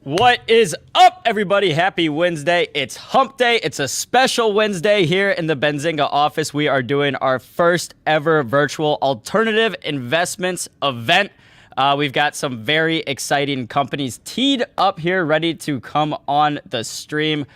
What is up, everybody? Happy Wednesday. It's hump day. It's a special Wednesday here in the Benzinga office. We are doing our first ever virtual alternative investments event. We've got some very exciting companies teed up here, ready to come on the stream.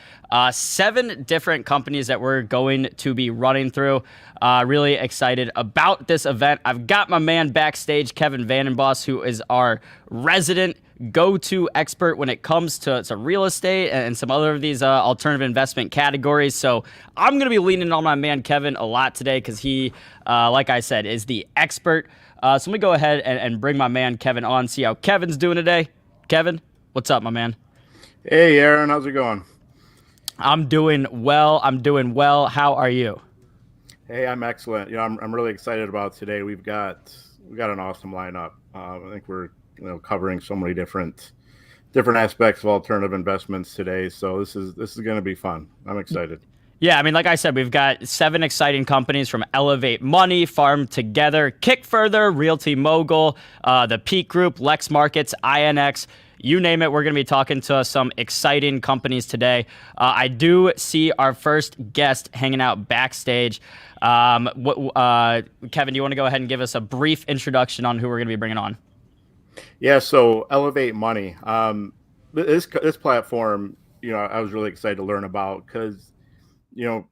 7 different companies that we're going to be running through. Really excited about this event. I've got my man backstage, Kevin Vandenboss, who is our resident go-to expert when it comes to real estate and some other of these alternative investment categories. So I'm going to be leaning on my man Kevin a lot today because he, like I said, is the expert. So let me go ahead and bring my man Kevin on, see how Kevin's doing today. Kevin, what's up, my man? Hey, Aaron, how's it going? I'm doing well. How are you? Hey, I'm excellent. I'm really excited about today. We've got an awesome lineup. I think we're covering so many different aspects of alternative investments today. So this is going to be fun. I'm excited. Yeah, I mean, like I said, we've got 7 exciting companies from Elevate.Money, Farm Together, Kickfurther, Realty, Mogul, the Peak Group, Lex Markets, INX. You name it, we're going to be talking to some exciting companies today. I do see our first guest hanging out backstage. Kevin, do you want to go ahead and give us a brief introduction on who we're going to be bringing on? Yeah, so Elevate.Money. This platform, I was really excited to learn about because,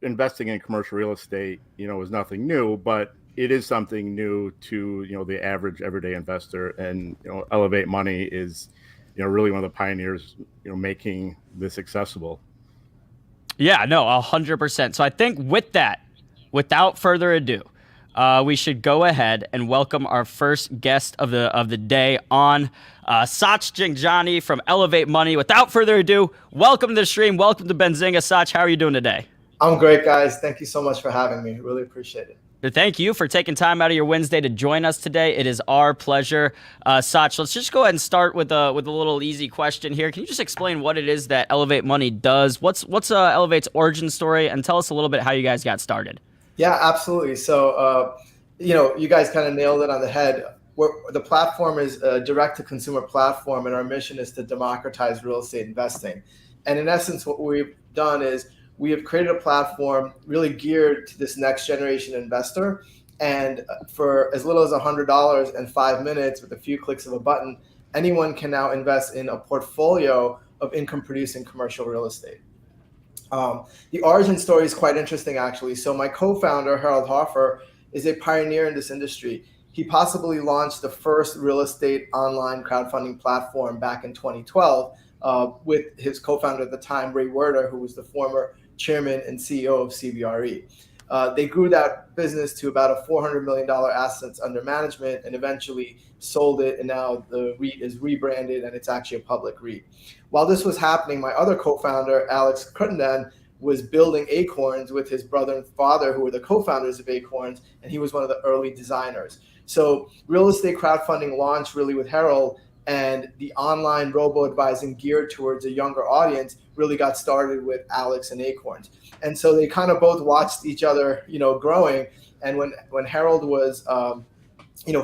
investing in commercial real estate, is nothing new, but it is something new to, the average everyday investor. And, Elevate.Money is, really one of the pioneers, making this accessible. Yeah, no, 100%. So I think with that, without further ado, we should go ahead and welcome our first guest of the day on, Jhangiani from Elevate.Money. Without further ado, welcome to the stream. Welcome to Benzinga. Sach, how are you doing today? I'm great, guys. Thank you so much for having me. Really appreciate it. Thank you for taking time out of your Wednesday to join us today. It is our pleasure. Sach, let's just go ahead and start with a little easy question here. Can you just explain what it is that Elevate.Money does? What's Elevate's origin story, and tell us a little bit how you guys got started. Yeah, absolutely. So, you guys kind of nailed it on the head. The platform is a direct-to-consumer platform, and our mission is to democratize real estate investing. And in essence, what we've done is we have created a platform really geared to this next generation investor. And for as little as $100 and 5 minutes with a few clicks of a button, anyone can now invest in a portfolio of income-producing commercial real estate. The origin story is quite interesting, actually. So my co-founder, Harold Hoffer, is a pioneer in this industry. He possibly launched the first real estate online crowdfunding platform back in 2012 with his co-founder at the time, Ray Werder, who was the former chairman and CEO of CBRE. They grew that business to about a $400 million assets under management and eventually sold it. And now the REIT is rebranded and it's actually a public REIT. While this was happening, my other co-founder, Alex Crittenden, was building Acorns with his brother and father, who were the co-founders of Acorns, and he was one of the early designers. So real estate crowdfunding launched really with Harold, and the online robo-advising geared towards a younger audience really got started with Alex and Acorns. And so they kind of both watched each other, growing. And when Harold was,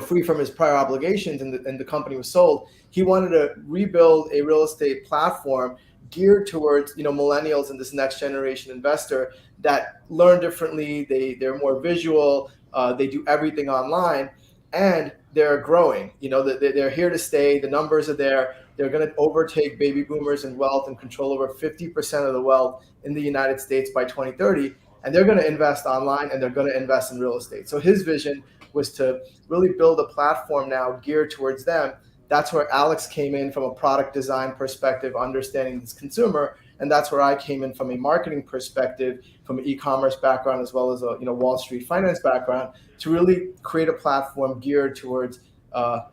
free from his prior obligations and the company was sold, he wanted to rebuild a real estate platform geared towards, millennials and this next generation investor that learn differently. They're more visual. They do everything online, and they're growing. They're here to stay. The numbers are there. They're going to overtake baby boomers in wealth and control over 50% of the wealth in the United States by 2030. And they're going to invest online, and they're going to invest in real estate. So his vision was to really build a platform now geared towards them. That's where Alex came in from a product design perspective, understanding this consumer. And that's where I came in from a marketing perspective, from an e-commerce background, as well as a Wall Street finance background, to really create a platform geared towards,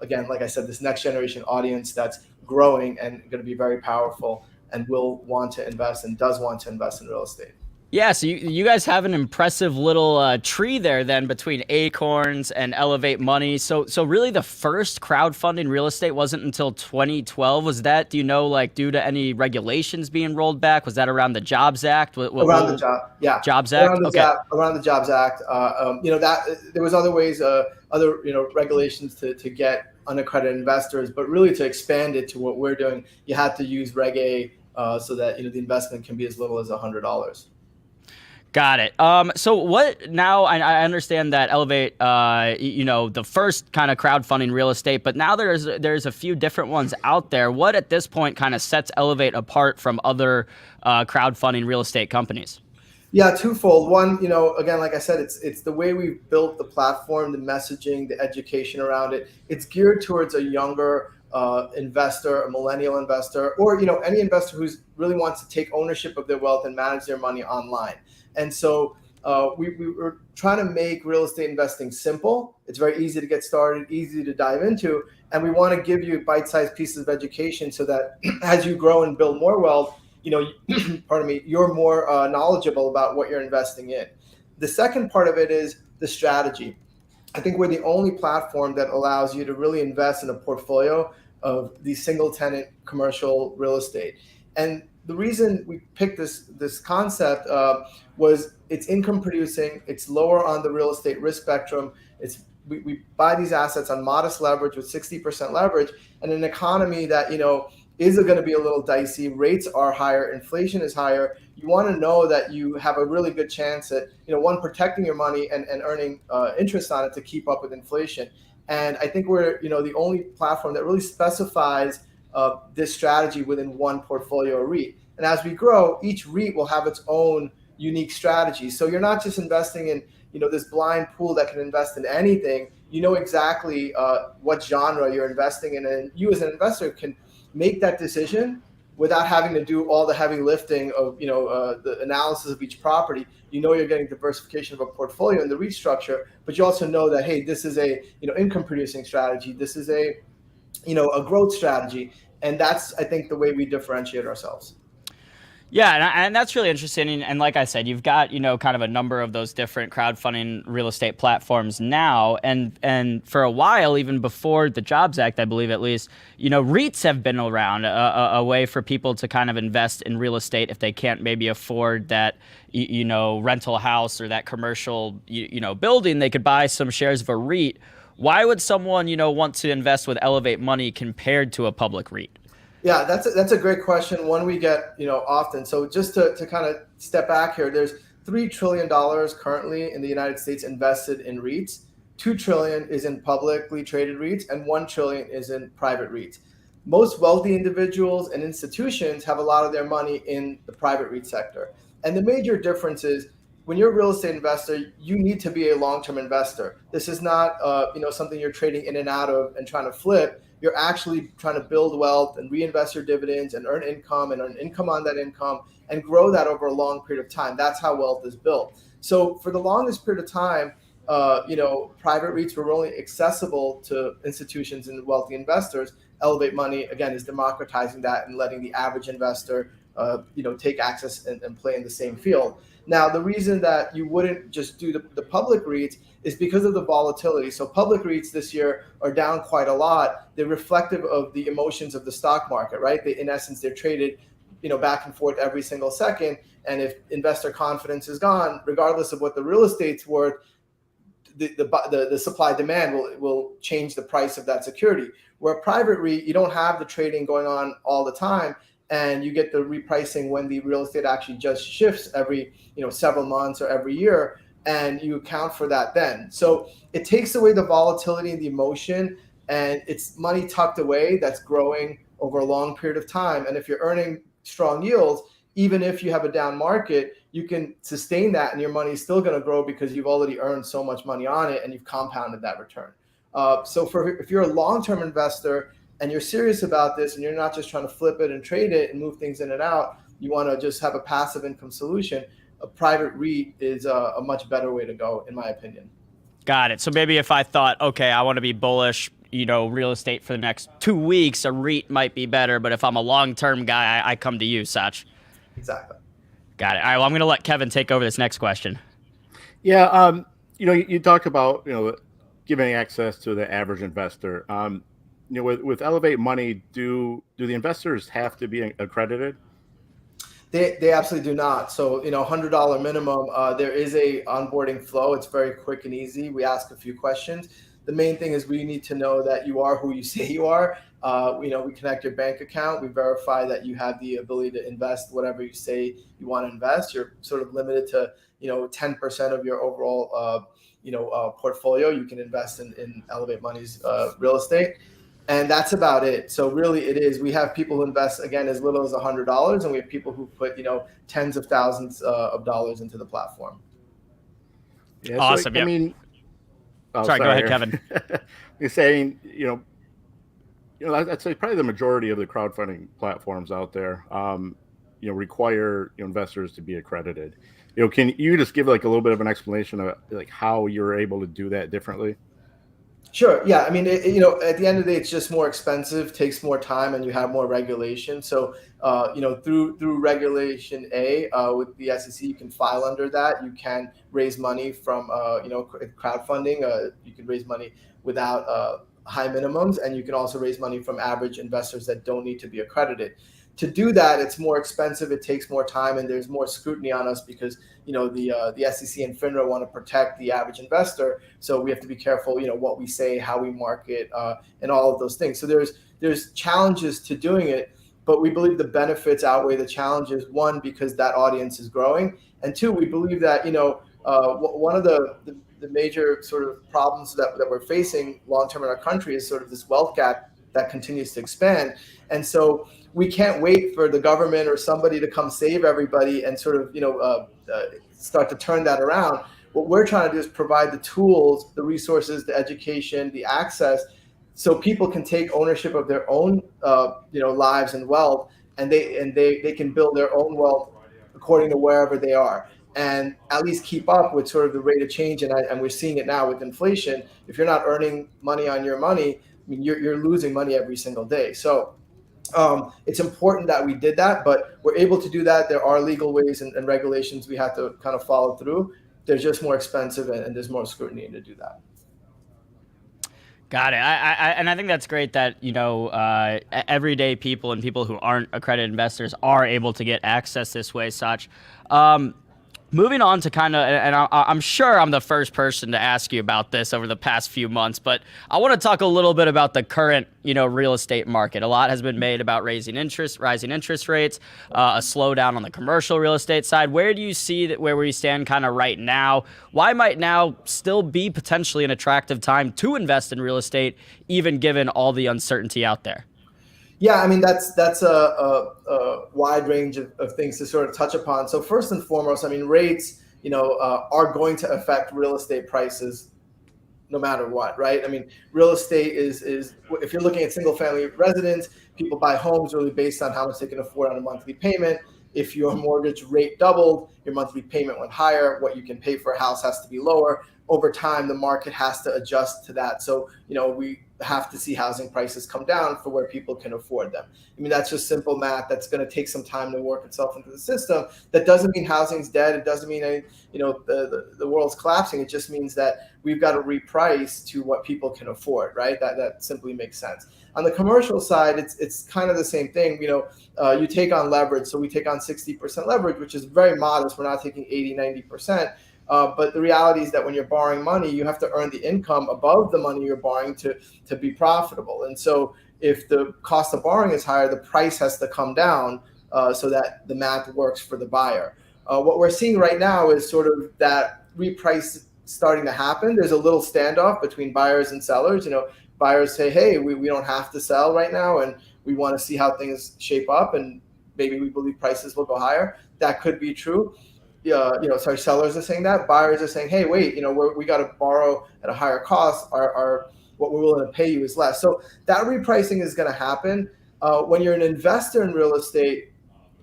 again, like I said, this next generation audience that's growing and going to be very powerful and will want to invest and does want to invest in real estate. Yeah, so you guys have an impressive little tree there then between Acorns and Elevate.Money. So really the first crowdfunding real estate wasn't until 2012. Was that, do you know, like due to any regulations being rolled back? Was that around the Jobs Act? Around the Jobs Act? Around the Jobs Act. That there was other ways, regulations to get unaccredited investors, but really to expand it to what we're doing, you had to use Reg A so that the investment can be as little as $100. Got it. So what now? I understand that Elevate, the first kind of crowdfunding real estate, but now there's a few different ones out there. What at this point kind of sets Elevate apart from other crowdfunding real estate companies? Yeah, twofold. One, again, like I said, it's the way we've built the platform, the messaging, the education around it. It's geared towards a younger investor, a millennial investor, or any investor who's really wants to take ownership of their wealth and manage their money online. And so we were trying to make real estate investing simple. It's very easy to get started, easy to dive into, and we want to give you bite-sized pieces of education so that as you grow and build more wealth, pardon me, you're more knowledgeable about what you're investing in. The second part of it is the strategy. I think we're the only platform that allows you to really invest in a portfolio of the single tenant commercial real estate. And the reason we picked this concept was it's income producing, it's lower on the real estate risk spectrum. We buy these assets on modest leverage with 60% leverage, and an economy that is going to be a little dicey. Rates are higher, inflation is higher. You want to know that you have a really good chance at one, protecting your money and earning interest on it to keep up with inflation. And I think we're the only platform that really specifies this strategy within one portfolio REIT. And as we grow, each REIT will have its own unique strategy. So you're not just investing in this blind pool that can invest in anything. You know exactly what genre you're investing in, and you as an investor can make that decision without having to do all the heavy lifting of the analysis of each property. You're getting diversification of a portfolio in the REIT structure, but you also know that, hey, this is a income producing strategy. This is a growth strategy, and that's, I think, the way we differentiate ourselves. Yeah, and that's really interesting. And like I said, you've got kind of a number of those different crowdfunding real estate platforms now, and for a while, even before the Jobs Act, I believe at least, REITs have been around, a way for people to kind of invest in real estate if they can't maybe afford that rental house or that commercial building. They could buy some shares of a REIT. Why would someone want to invest with Elevate.Money compared to a public REIT? Yeah, that's a great question. One we get, often. So just to kind of step back here, there's $3 trillion currently in the United States invested in REITs. $2 trillion is in publicly traded REITs, and $1 trillion is in private REITs. Most wealthy individuals and institutions have a lot of their money in the private REIT sector. And the major difference is when you're a real estate investor, you need to be a long-term investor. This is not, something you're trading in and out of and trying to flip. You're actually trying to build wealth and reinvest your dividends and earn income on that income and grow that over a long period of time. That's how wealth is built. So for the longest period of time, private REITs were only accessible to institutions and wealthy investors. Elevate.Money, again, is democratizing that and letting the average investor, take access and play in the same field. Now, the reason that you wouldn't just do the public REITs is because of the volatility. So public REITs this year are down quite a lot. They're reflective of the emotions of the stock market, right? In essence, they're traded, back and forth every single second. And if investor confidence is gone, regardless of what the real estate's worth, the supply demand will change the price of that security. Where a private REIT, you don't have the trading going on all the time, and you get the repricing when the real estate actually just shifts every several months or every year, and you account for that then. So it takes away the volatility and the emotion, and it's money tucked away that's growing over a long period of time. And if you're earning strong yields, even if you have a down market, you can sustain that and your money is still going to grow because you've already earned so much money on it and you've compounded that return. If you're a long-term investor and you're serious about this and you're not just trying to flip it and trade it and move things in and out, you want to just have a passive income solution, a private REIT is a much better way to go, in my opinion. Got it. So maybe if I thought, okay, I want to be bullish, real estate for the next 2 weeks, a REIT might be better. But if I'm a long-term guy, I come to you, Sach. Exactly. Got it. All right, well, I'm going to let Kevin take over this next question. Yeah, you talk about, giving access to the average investor. With Elevate.Money, do the investors have to be accredited? They absolutely do not. So, $100 minimum, there is a onboarding flow. It's very quick and easy. We ask a few questions. the main thing is we need to know that you are who you say you are. We connect your bank account. We verify that you have the ability to invest whatever you say you want to invest. You're sort of limited to 10% of your overall portfolio. You can invest in Elevate Money's real estate. And that's about it. So really it is, we have people who invest, again, as little as $100, and we have people who put, tens of thousands of dollars into the platform. Yeah, awesome. So, I mean, sorry, go ahead, Kevin. You're saying, I'd say probably the majority of the crowdfunding platforms out there, require investors to be accredited. Can you just give like a little bit of an explanation of like how you're able to do that differently? Sure. Yeah. I mean, at the end of the day, it's just more expensive, takes more time, and you have more regulation. So, through Regulation A with the SEC, you can file under that. You can raise money from, crowdfunding. You can raise money without high minimums, and you can also raise money from average investors that don't need to be accredited. To do that, it's more expensive, it takes more time, and there's more scrutiny on us because the SEC and FINRA want to protect the average investor. So we have to be careful, what we say, how we market, and all of those things. So there's challenges to doing it, but we believe the benefits outweigh the challenges. One, because that audience is growing, and two, we believe that one of the major sort of problems that we're facing long term in our country is sort of this wealth gap that continues to expand. And so we can't wait for the government or somebody to come save everybody and sort of, start to turn that around. What we're trying to do is provide the tools, the resources, the education, the access, so people can take ownership of their own, lives and wealth, and they can build their own wealth according to wherever they are, and at least keep up with sort of the rate of change. And we're seeing it now with inflation. If you're not earning money on your money, I mean, you're losing money every single day. So it's important that we did that, but we're able to do that. There are legal ways and regulations we have to kind of follow through. They're just more expensive, and there's more scrutiny to do that. Got it. I think that's great that, everyday people and people who aren't accredited investors are able to get access this way, Sach. Moving on to kind of, and I'm sure I'm the first person to ask you about this over the past few months, but I want to talk a little bit about the current, real estate market. A lot has been made about rising interest rates, a slowdown on the commercial real estate side. Where do you see that where we stand kind of right now? Why might now still be potentially an attractive time to invest in real estate, even given all the uncertainty out there? Yeah, I mean, that's a wide range of things to sort of touch upon. So first and foremost, I mean, rates, are going to affect real estate prices no matter what, right? I mean, real estate is if you're looking at single family residence, people buy homes really based on how much they can afford on a monthly payment. If your mortgage rate doubled, your monthly payment went higher. What you can pay for a house has to be lower. Over time, the market has to adjust to that. So, we have to see housing prices come down for where people can afford them. I mean, that's just simple math. That's going to take some time to work itself into the system. That doesn't mean housing's dead. It doesn't mean the world's collapsing. It just means that we've got to reprice to what people can afford, right? That simply makes sense. On the commercial side, it's kind of the same thing. You take on leverage. So we take on 60% leverage, which is very modest. We're not taking 80, 90%. But the reality is that when you're borrowing money, you have to earn the income above the money you're borrowing to be profitable. And so if the cost of borrowing is higher, the price has to come down so that the math works for the buyer. What we're seeing right now is sort of that reprice starting to happen. There's a little standoff between buyers and sellers. Buyers say, hey, we don't have to sell right now, and we want to see how things shape up, and maybe we believe prices will go higher. That could be true. Sellers are saying that. Buyers are saying, hey, wait, we got to borrow at a higher cost. Our what we're willing to pay you is less. So that repricing is going to happen. When you're an investor in real estate,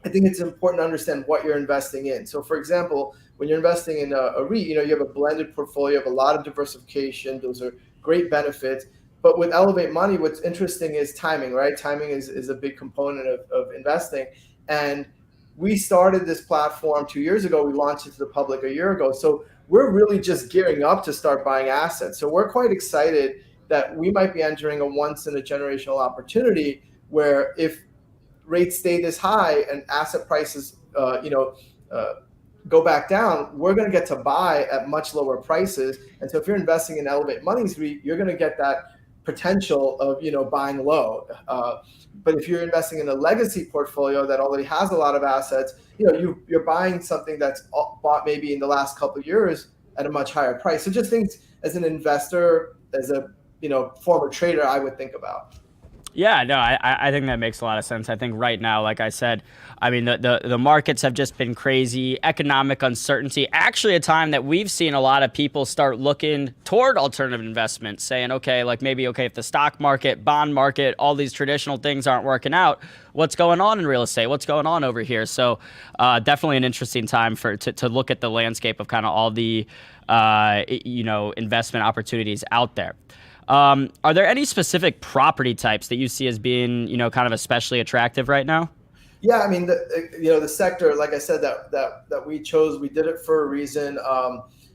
I think it's important to understand what you're investing in. So, for example, when you're investing in a REIT, you have a blended portfolio, you have a lot of diversification. Those are great benefits. But with Elevate Money, what's interesting is timing, right? Timing is a big component of investing. And we started this platform 2 years ago. We launched it to the public a year ago. So we're really just gearing up to start buying assets. So we're quite excited that we might be entering a once in a generational opportunity where if rates stay this high and asset prices, go back down, we're going to get to buy at much lower prices. And so if you're investing in Elevate Money's REIT, you're going to get that potential of, buying low. But if you're investing in a legacy portfolio that already has a lot of assets, you're buying something that's bought maybe in the last couple of years at a much higher price. So just things as an investor, as a former trader, I would think about. Yeah, no, I think that makes a lot of sense. I think right now, like I said, I mean, the markets have just been crazy. Economic uncertainty, actually a time that we've seen a lot of people start looking toward alternative investments, saying, okay, if the stock market, bond market, all these traditional things aren't working out, what's going on in real estate? What's going on over here? So definitely an interesting time to look at the landscape of kind of all the, investment opportunities out there. Are there any specific property types that you see as being, kind of especially attractive right now? Yeah, I mean, the sector, like I said, that we chose, we did it for a reason.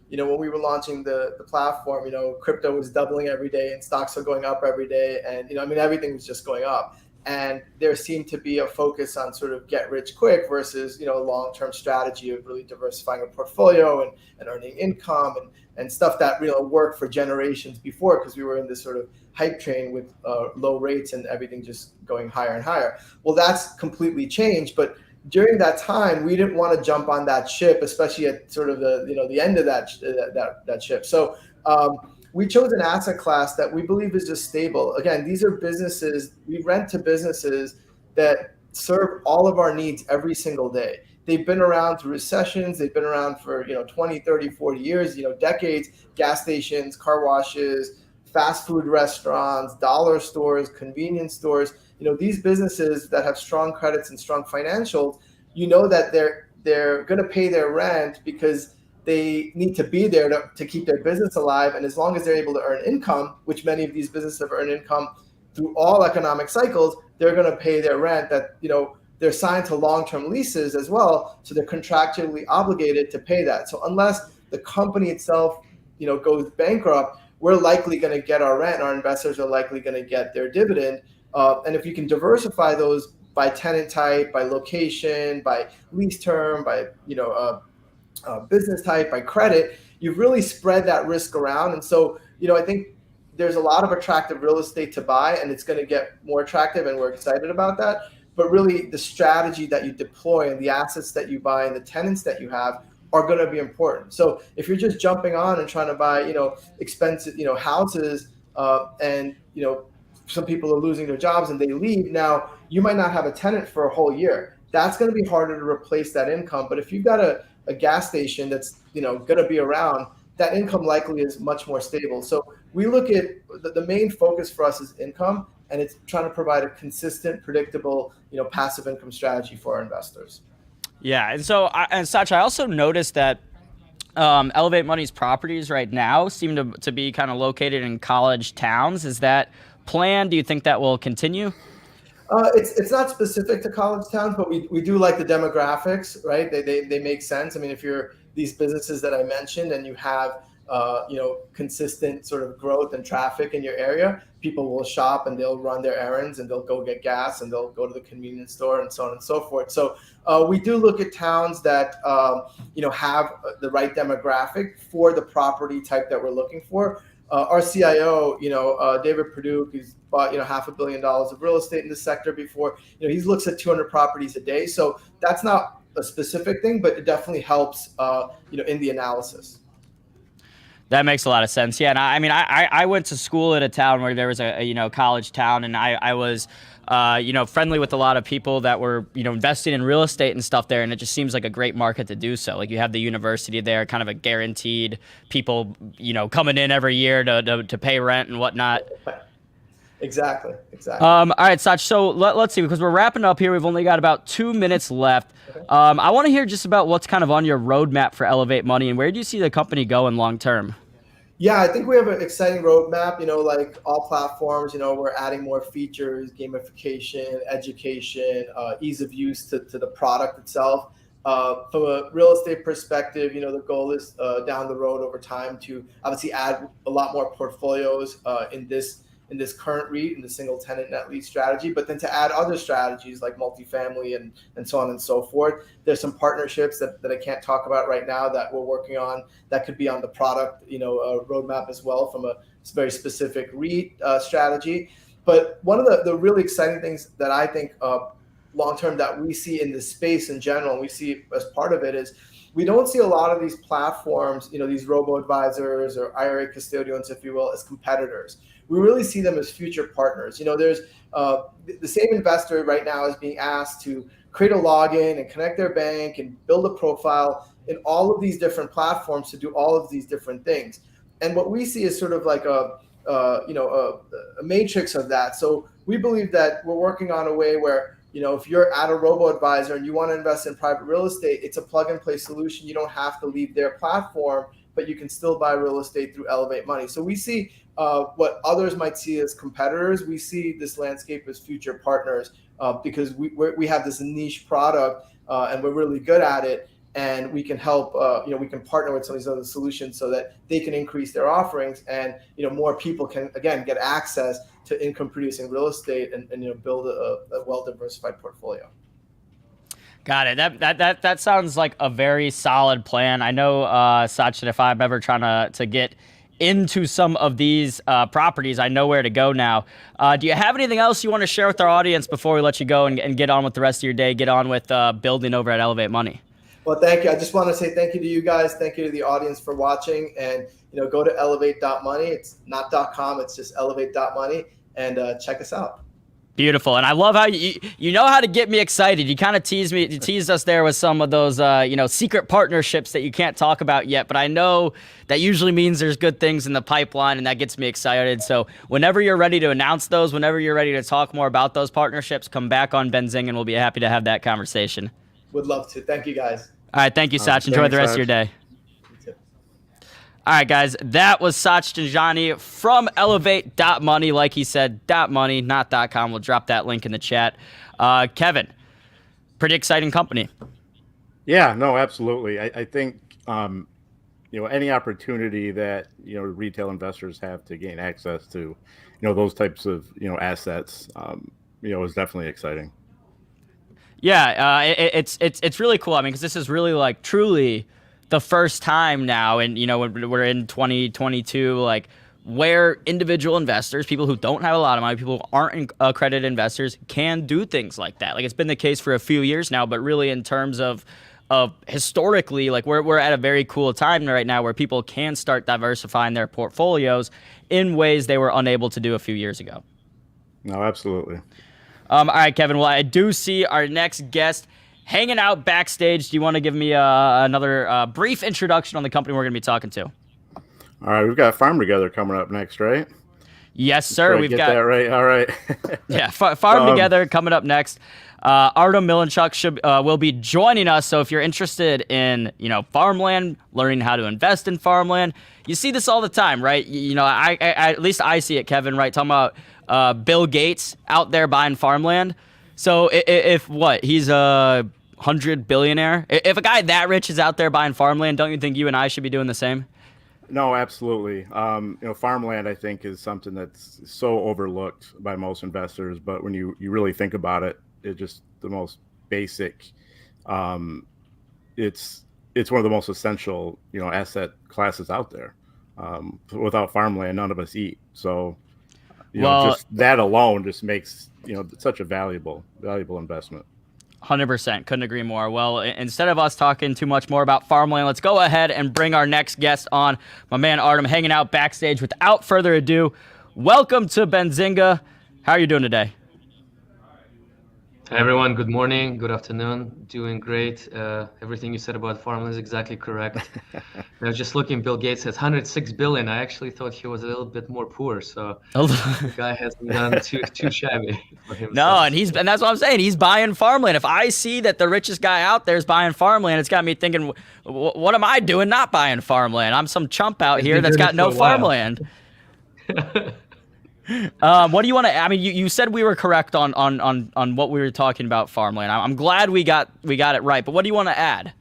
When we were launching the platform, crypto was doubling every day and stocks are going up every day. And, everything was just going up. And there seemed to be a focus on sort of get rich quick versus, a long-term strategy of really diversifying a portfolio and earning income and stuff that worked for generations before, because we were in this sort of hype train with low rates and everything just going higher and higher. Well, that's completely changed. But during that time, we didn't want to jump on that ship, especially at sort of the end of that ship. So we chose an asset class that we believe is just stable. Again, these are businesses, we rent to businesses that serve all of our needs every single day. They've been around through recessions. They've been around for 20, 30, 40 years, decades. Gas stations, car washes, fast food restaurants, dollar stores, convenience stores. These businesses that have strong credits and strong financials, that they're going to pay their rent because they need to be there to keep their business alive. And as long as they're able to earn income, which many of these businesses have earned income through all economic cycles, they're going to pay their rent. That they're signed to long-term leases as well, so they're contractually obligated to pay that. So unless the company itself, goes bankrupt, we're likely going to get our rent. Our investors are likely going to get their dividend. And if you can diversify those by tenant type, by location, by lease term, by business type, by credit, you've really spread that risk around. And so, I think there's a lot of attractive real estate to buy, and it's going to get more attractive, and we're excited about that. But really, the strategy that you deploy and the assets that you buy and the tenants that you have are going to be important. So if you're just jumping on and trying to buy, expensive, houses, and some people are losing their jobs and they leave, now you might not have a tenant for a whole year. That's going to be harder to replace that income. But if you've got a gas station that's going to be around, that income likely is much more stable. So we look at the main focus for us is income, and it's trying to provide a consistent, predictable, passive income strategy for our investors. Yeah, and so Sach, I also noticed that Elevate Money's properties right now seem to be kind of located in college towns. Is that planned? Do you think that will continue? It's not specific to college towns, but we do like the demographics, right? They make sense. I mean, if you're these businesses that I mentioned and you have consistent sort of growth and traffic in your area, people will shop and they'll run their errands and they'll go get gas and they'll go to the convenience store and so on and so forth. So we do look at towns that have the right demographic for the property type that we're looking for. Our CIO, David Perdue, who's bought $500 million of real estate in this sector before, he looks at 200 properties a day. So that's not a specific thing, but it definitely helps, in the analysis. That makes a lot of sense. Yeah, and I went to school at a town where there was a college town, and I was friendly with a lot of people that were investing in real estate and stuff there, and it just seems like a great market to do so. Like you have the university there, kind of a guaranteed people coming in every year to pay rent and whatnot. Exactly. All right, Sach. So let's see, because we're wrapping up here. We've only got about 2 minutes left. Okay. I want to hear just about what's kind of on your roadmap for Elevate Money, and where do you see the company going long term? Yeah, I think we have an exciting roadmap. Like all platforms, we're adding more features, gamification, education, ease of use to the product itself. From a real estate perspective, the goal is down the road over time to obviously add a lot more portfolios in this in this current REIT, in the single tenant net lease strategy, but then to add other strategies like multifamily and so on and so forth. There's some partnerships that I can't talk about right now that we're working on that could be on the product, roadmap as well from a very specific REIT strategy. But one of the really exciting things that I think long-term that we see in this space in general, and we see as part of it, is we don't see a lot of these platforms, these robo-advisors or IRA custodians, if you will, as competitors. We really see them as future partners. There's the same investor right now is being asked to create a login and connect their bank and build a profile in all of these different platforms to do all of these different things. And what we see is sort of like a matrix of that. So we believe that we're working on a way where, if you're at a robo-advisor and you want to invest in private real estate, it's a plug-and-play solution. You don't have to leave their platform, but you can still buy real estate through Elevate.Money. So we see what others might see as competitors. We see this landscape as future partners because we have this niche product and we're really good at it. And we can help, we can partner with some of these other solutions so that they can increase their offerings and, more people can, again, get access to income producing real estate and build a well-diversified portfolio. Got it. That sounds like a very solid plan. I know, Sachin, if I'm ever trying to get into some of these properties, I know where to go now. Do you have anything else you want to share with our audience before we let you go and get on with the rest of your day, get on with building over at Elevate.Money? Well, thank you. I just want to say thank you to you guys. Thank you to the audience for watching. And, go to Elevate.Money. It's not .com. It's just Elevate.Money. And check us out. Beautiful. And I love how you know how to get me excited. You kind of teased us there with some of those, secret partnerships that you can't talk about yet. But I know that usually means there's good things in the pipeline, and that gets me excited. So whenever you're ready to announce those, whenever you're ready to talk more about those partnerships, come back on Benzinga, and we'll be happy to have that conversation. Would love to. Thank you, guys. All right. Thank you, Sach. Enjoy the rest of your day. All right, guys. That was Jhangiani from Elevate.Money. Like he said, .money, not .com. We'll drop that link in the chat. Kevin, pretty exciting company. Yeah, no, absolutely. I think, any opportunity that, retail investors have to gain access to, those types of, assets, is definitely exciting. Yeah, it's really cool. I mean, because this is really like truly the first time now, and we're in 2022, like where individual investors, people who don't have a lot of money, people who aren't accredited investors, can do things like that. Like it's been the case for a few years now, but really in terms of historically, like we're at a very cool time right now where people can start diversifying their portfolios in ways they were unable to do a few years ago. No, absolutely. All right, Kevin. Well, I do see our next guest hanging out backstage. Do you want to give me another brief introduction on the company we're going to be talking to? All right, we've got Farm Together coming up next, right? Yes, sir. We've got that right. All right. Yeah, Farm Together coming up next. Artem Milinchuk will be joining us. So if you're interested in farmland, learning how to invest in farmland, you see this all the time, right? I at least I see it, Kevin. Right, talking about Bill Gates out there buying farmland. So if he's a 100 billionaire, if a guy that rich is out there buying farmland, don't you think you and I should be doing the same? No, absolutely. Farmland, I think, is something that's so overlooked by most investors. But when you really think about it, it's just the most basic. It's one of the most essential, asset classes out there. Without farmland, none of us eat. So, just that alone just makes such a valuable investment. 100%. Couldn't agree more. Well, instead of us talking too much more about farmland, let's go ahead and bring our next guest on. My man Artem hanging out backstage. Without further ado, welcome to Benzinga. How are you doing today? Hi everyone, good morning, good afternoon, doing great. Everything you said about farmland is exactly correct. I was just looking, Bill Gates has 106 billion. I actually thought he was a little bit more poor, so the guy hasn't done too shabby for himself. No, and that's what I'm saying. He's buying farmland. If I see that the richest guy out there is buying farmland, it's got me thinking, what am I doing not buying farmland? I'm some chump out here that's got no farmland. What do you want to? I mean, you said we were correct on what we were talking about farmland. I'm glad we got it right. But what do you want to add?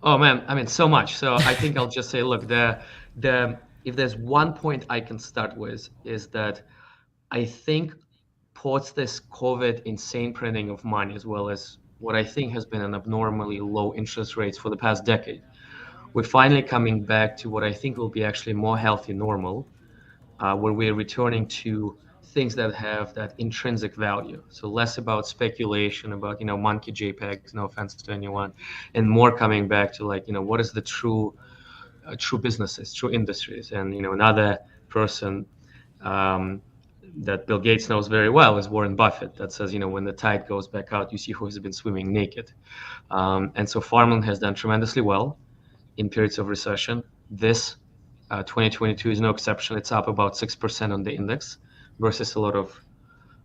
Oh man, I mean, so much. So I think I'll just say, look, the if there's one point I can start with, is that I think post this COVID insane printing of money, as well as what I think has been an abnormally low interest rates for the past decade, we're finally coming back to what I think will be actually more healthy normal, where we're returning to things that have that intrinsic value. So less about speculation, about monkey JPEGs, no offense to anyone, and more coming back to what is the true businesses, true industries. And another person that Bill Gates knows very well is Warren Buffett, that says when the tide goes back out, you see who has been swimming naked. And so farmland has done tremendously well in periods of recession. This 2022 is no exception. It's up about 6% on the index versus a lot of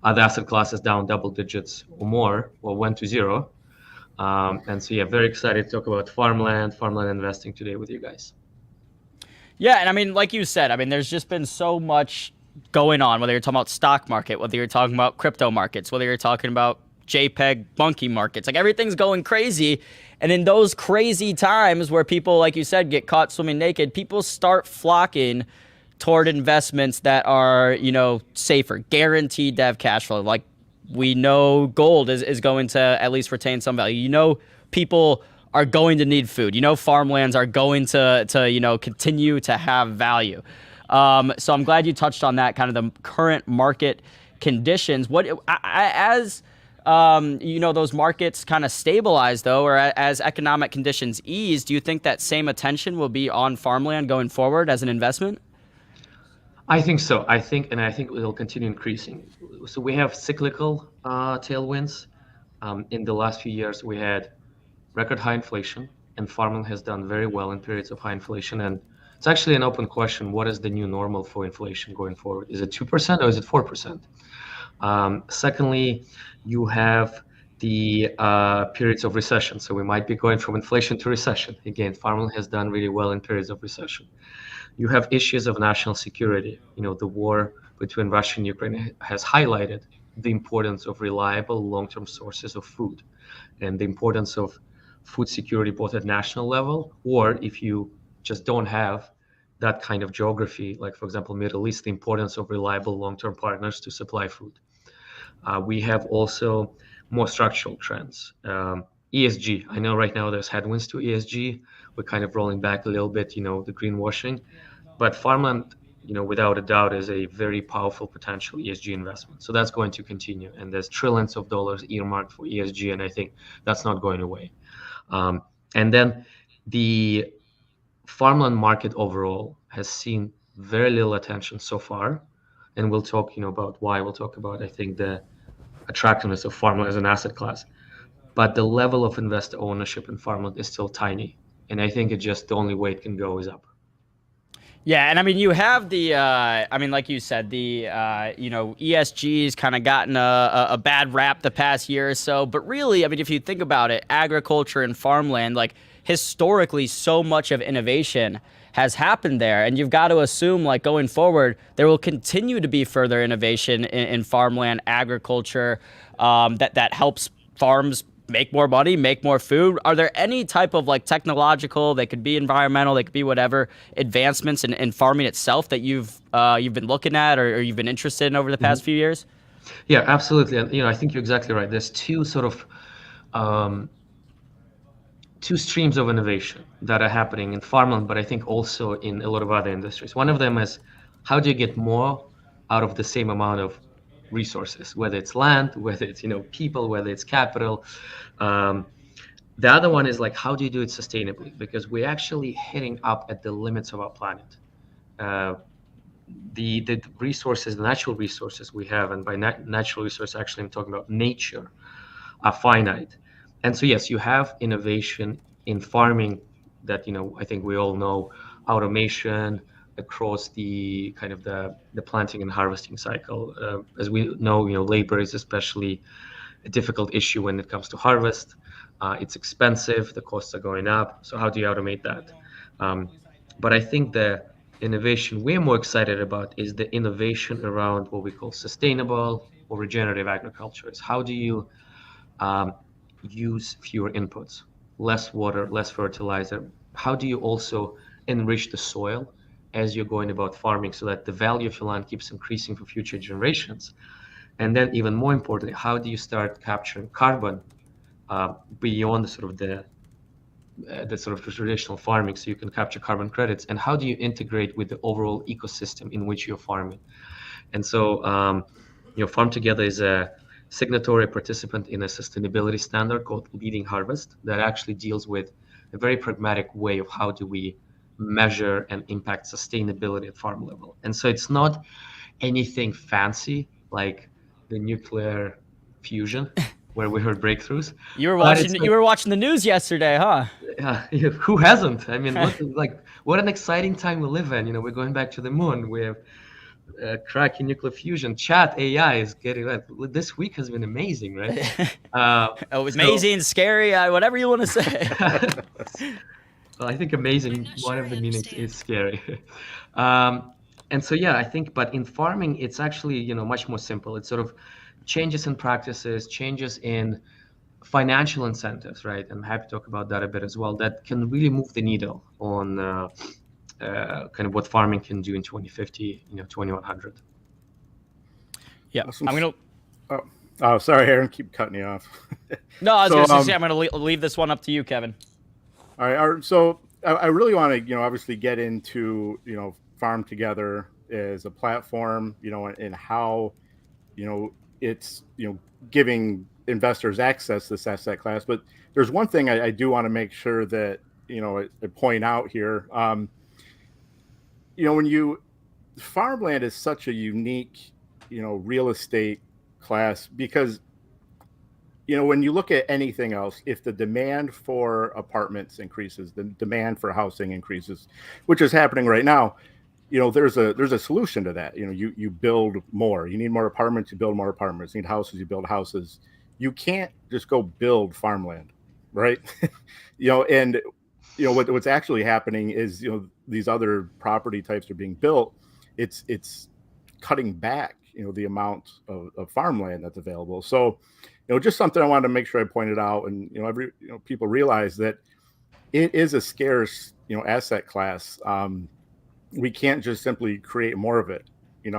other asset classes down double digits or more, or went to zero. And so, yeah, very excited to talk about farmland investing today with you guys. Yeah, and I mean, like you said, I mean, there's just been so much going on, whether you're talking about stock market, whether you're talking about crypto markets, whether you're talking about JPEG monkey markets, like everything's going crazy. And in those crazy times where people, like you said, get caught swimming naked, people start flocking toward investments that are, safer, guaranteed to have cash flow. Like we know gold is going to at least retain some value. People are going to need food. Farmlands are going to continue to have value. So I'm glad you touched on that, kind of the current market conditions. As those markets kind of stabilize, though, or as economic conditions ease, do you think that same attention will be on farmland going forward as an investment? I think so. I think it'll continue increasing. So we have cyclical tailwinds. In the last few years, we had record high inflation, and farmland has done very well in periods of high inflation. And it's actually an open question: what is the new normal for inflation going forward? Is it 2% or is it 4%? Secondly, you have the periods of recession. So we might be going from inflation to recession. Again, farmland has done really well in periods of recession. You have issues of national security. The war between Russia and Ukraine has highlighted the importance of reliable long-term sources of food and the importance of food security both at national level, or if you just don't have that kind of geography, like for example, Middle East, the importance of reliable long-term partners to supply food. We have also more structural trends. ESG, I know right now there's headwinds to ESG. We're kind of rolling back a little bit, the greenwashing. But farmland, without a doubt, is a very powerful potential ESG investment. So that's going to continue. And there's trillions of dollars earmarked for ESG, and I think that's not going away. And then the farmland market overall has seen very little attention so far. And we'll talk, about why. We'll talk about, I think, the attractiveness of farmland as an asset class. But the level of investor ownership in farmland is still tiny. And I think the only way it can go is up. Yeah, and I mean, you have like you said, the, ESG's kind of gotten a bad rap the past year or so. But really, I mean, if you think about it, agriculture and farmland, like historically, so much of innovation has happened there. And you've got to assume, like going forward, there will continue to be further innovation in farmland, agriculture, that helps farms make more money, make more food. Are there any type of like technological, they could be environmental, they could be whatever, advancements in farming itself that you've been looking at or you've been interested in over the past few years? Yeah, absolutely. And I think you're exactly right. There's two sort of two streams of innovation that are happening in farmland, but I think also in a lot of other industries. One of them is how do you get more out of the same amount of resources, whether it's land, whether it's people, whether it's capital. The other one is like how do you do it sustainably, because we're actually hitting up at the limits of our planet. The resources, the natural resources we have, and by natural resource actually I'm talking about nature, are finite. And so yes, you have innovation in farming that I think we all know, automation across the kind of the planting and harvesting cycle. As we know, labor is especially a difficult issue when it comes to harvest. It's expensive, the costs are going up. So how do you automate that? But I think the innovation we're more excited about is the innovation around what we call sustainable or regenerative agriculture. It's how do you use fewer inputs, less water, less fertilizer? How do you also enrich the soil as you're going about farming so that the value of your land keeps increasing for future generations? And then even more importantly, how do you start capturing carbon beyond the sort of traditional farming, so you can capture carbon credits? And how do you integrate with the overall ecosystem in which you're farming? And so, Farm Together is a signatory participant in a sustainability standard called Leading Harvest that actually deals with a very pragmatic way of how do we measure and impact sustainability at farm level. And so it's not anything fancy like the nuclear fusion where we heard breakthroughs. You were watching the news yesterday, huh? Who hasn't? I mean, look, what an exciting time we live in. We're going back to the moon. We have cracking nuclear fusion. Chat AI is getting that. This week has been amazing, right? It was amazing, scary, whatever you want to say. Well, I think amazing, one of the meanings is scary. And so, I think, but in farming, it's actually, much more simple. It's sort of changes in practices, changes in financial incentives, right? I'm happy to talk about that a bit as well, that can really move the needle on kind of what farming can do in 2050, 2100. Yeah, awesome. I'm going to... Oh, sorry, Aaron, keep cutting you off. No, I was going to say, I'm going to leave this one up to you, Kevin. All right, so I really want to, obviously get into, Farm Together as a platform, and how, it's, giving investors access to this asset class. But there's one thing I do want to make sure that, I point out here. When farmland is such a unique, real estate class, because, when you look at anything else, if the demand for apartments increases, the demand for housing increases, which is happening right now, there's a solution to that. You build more. You need more apartments, you build more apartments. You need houses, you build houses. You can't just go build farmland, right? And what's actually happening is, these other property types are being built. It's cutting back, the amount of farmland that's available. So, just something I wanted to make sure I pointed out, and people realize that it is a scarce, asset class. We can't just simply create more of it. You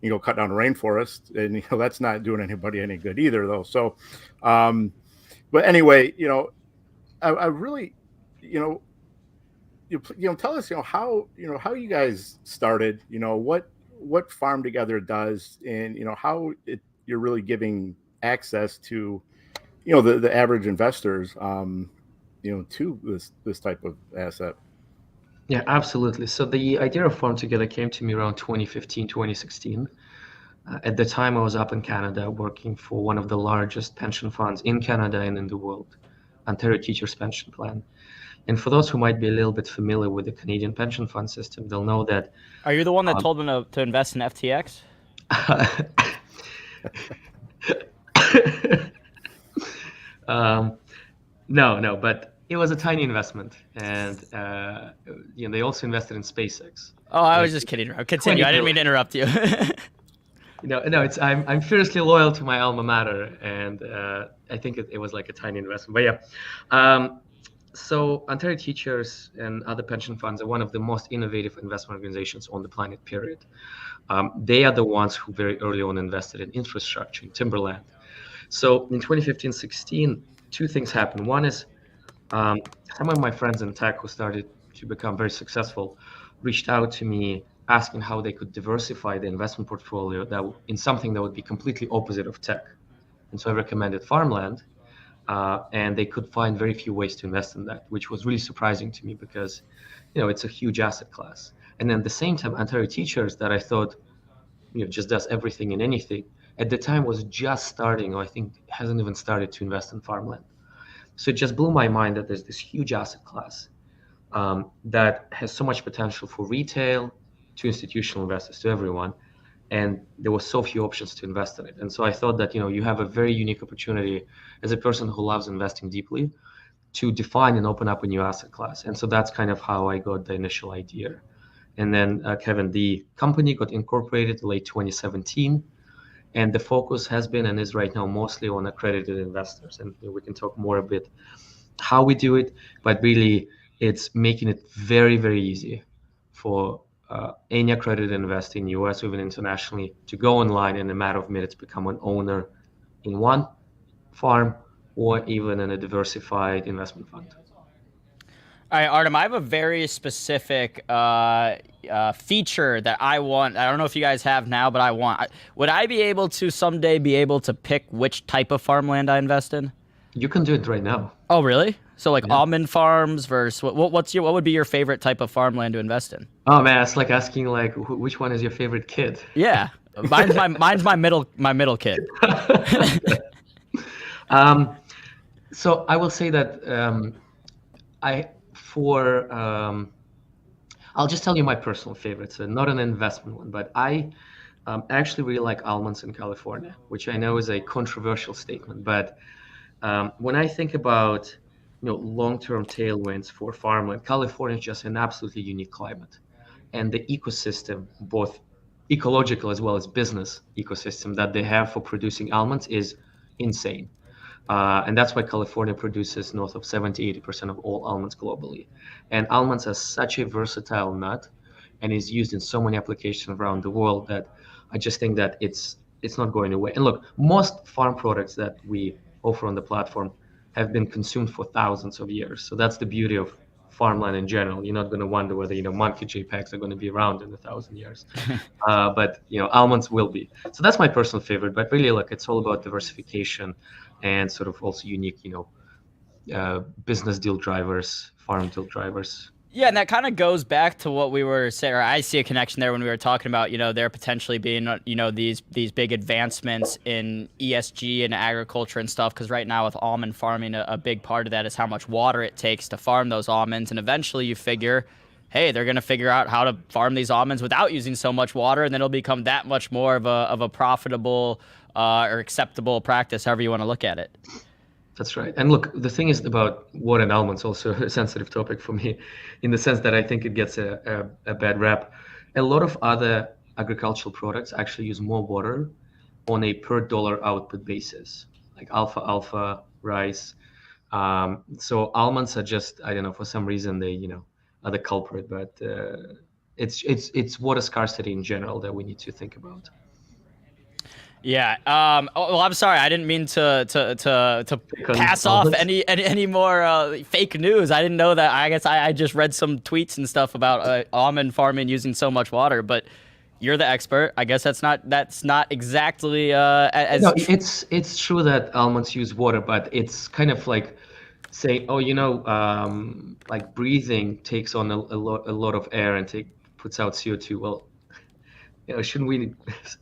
go cut down a rainforest, and that's not doing anybody any good either, though. So, but anyway, I really, tell us, how you guys started, what Farm Together does, and how you're really giving access to, the average investors, to this type of asset. Yeah, absolutely. So the idea of Farm Together came to me around 2015, 2016. At the time, I was up in Canada working for one of the largest pension funds in Canada and in the world, Ontario Teachers Pension Plan. And for those who might be a little bit familiar with the Canadian pension fund system, they'll know that... Are you the one that told them to invest in FTX? No, but it was a tiny investment, and they also invested in SpaceX. Oh, I was just kidding. Continue. I didn't mean to interrupt you. No, I'm fiercely loyal to my alma mater, and I think it was like a tiny investment. But yeah, so Ontario Teachers and other pension funds are one of the most innovative investment organizations on the planet, period. They are the ones who very early on invested in infrastructure, in timberland. So in 2015-16, two things happened. One is some of my friends in tech who started to become very successful reached out to me asking how they could diversify the investment portfolio in something that would be completely opposite of tech. And so I recommended farmland, and they could find very few ways to invest in that, which was really surprising to me because, it's a huge asset class. And then at the same time, Ontario Teachers, that I thought, just does everything and anything, at the time was just starting, or I think hasn't even started to invest in farmland. So it just blew my mind that there's this huge asset class that has so much potential for retail, to institutional investors, to everyone. And there were so few options to invest in it. And so I thought that, you have a very unique opportunity as a person who loves investing deeply to define and open up a new asset class. And so that's kind of how I got the initial idea. And then, Kevin, the company got incorporated late 2017. And the focus has been and is right now mostly on accredited investors. And we can talk more a bit how we do it, but really it's making it very, very easy for any accredited investor in US or even internationally to go online in a matter of minutes become an owner in one farm or even in a diversified investment fund. All right, Artem, I have a very specific feature that I want. I don't know if you guys have now, but I want. Would I be able to someday be able to pick which type of farmland I invest in? You can do it right now. Oh, really? So like Yeah. almond farms versus what would be your favorite type of farmland to invest in? Oh man, it's like asking like which one is your favorite kid? Yeah, mine's my middle kid. So I will say that I'll just tell you my personal favorites, not an investment one, but I actually really like almonds in California, which I know is a controversial statement, but when I think about long-term tailwinds for farmland, California is just an absolutely unique climate, and the ecosystem, both ecological as well as business ecosystem that they have for producing almonds is insane. And that's why California produces north of 70-80% of all almonds globally. And almonds are such a versatile nut and is used in so many applications around the world that I just think that it's not going away. And look, most farm products that we offer on the platform have been consumed for thousands of years. So that's the beauty of farmland in general. You're not going to wonder whether monkey JPEGs are going to be around in 1,000 years, but almonds will be. So that's my personal favorite. But really, look, it's all about diversification and sort of also unique, business deal drivers, farm deal drivers. Yeah, and that kind of goes back to what we were saying, or I see a connection there when we were talking about, there potentially being, these big advancements in ESG and agriculture and stuff. Because right now with almond farming, a big part of that is how much water it takes to farm those almonds. And eventually you figure, hey, they're going to figure out how to farm these almonds without using so much water, and then it'll become that much more of a profitable or acceptable practice, however you want to look at it. That's right. And look, the thing is about water and almonds, also a sensitive topic for me, in the sense that I think it gets a bad rap. A lot of other agricultural products actually use more water on a per dollar output basis, like alfalfa, rice. So almonds are just, I don't know, for some reason they, are the culprit, but it's water scarcity in general that we need to think about. Yeah. Well, I'm sorry. I didn't mean to pass off any more fake news. I didn't know that. I guess I just read some tweets and stuff about almond farming using so much water. But you're the expert. I guess that's not exactly as. No, it's true that almonds use water, but it's kind of like saying, like breathing takes on a lot of air and puts out CO2. Well, shouldn't we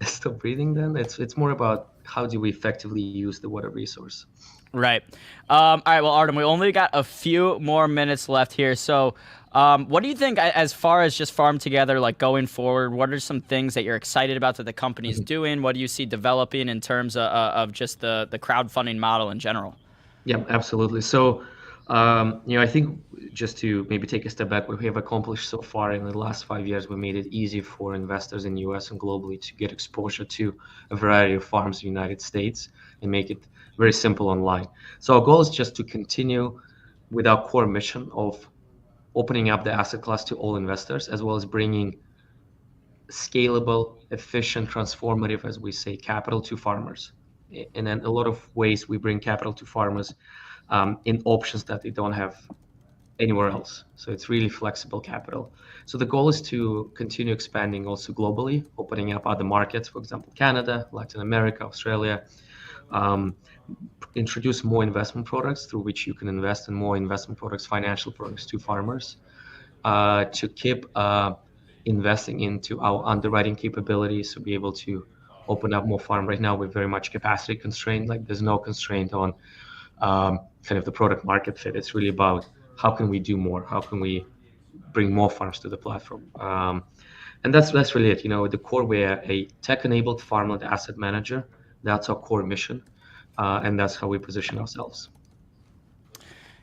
stop breathing then? It's more about how do we effectively use the water resource. Right. All right. Well, Artem, we only got a few more minutes left here. So what do you think as far as just Farm Together, like going forward, what are some things that you're excited about that the company's doing? What do you see developing in terms of just the crowdfunding model in general? Yeah, absolutely. So, I think just to maybe take a step back, what we have accomplished so far in the last 5 years, we made it easy for investors in the US and globally to get exposure to a variety of farms in the United States and make it very simple online. So our goal is just to continue with our core mission of opening up the asset class to all investors, as well as bringing scalable, efficient, transformative, as we say, capital to farmers. And in a lot of ways, we bring capital to farmers in options that they don't have anywhere else. So it's really flexible capital. So the goal is to continue expanding also globally, opening up other markets, for example, Canada, Latin America, Australia, introduce more investment products through which you can invest in more investment products, financial products to farmers, to keep investing into our underwriting capabilities, to be able to open up more farm. Right now, we're very much capacity constrained. Like there's no constraint on kind of the product market fit. It's really about how can we do more? How can we bring more farms to the platform? And that's really it. The core, we're a tech-enabled farmland asset manager. That's our core mission, and that's how we position ourselves.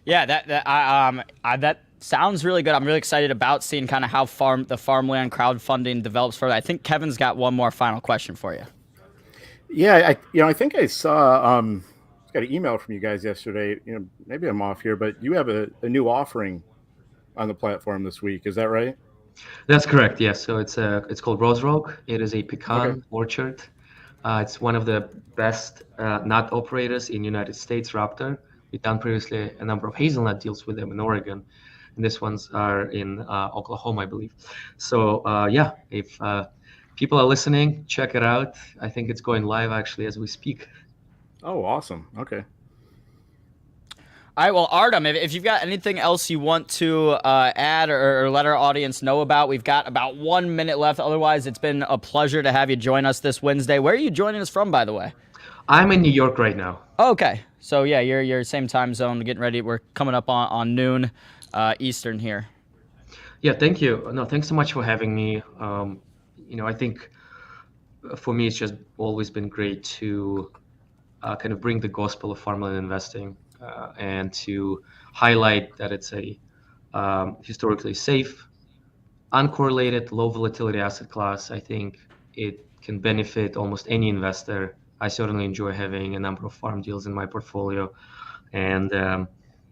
Yeah, that sounds really good. I'm really excited about seeing kind of how the farmland crowdfunding develops further. I think Kevin's got one more final question for you. Yeah, I think I saw got an email from you guys yesterday. Maybe I'm off here, but you have a new offering on the platform this week. Is that right? That's correct. Yes. So it's called Rose Rock. It is a pecan orchard. It's one of the best nut operators in United States, Raptor. We've done previously a number of hazelnut deals with them in Oregon, and this ones are in Oklahoma, I believe. So yeah, if people are listening, check it out. I think it's going live actually as we speak. Oh, awesome. Okay. All right, well, Artem, if you've got anything else you want to add or let our audience know about, we've got about 1 minute left. Otherwise, it's been a pleasure to have you join us this Wednesday. Where are you joining us from, by the way? I'm in New York right now. Oh, okay. So, yeah, you're same time zone, getting ready. We're coming up on noon Eastern here. Yeah, thank you. No, thanks so much for having me. I think for me, it's just always been great to kind of bring the gospel of farmland investing and to highlight that it's a historically safe, uncorrelated, low volatility asset class. I think it can benefit almost any investor. I certainly enjoy having a number of farm deals in my portfolio, and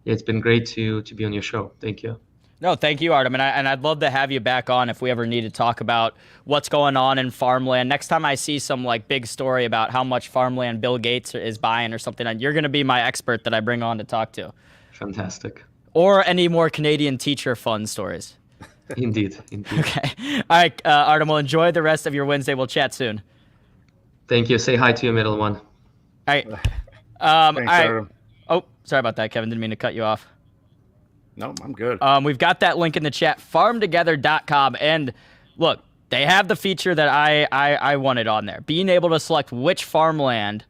it's been great to be on your show. Thank you. No, thank you, Artem, and I'd love to have you back on if we ever need to talk about what's going on in farmland. Next time I see some big story about how much farmland Bill Gates is buying or something, you're going to be my expert that I bring on to talk to. Fantastic. Or any more Canadian teacher fun stories. Indeed. Okay. All right, Artem, well, enjoy the rest of your Wednesday. We'll chat soon. Thank you. Say hi to your middle one. All right. Thanks, all right. Artem. Oh, sorry about that, Kevin. Didn't mean to cut you off. No, I'm good. We've got that link in the chat, farmtogether.com. And look, they have the feature that I wanted on there, being able to select which farmland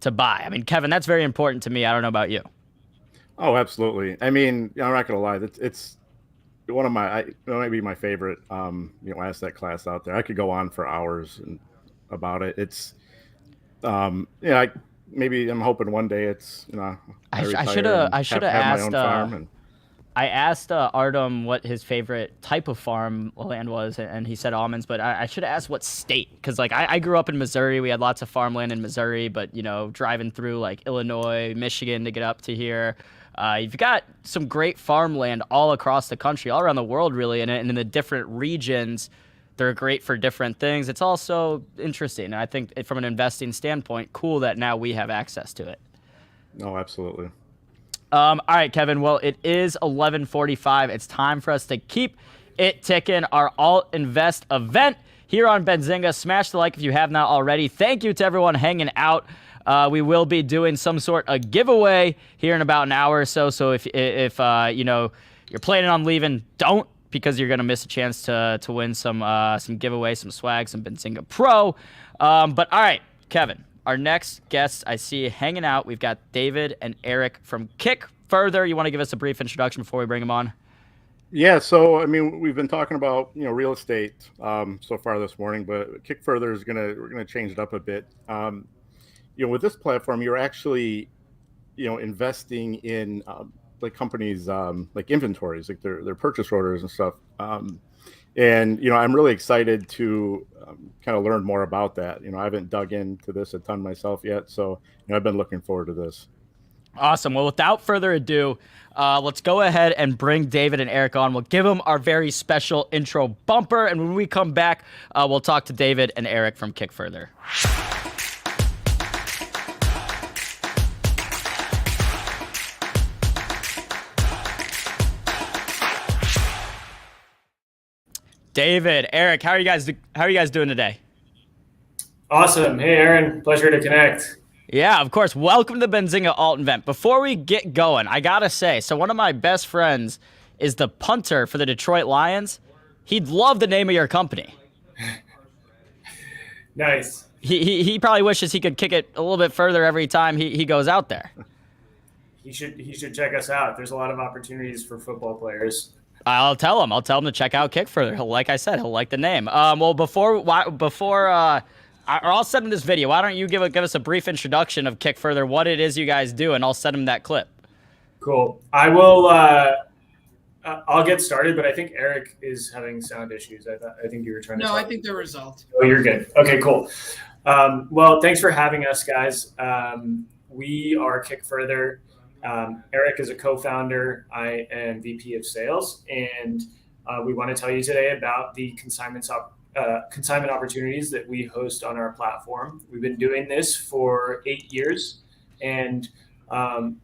to buy. I mean, Kevin, that's very important to me. I don't know about you. Oh, absolutely. I mean, I'm not going to lie. It's one of it might be my favorite, asset class out there. I could go on for hours about it. It's, maybe I'm hoping one day it's, I should have asked. My own farm I asked Artem what his favorite type of farmland was, and he said almonds. But I should have asked what state, because I grew up in Missouri. We had lots of farmland in Missouri, but driving through Illinois, Michigan to get up to here, you've got some great farmland all across the country, all around the world, really, and in the different regions. They're great for different things. It's also interesting, and I think from an investing standpoint, cool that now we have access to it. No, absolutely. All right, Kevin. Well, it is 11:45. It's time for us to keep it ticking. Our Alt Invest event here on Benzinga. Smash the like if you have not already. Thank you to everyone hanging out. We will be doing some sort of giveaway here in about an hour or so. So if you're planning on leaving, don't, because you're gonna miss a chance to win some giveaway, some swag, some Benzinga Pro. But all right, Kevin. Our next guests I see hanging out, we've got David and Erik from Kickfurther. You want to give us a brief introduction before we bring them on? Yeah, so I mean, we've been talking about real estate so far this morning, but Kickfurther is we're gonna change it up a bit. With this platform, you're actually investing in companies like inventories, like their purchase orders and stuff. And I'm really excited to kind of learn more about that. I haven't dug into this a ton myself yet, so I've been looking forward to this. Awesome. Well, without further ado, let's go ahead and bring David and Erik on. We'll give them our very special intro bumper, and when we come back, we'll talk to David and Erik from Kickfurther. David, Erik, how are you guys doing today? Awesome. Hey, Aaron. Pleasure to connect. Yeah, of course. Welcome to the Benzinga Alt Event. Before we get going, I gotta say, so one of my best friends is the punter for the Detroit Lions. He'd love the name of your company. Nice. He probably wishes he could kick it a little bit further every time he goes out there. He should check us out. There's a lot of opportunities for football players. I'll tell him to check out Kickfurther. Like I said, he'll like the name. Well, before I'll send him this video. Why don't you give us a brief introduction of Kickfurther, what it is you guys do, and I'll send him that clip. Cool. I will. I'll get started, but I think Erik is having sound issues. I think you were trying to. No, I think they're resolved. Oh, you're good. Okay, cool. Well, thanks for having us, guys. We are Kickfurther. Erik is a co-founder. I am VP of Sales, and we want to tell you today about the consignment opportunities that we host on our platform. We've been doing this for 8 years, and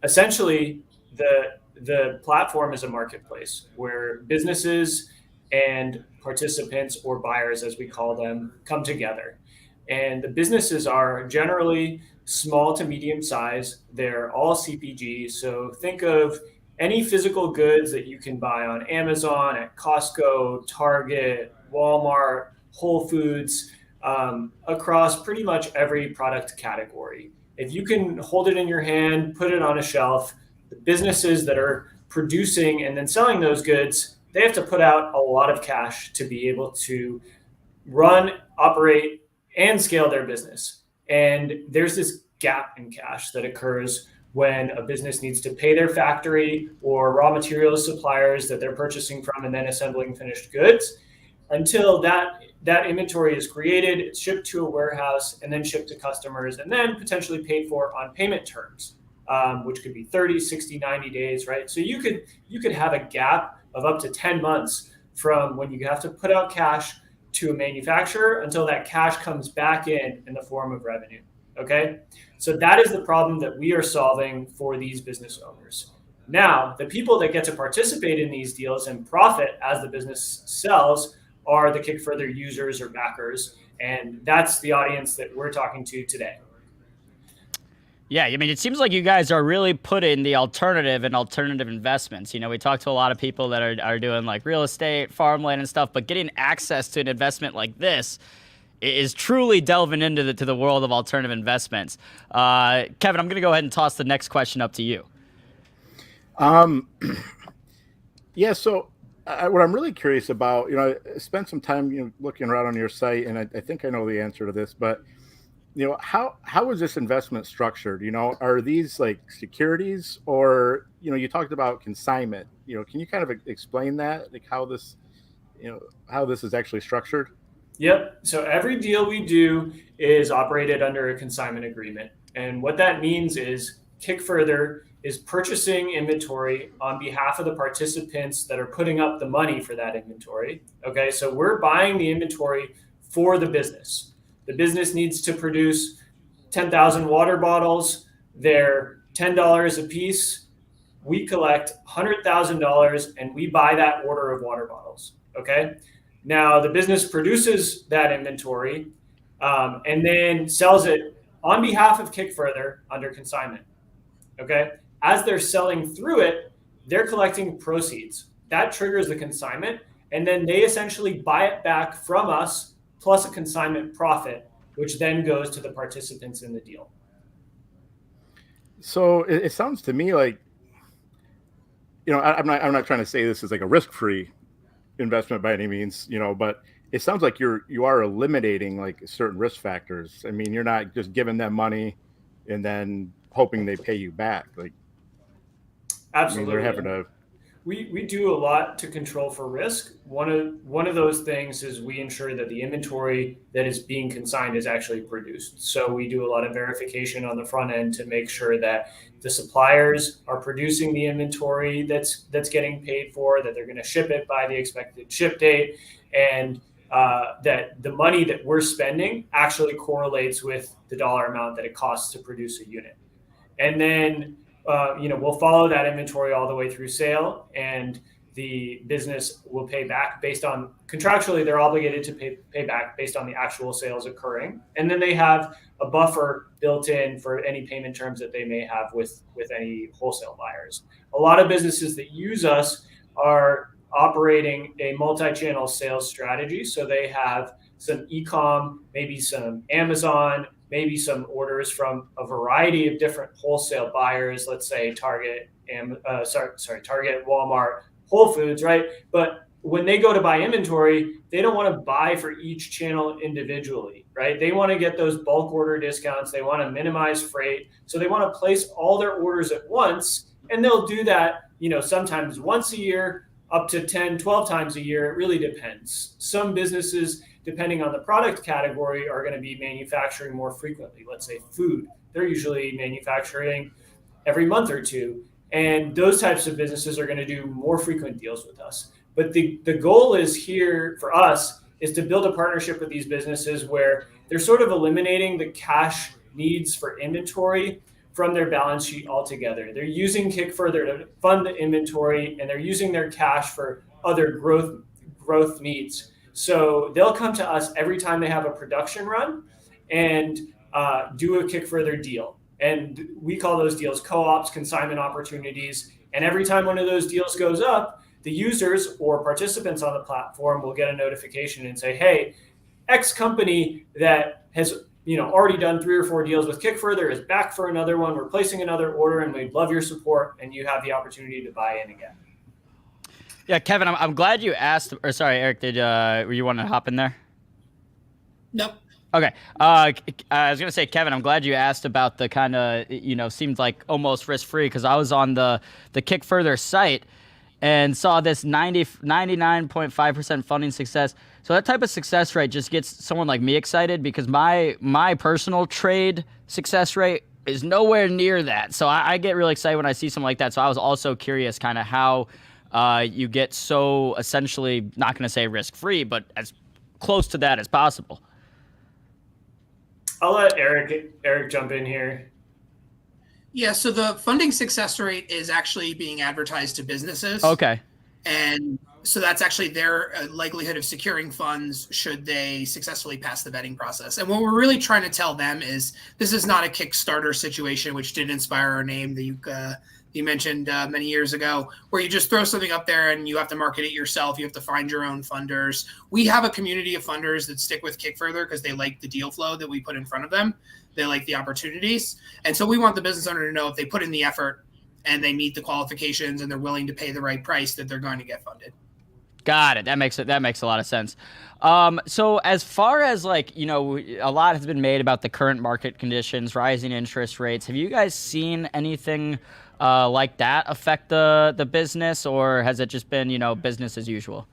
essentially the platform is a marketplace where businesses and participants, or buyers as we call them, come together. And the businesses are generally small to medium size. They're all CPG. So think of any physical goods that you can buy on Amazon, at Costco, Target, Walmart, Whole Foods, across pretty much every product category. If you can hold it in your hand, put it on a shelf, the businesses that are producing and then selling those goods, they have to put out a lot of cash to be able to run, operate, and scale their business. And there's this gap in cash that occurs when a business needs to pay their factory or raw materials suppliers that they're purchasing from and then assembling finished goods. Until that inventory is created, it's shipped to a warehouse and then shipped to customers and then potentially paid for on payment terms, which could be 30, 60, 90 days, right? So you could have a gap of up to 10 months from when you have to put out cash to a manufacturer until that cash comes back in the form of revenue, okay? So that is the problem that we are solving for these business owners. Now, the people that get to participate in these deals and profit as the business sells are the Kickfurther users or backers, and that's the audience that we're talking to today. Yeah, I mean, it seems like you guys are really putting the alternative in alternative investments. You know, we talk to a lot of people that are doing like real estate, farmland and stuff, but getting access to an investment like this is truly delving into the world of alternative investments. Kevin, I'm going to go ahead and toss the next question up to you. Yeah, so what I'm really curious about, I spent some time looking around on your site, and I think I know the answer to this, but how is this investment structured? Are these like securities, or you talked about consignment? Can you kind of explain that, like how this is actually structured? Yep. So every deal we do is operated under a consignment agreement, and what that means is Kickfurther is purchasing inventory on behalf of the participants that are putting up the money for that inventory. Okay, so we're buying the inventory for the business. The business needs to produce 10,000 water bottles. They're $10 a piece. We collect $100,000 and we buy that order of water bottles. Okay, now the business produces that inventory and then sells it on behalf of Kickfurther under consignment. Okay. As they're selling through it, they're collecting proceeds. That triggers the consignment, and then they essentially buy it back from us plus a consignment profit, which then goes to the participants in the deal. So it sounds to me like, I'm not trying to say this is like a risk-free investment by any means, but it sounds like you are eliminating like certain risk factors. I mean, you're not just giving them money and then hoping they pay you back. Like, absolutely, they're having to. We do a lot to control for risk. One of those things is we ensure that the inventory that is being consigned is actually produced. So we do a lot of verification on the front end to make sure that the suppliers are producing the inventory that's getting paid for, that they're going to ship it by the expected ship date, and that the money that we're spending actually correlates with the dollar amount that it costs to produce a unit. And then, we'll follow that inventory all the way through sale, and the business will pay back based on, contractually, they're obligated to pay back based on the actual sales occurring. And then they have a buffer built in for any payment terms that they may have with any wholesale buyers. A lot of businesses that use us are operating a multi-channel sales strategy. So they have some e-com, maybe some Amazon, maybe some orders from a variety of different wholesale buyers, let's say Target, Target, Walmart, Whole Foods, right? But when they go to buy inventory, they don't want to buy for each channel individually, right? They want to get those bulk order discounts. They want to minimize freight. So they want to place all their orders at once, and they'll do that, sometimes once a year, up to 10, 12 times a year. It really depends. Some businesses, depending on the product category, are going to be manufacturing more frequently. Let's say food, they're usually manufacturing every month or two. And those types of businesses are going to do more frequent deals with us. But the goal is here for us is to build a partnership with these businesses where they're sort of eliminating the cash needs for inventory from their balance sheet altogether. They're using Kickfurther to fund the inventory, and they're using their cash for other growth needs. So they'll come to us every time they have a production run and do a Kickfurther deal. And we call those deals co-ops, consignment opportunities. And every time one of those deals goes up, the users or participants on the platform will get a notification and say, hey, X company that has already done 3 or 4 deals with Kickfurther is back for another one. We're placing another order, and we'd love your support. And you have the opportunity to buy in again. Yeah, Kevin, I'm glad you asked. Or sorry, Eric, were you want to hop in there? No. Okay. I was going to say, Kevin, I'm glad you asked about the kind of, seemed like almost risk-free, because I was on the Kickfurther site and saw this 99.5% funding success. So that type of success rate just gets someone like me excited, because my personal trade success rate is nowhere near that. So I get really excited when I see something like that. So I was also curious kind of how you get so essentially, not going to say risk-free, but as close to that as possible. I'll let Eric jump in here. Yeah, so the funding success rate is actually being advertised to businesses. Okay. And so that's actually their likelihood of securing funds should they successfully pass the vetting process. And what we're really trying to tell them is this is not a Kickstarter situation, which did inspire our name that you mentioned many years ago, where you just throw something up there and you have to market it yourself. You have to find your own funders. We have a community of funders that stick with Kickfurther because they like the deal flow that we put in front of them. They like the opportunities. And so we want the business owner to know if they put in the effort and they meet the qualifications and they're willing to pay the right price, that they're going to get funded. Got it. That makes a lot of sense. So as far as a lot has been made about the current market conditions, rising interest rates. Have you guys seen anything like that affect the business, or has it just been, business as usual?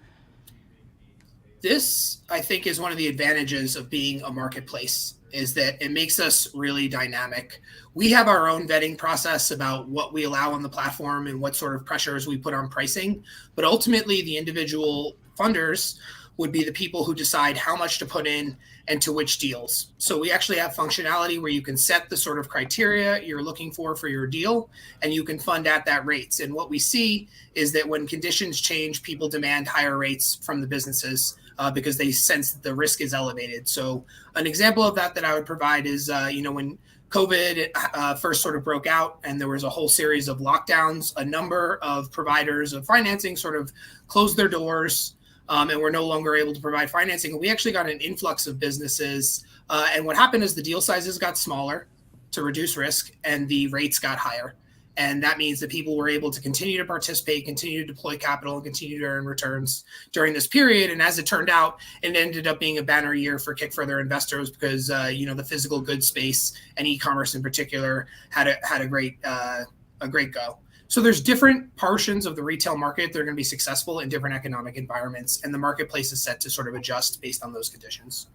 This, I think, is one of the advantages of being a marketplace, is that it makes us really dynamic. We have our own vetting process about what we allow on the platform and what sort of pressures we put on pricing. But ultimately, the individual funders would be the people who decide how much to put in and to which deals. So we actually have functionality where you can set the sort of criteria you're looking for your deal, and you can fund at that rates. And what we see is that when conditions change, people demand higher rates from the businesses because they sense that the risk is elevated. So an example of that I would provide is, when COVID first sort of broke out and there was a whole series of lockdowns, a number of providers of financing sort of closed their doors and were no longer able to provide financing. We actually got an influx of businesses. And what happened is the deal sizes got smaller to reduce risk and the rates got higher. And that means that people were able to continue to participate, continue to deploy capital, and continue to earn returns during this period. And as it turned out, it ended up being a banner year for Kickfurther investors because, the physical goods space and e-commerce in particular had a great go. So there's different portions of the retail market that are going to be successful in different economic environments, and the marketplace is set to sort of adjust based on those conditions.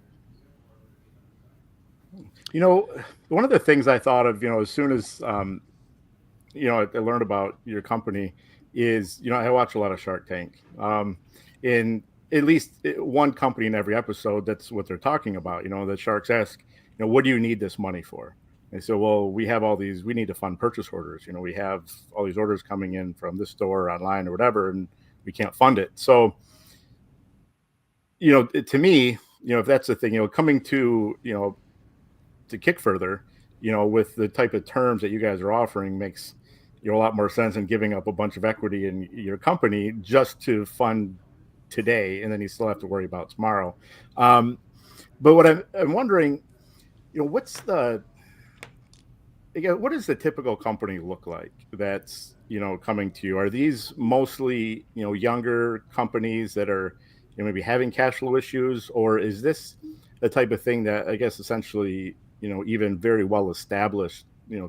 One of the things I thought of, as soon as I learned about your company is, I watch a lot of Shark Tank. In at least one company in every episode, that's what they're talking about. The sharks ask, what do you need this money for? They say, well, we have all these, we need to fund purchase orders. We have all these orders coming in from this store online or whatever, and we can't fund it. So, to me, if that's the thing, coming to Kickfurther, with the type of terms that you guys are offering makes a lot more sense than giving up a bunch of equity in your company just to fund today, and then you still have to worry about tomorrow. But what I'm wondering, what does the typical company look like that's coming to you? Are these mostly younger companies that are maybe having cash flow issues, or is this the type of thing that I guess essentially even very well established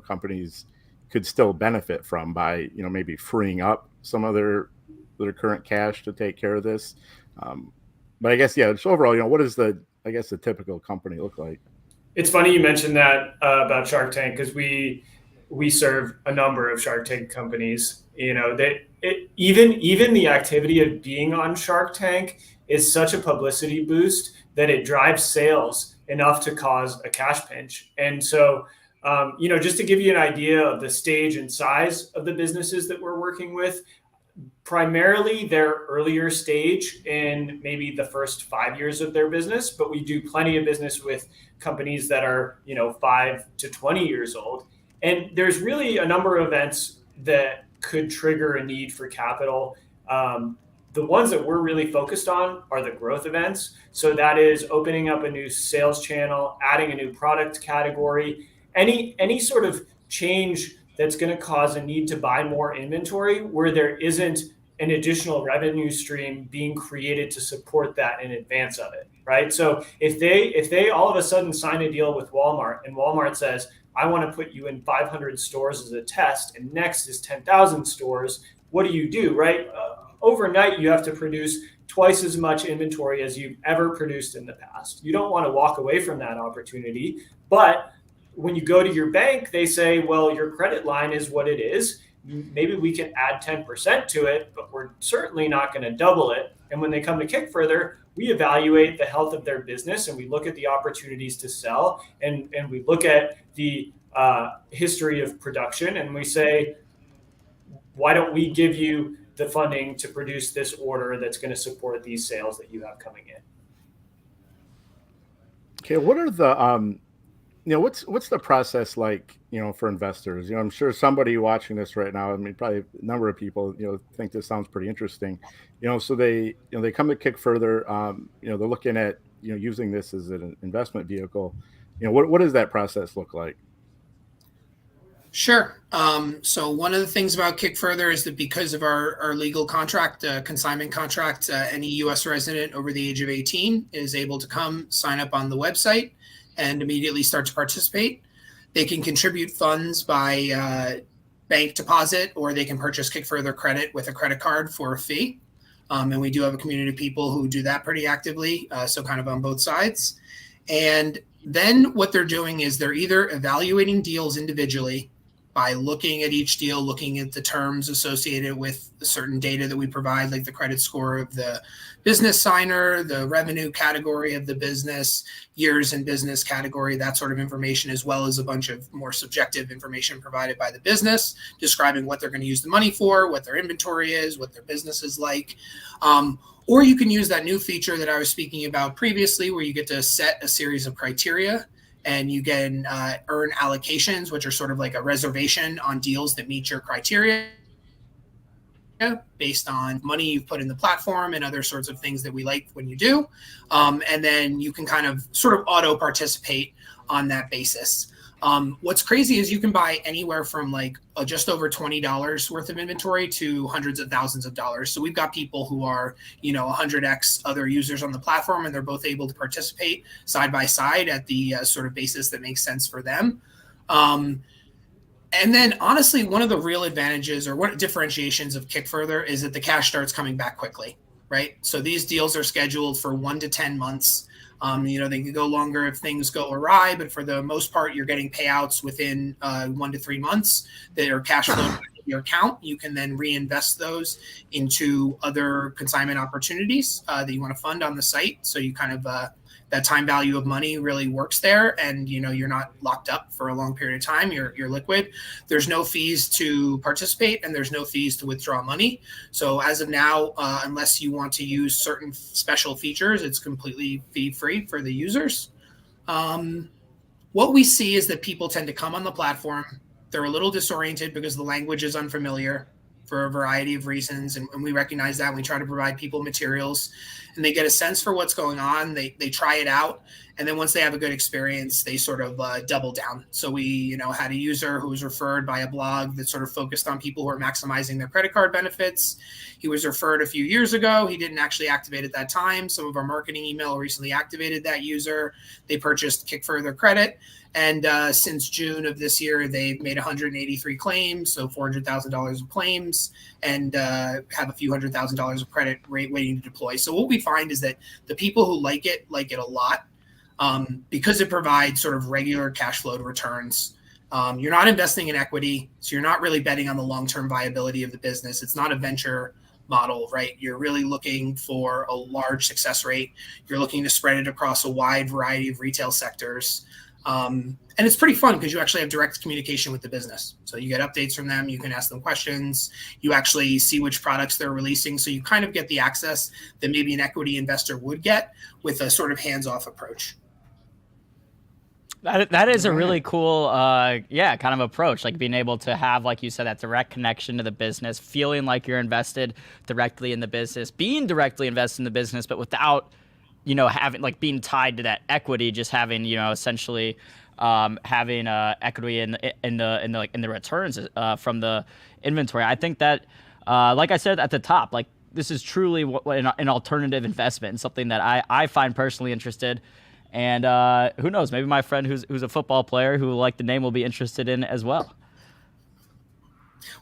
companies could still benefit from by maybe freeing up some of their current cash to take care of this? But I guess just overall, what does the typical company look like? It's funny you mentioned that about Shark Tank, because we serve a number of Shark Tank companies. You know, even the activity of being on Shark Tank is such a publicity boost that it drives sales enough to cause a cash pinch. And so, you know, just to give you an idea of the stage and size of the businesses that we're working with, primarily they're earlier stage in maybe the first 5 years of their business, but we do plenty of business with companies that are, you know, 5 to 20 years old. And there's really a number of events that could trigger a need for capital. The ones that we're really focused on are the growth events. So that is opening up a new sales channel, adding a new product category, any sort of change that's going to cause a need to buy more inventory where there isn't an additional revenue stream being created to support that in advance of it, right? So if they all of a sudden sign a deal with Walmart and Walmart says, I want to put you in 500 stores as a test, and next is 10,000 stores, what do, right? Overnight, you have to produce twice as much inventory as you've ever produced in the past. You don't want to walk away from that opportunity. But when you go to your bank, they say, well, your credit line is what it is. Maybe we can add 10% to it, but we're certainly not going to double it. And when they come to Kickfurther, we evaluate the health of their business and we look at the opportunities to sell and we look at the history of production and we say, why don't we give you the funding to produce this order that's going to support these sales that you have coming in? Okay, what are the what's the process like, for investors? I'm sure somebody watching this right now, I mean, probably a number of people, think this sounds pretty interesting. So they come to Kickfurther, they're looking at, using this as an investment vehicle. What does that process look like? Sure. So one of the things about Kickfurther is that because of our legal contract, consignment contract, any U.S. resident over the age of 18 is able to come sign up on the website and immediately start to participate. They can contribute funds by bank deposit, or they can purchase Kickfurther credit with a credit card for a fee. And we do have a community of people who do that pretty actively, so kind of on both sides. And then what they're doing is they're either evaluating deals individually by looking at each deal, looking at the terms associated with certain data that we provide, like the credit score of the business signer, the revenue category of the business, years in business category, that sort of information, as well as a bunch of more subjective information provided by the business, describing what they're going to use the money for, what their inventory is, what their business is like. Or you can use that new feature that I was speaking about previously, where you get to set a series of criteria and you can earn allocations, which are sort of like a reservation on deals that meet your criteria based on money you've put in the platform and other sorts of things that we like when you do. And then you can kind of sort of auto participate on that basis. What's crazy is you can buy anywhere from like just over $20 worth of inventory to hundreds of thousands of dollars. So we've got people who are, 100x other users on the platform, and they're both able to participate side by side at the sort of basis that makes sense for them. And then honestly, one of the real advantages or what differentiations of Kickfurther is that the cash starts coming back quickly, right? So these deals are scheduled for 1 to 10 months. They can go longer if things go awry, but for the most part, you're getting payouts within 1 to 3 months that are cash flow to your account. You can then reinvest those into other consignment opportunities that you want to fund on the site. So you kind of that time value of money really works there, and you're not locked up for a long period of time. You're liquid. There's no fees to participate, and there's no fees to withdraw money. So as of now, unless you want to use certain special features, it's completely fee-free for the users. What we see is that people tend to come on the platform. They're a little disoriented because the language is unfamiliar for a variety of reasons, and we recognize that. We try to provide people materials, and they get a sense for what's going on. They try it out, and then once they have a good experience, they sort of double down. So we had a user who was referred by a blog that sort of focused on people who are maximizing their credit card benefits. He was referred a few years ago. He didn't actually activate at that time. Some of our marketing email recently activated that user. They purchased Kickfurther credit. And since June of this year, they've made 183 claims, so $400,000 of claims, and have a few $100,000 of credit waiting to deploy. So what we find is that the people who like it a lot because it provides sort of regular cash flow returns. You're not investing in equity, so you're not really betting on the long-term viability of the business. It's not a venture model, right? You're really looking for a large success rate. You're looking to spread it across a wide variety of retail sectors. And it's pretty fun because you actually have direct communication with the business. So you get updates from them. You can ask them questions. You actually see which products they're releasing. So you kind of get the access that maybe an equity investor would get with a sort of hands-off approach. That is a really cool, kind of approach. Like being able to have, like you said, that direct connection to the business, feeling like you're invested directly in the business, being directly invested in the business, but without, having like being tied to that equity, just having, essentially, having equity in the returns from the inventory. I think that, like I said at the top, like this is truly an alternative investment and something that I find personally interested. And who knows, maybe my friend who's a football player who like the name will be interested in as well.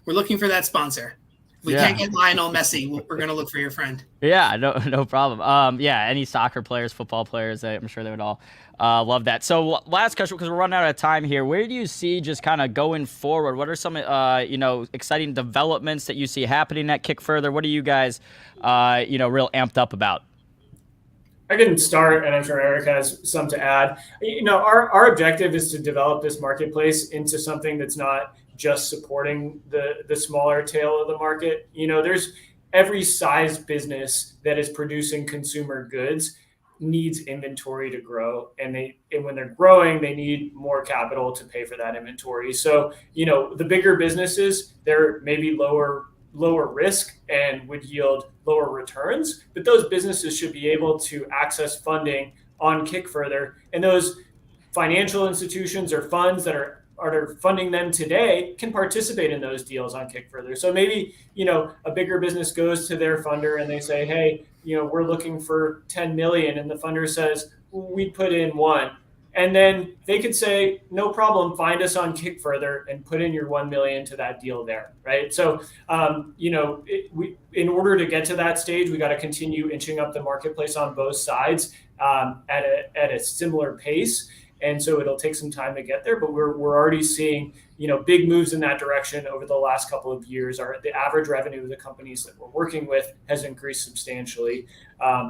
We're looking for that sponsor. If we can't get Lionel Messi, we're going to look for your friend. Yeah, no problem. Any soccer players, football players, I'm sure they would all love that. So last question, because we're running out of time here. Where do you see just kind of going forward? What are some, exciting developments that you see happening at Kickfurther? What are you guys, real amped up about? I can start, and I'm sure Erik has some to add. Our objective is to develop this marketplace into something that's not just supporting the smaller tail of the market. There's every size business that is producing consumer goods needs inventory to grow, and when they're growing, they need more capital to pay for that inventory. So, the bigger businesses, they're maybe lower risk and would yield lower returns, but those businesses should be able to access funding on Kickfurther, and those financial institutions or funds that are funding them today can participate in those deals on Kickfurther. So maybe, a bigger business goes to their funder and they say, hey, we're looking for 10 million. And the funder says, we put in 1. And then they could say, no problem, find us on Kickfurther and put in your 1 million to that deal there, right? So, in order to get to that stage, we got to continue inching up the marketplace on both sides at a similar pace. And so it'll take some time to get there, but we're already seeing, big moves in that direction over the last couple of years. The average revenue of the companies that we're working with has increased substantially.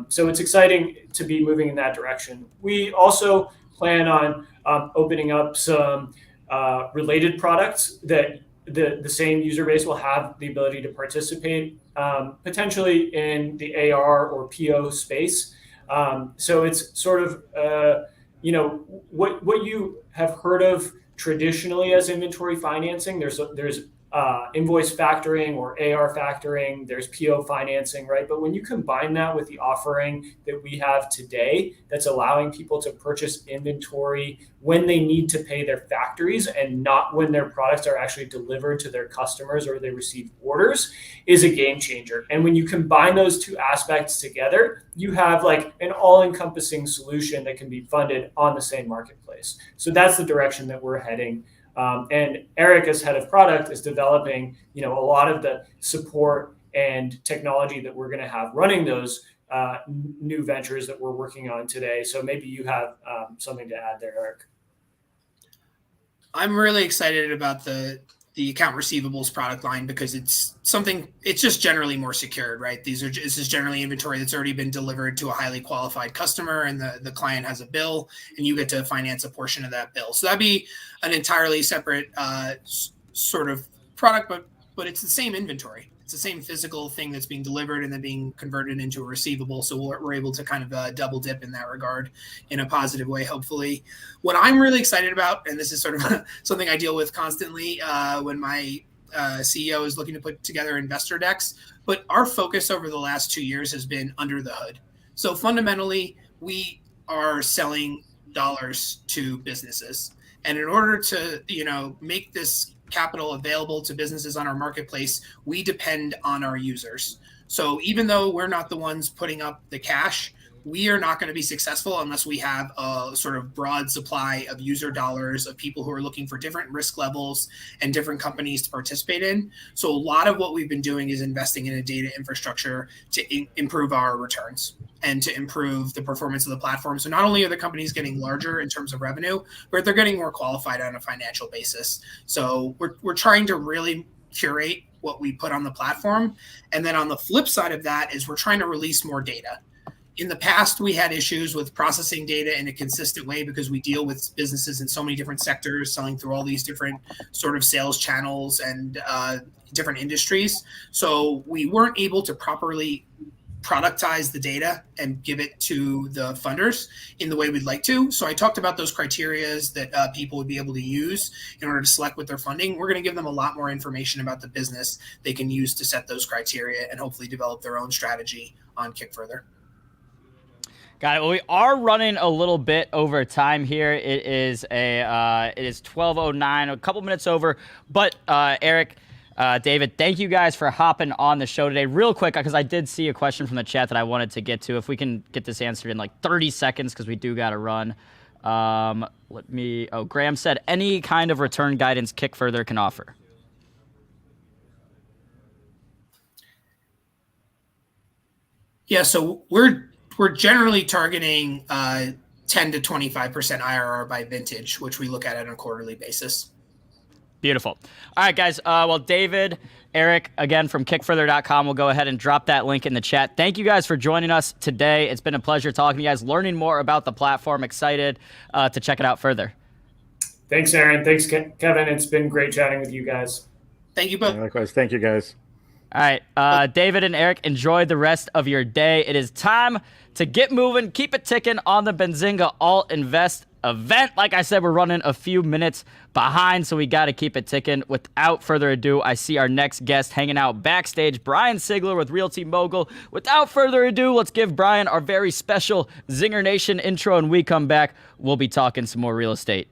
So it's exciting to be moving in that direction. We also plan on opening up some related products that the same user base will have the ability to participate, potentially in the AR or PO space. So it's sort of, what you have heard of traditionally as inventory financing. There's invoice factoring or AR factoring, there's PO financing, right? But when you combine that with the offering that we have today, that's allowing people to purchase inventory when they need to pay their factories and not when their products are actually delivered to their customers or they receive orders, is a game changer. And when you combine those two aspects together, you have like an all-encompassing solution that can be funded on the same marketplace. So that's the direction that we're heading. And Erik, as head of product, is developing, a lot of the support and technology that we're going to have running those new ventures that we're working on today. So maybe you have something to add there, Erik. I'm really excited about the account receivables product line because it's just generally more secured, right? This is generally inventory that's already been delivered to a highly qualified customer, and the client has a bill and you get to finance a portion of that bill. So that'd be an entirely separate sort of product, but it's the same inventory. It's the same physical thing that's being delivered and then being converted into a receivable. So we're able to kind of double dip in that regard in a positive way, hopefully. What I'm really excited about, and this is sort of something I deal with constantly when my CEO is looking to put together investor decks, but our focus over the last 2 years has been under the hood. So fundamentally, we are selling dollars to businesses. And in order to, make this capital available to businesses on our marketplace, we depend on our users. So even though we're not the ones putting up the cash, we are not going to be successful unless we have a sort of broad supply of user dollars, of people who are looking for different risk levels and different companies to participate in. So a lot of what we've been doing is investing in a data infrastructure to improve our returns. and to improve the performance of the platform. So not only are the companies getting larger in terms of revenue, but they're getting more qualified on a financial basis. So we're trying to really curate what we put on the platform. And then on the flip side of that is we're trying to release more data. In the past, we had issues with processing data in a consistent way because we deal with businesses in so many different sectors, selling through all these different sort of sales channels and different industries. So we weren't able to properly productize the data and give it to the funders in the way we'd like to. So I talked about those criterias that people would be able to use in order to select with their funding. We're going to give them a lot more information about the business they can use to set those criteria and hopefully develop their own strategy on Kickfurther. Got it. Well, we are running a little bit over time here. It is 12:09, a couple minutes over. But Erik, David, thank you guys for hopping on the show today. Real quick, because I did see a question from the chat that I wanted to get to. If we can get this answered in like 30 seconds, because we do got to run. Graham said, any kind of return guidance Kickfurther can offer. Yeah, so we're generally targeting 10 to 25% IRR by vintage, which we look at on a quarterly basis. Beautiful. All right, guys. Well, David, Erik, again, from Kickfurther.com, we'll go ahead and drop that link in the chat. Thank you guys for joining us today. It's been a pleasure talking to you guys, learning more about the platform. Excited to check it out further. Thanks, Aaron. Thanks, Kevin. It's been great chatting with you guys. Thank you both. Yeah, likewise. Thank you, guys. All right, David and Erik, enjoy the rest of your day. It is time to get moving, keep it ticking on the Benzinga Alt Invest event. Like I said, we're running a few minutes behind, so we got to keep it ticking. Without further ado, I see our next guest hanging out backstage, Brian Sigler with Realty Mogul. Without further ado, let's give Brian our very special Zinger Nation intro, and we come back, we'll be talking some more real estate.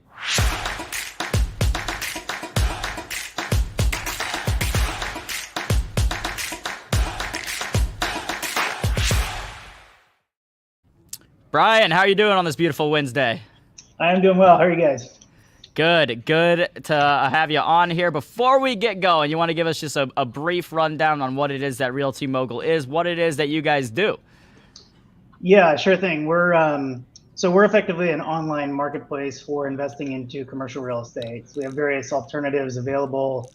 Brian, how are you doing on this beautiful Wednesday? I'm doing well. How are you guys? Good to have you on here. Before we get going, you want to give us just a brief rundown on what it is that Realty Mogul is, what it is that you guys do? Yeah, sure thing. We're effectively an online marketplace for investing into commercial real estate. So we have various alternatives available,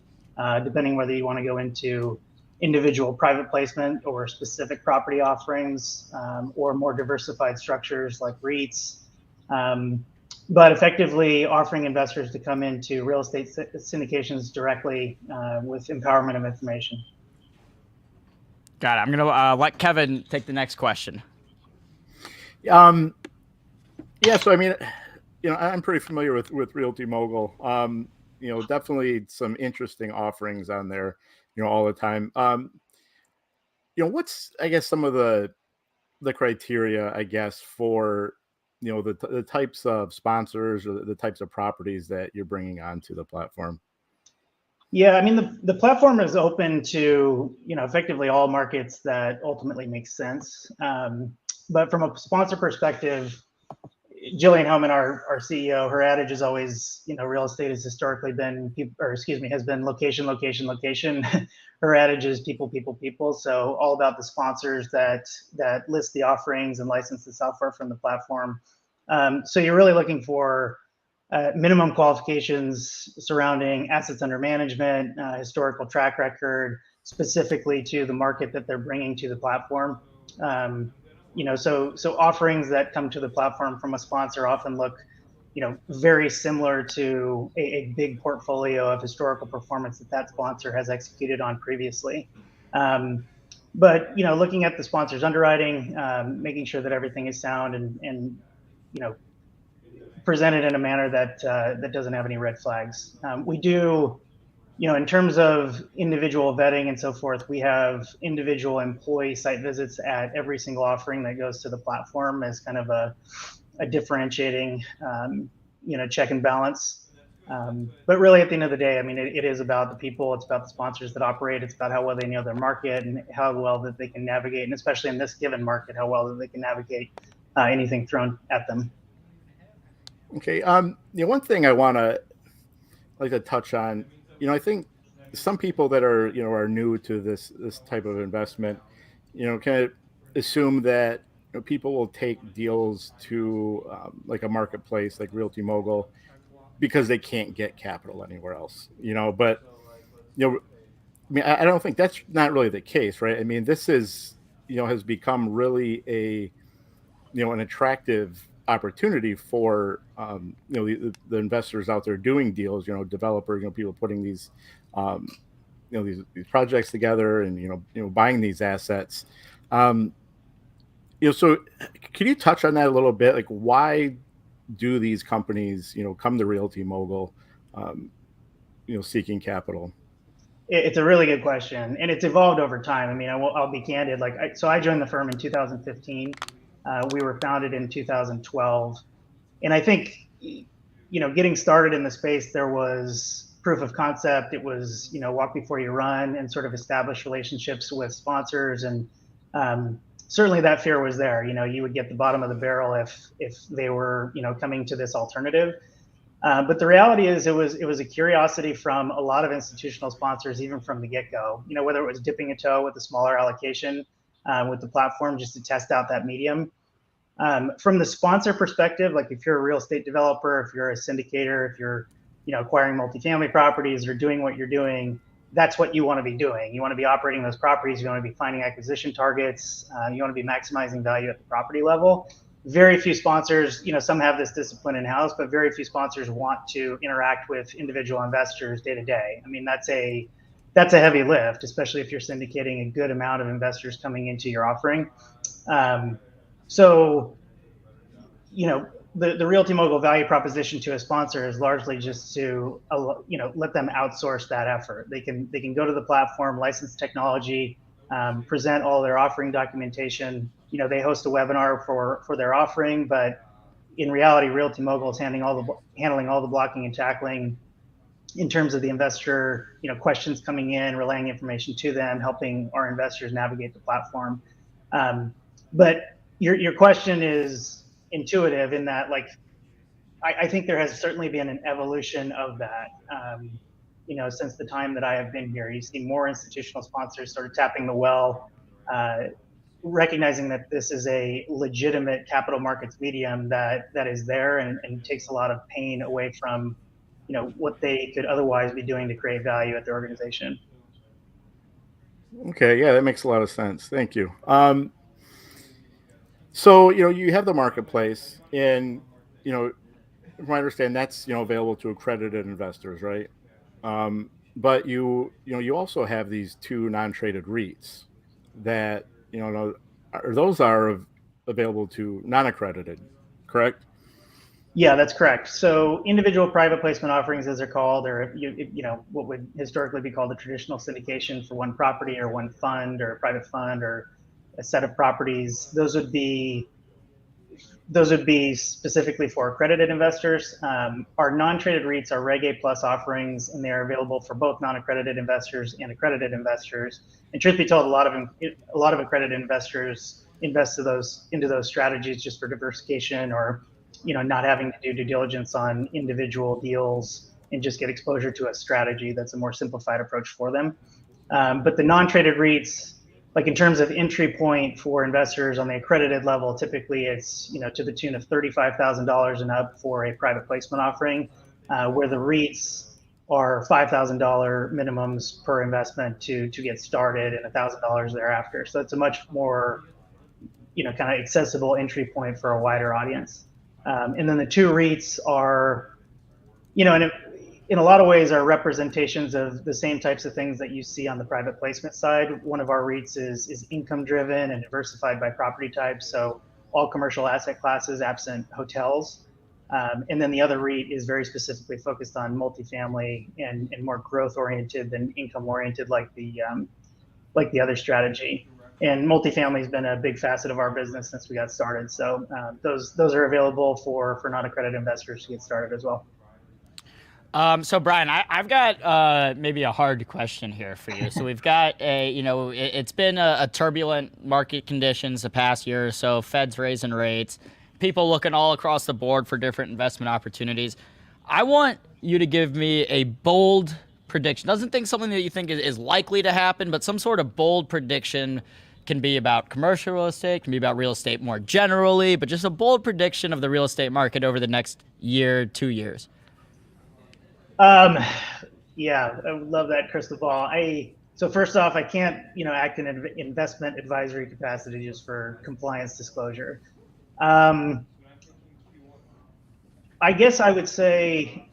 depending whether you want to go into individual private placement or specific property offerings, or more diversified structures like REITs. But effectively offering investors to come into real estate syndications directly with empowerment of information. Got it. I'm going to let Kevin take the next question. Yeah, so I mean, I'm pretty familiar with Realty Mogul. Definitely some interesting offerings on there, all the time. What's, I guess, some of the criteria, I guess, for the types of sponsors or the types of properties that you're bringing onto the platform? Yeah, I mean, the platform is open to, effectively all markets that ultimately make sense. But from a sponsor perspective, Jillian Hellman, our CEO, her adage is always, real estate has historically been, has been location, location, location. Her adage is people, people, people. So all about the sponsors that list the offerings and license the software from the platform. So you're really looking for minimum qualifications surrounding assets under management, historical track record, specifically to the market that they're bringing to the platform. So offerings that come to the platform from a sponsor often look, very similar to a big portfolio of historical performance that sponsor has executed on previously. But, looking at the sponsor's underwriting, making sure that everything is sound and presented in a manner that doesn't have any red flags. We do, in terms of individual vetting and so forth, we have individual employee site visits at every single offering that goes to the platform as kind of a differentiating, check and balance. But really at the end of the day, I mean, it is about the people, it's about the sponsors that operate, it's about how well they know their market and how well that they can navigate, and especially in this given market, how well that they can navigate anything thrown at them. Okay. One thing I like to touch on, I think some people that are new to this type of investment, kind of assume that, people will take deals to like a marketplace like Realty Mogul because they can't get capital anywhere else, but I mean, I don't think that's not really the case, right? I mean, this is, has become really an attractive opportunity for, the investors out there doing deals, developers, people putting these, um, these projects together and, buying these assets. Um, so can you touch on that a little bit? Like, why do these companies, come to Realty Mogul, um, seeking capital? It's a really good question, and it's evolved over time. I mean, I'll be candid. So I joined the firm in 2015. We were founded in 2012, and I think, getting started in the space, there was proof of concept. It was, walk before you run, and sort of establish relationships with sponsors, and certainly that fear was there. You would get the bottom of the barrel if they were, coming to this alternative. But the reality is, it was a curiosity from a lot of institutional sponsors, even from the get-go. Whether it was dipping a toe with a smaller allocation with the platform just to test out that medium. From the sponsor perspective, like if you're a real estate developer, if you're a syndicator, if you're acquiring multifamily properties or doing what you're doing, that's what you want to be doing. You want to be operating those properties. You want to be finding acquisition targets. You want to be maximizing value at the property level. Very few sponsors, some have this discipline in-house, but very few sponsors want to interact with individual investors day to day. I mean, that's a heavy lift, especially if you're syndicating a good amount of investors coming into your offering. So, the Realty Mogul value proposition to a sponsor is largely just to, let them outsource that effort. They can go to the platform, license technology, present all their offering documentation. They host a webinar for their offering, but in reality, Realty Mogul is handling all the blocking and tackling in terms of the investor, questions coming in, relaying information to them, helping our investors navigate the platform. But your question is intuitive in that, I think there has certainly been an evolution of that. Since the time that I have been here, you see more institutional sponsors sort of tapping the well, recognizing that this is a legitimate capital markets medium that is there and takes a lot of pain away from, what they could otherwise be doing to create value at their organization. Okay, yeah, that makes a lot of sense. Thank you. So you have the marketplace, and from what I understand, that's available to accredited investors, right? But you also have these two non-traded REITs that those are available to non-accredited, correct? Yeah, that's correct. So individual private placement offerings, as they're called, or what would historically be called a traditional syndication for one property or one fund or a private fund or a set of properties. Those would be specifically for accredited investors. Our non-traded REITs are Reg A plus offerings, and they are available for both non-accredited investors and accredited investors. And truth be told, a lot of accredited investors invest into those strategies just for diversification, or not having to do due diligence on individual deals and just get exposure to a strategy that's a more simplified approach for them. But the non-traded REITs, like in terms of entry point for investors on the accredited level, typically it's to the tune of $35,000 and up for a private placement offering, where the REITs are $5,000 minimums per investment to get started, and $1,000 thereafter. So it's a much more kind of accessible entry point for a wider audience. And then the two REITs are, in a lot of ways, are representations of the same types of things that you see on the private placement side. One of our REITs is income driven and diversified by property type, so all commercial asset classes absent hotels. And then the other REIT is very specifically focused on multifamily and more growth oriented than income oriented, like the other strategy. And multifamily has been a big facet of our business since we got started. So those are available for non-accredited investors to get started as well. So Brian, I've got maybe a hard question here for you. So we've got it's been a turbulent market conditions the past year or so. Fed's raising rates, people looking all across the board for different investment opportunities. I want you to give me a bold prediction. Doesn't think something that you think is likely to happen, but some sort of bold prediction can be about commercial real estate, can be about real estate more generally, but just a bold prediction of the real estate market over the next year, 2 years. Yeah, I would love that crystal ball. So first off, I can't, act in an investment advisory capacity just for compliance disclosure. I guess I would say,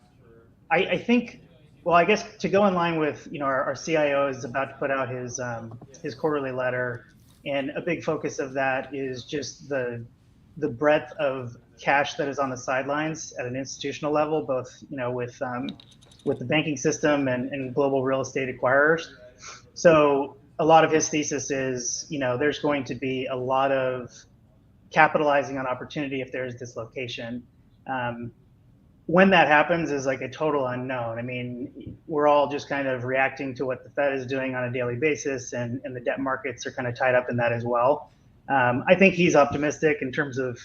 I think, well, I guess to go in line with, our CIO is about to put out his quarterly letter, and a big focus of that is just the breadth of cash that is on the sidelines at an institutional level, both, with the banking system and global real estate acquirers. So a lot of his thesis is, there's going to be a lot of capitalizing on opportunity if there's dislocation. When that happens is like a total unknown. I mean, we're all just kind of reacting to what the Fed is doing on a daily basis, and the debt markets are kind of tied up in that as well. I think he's optimistic in terms of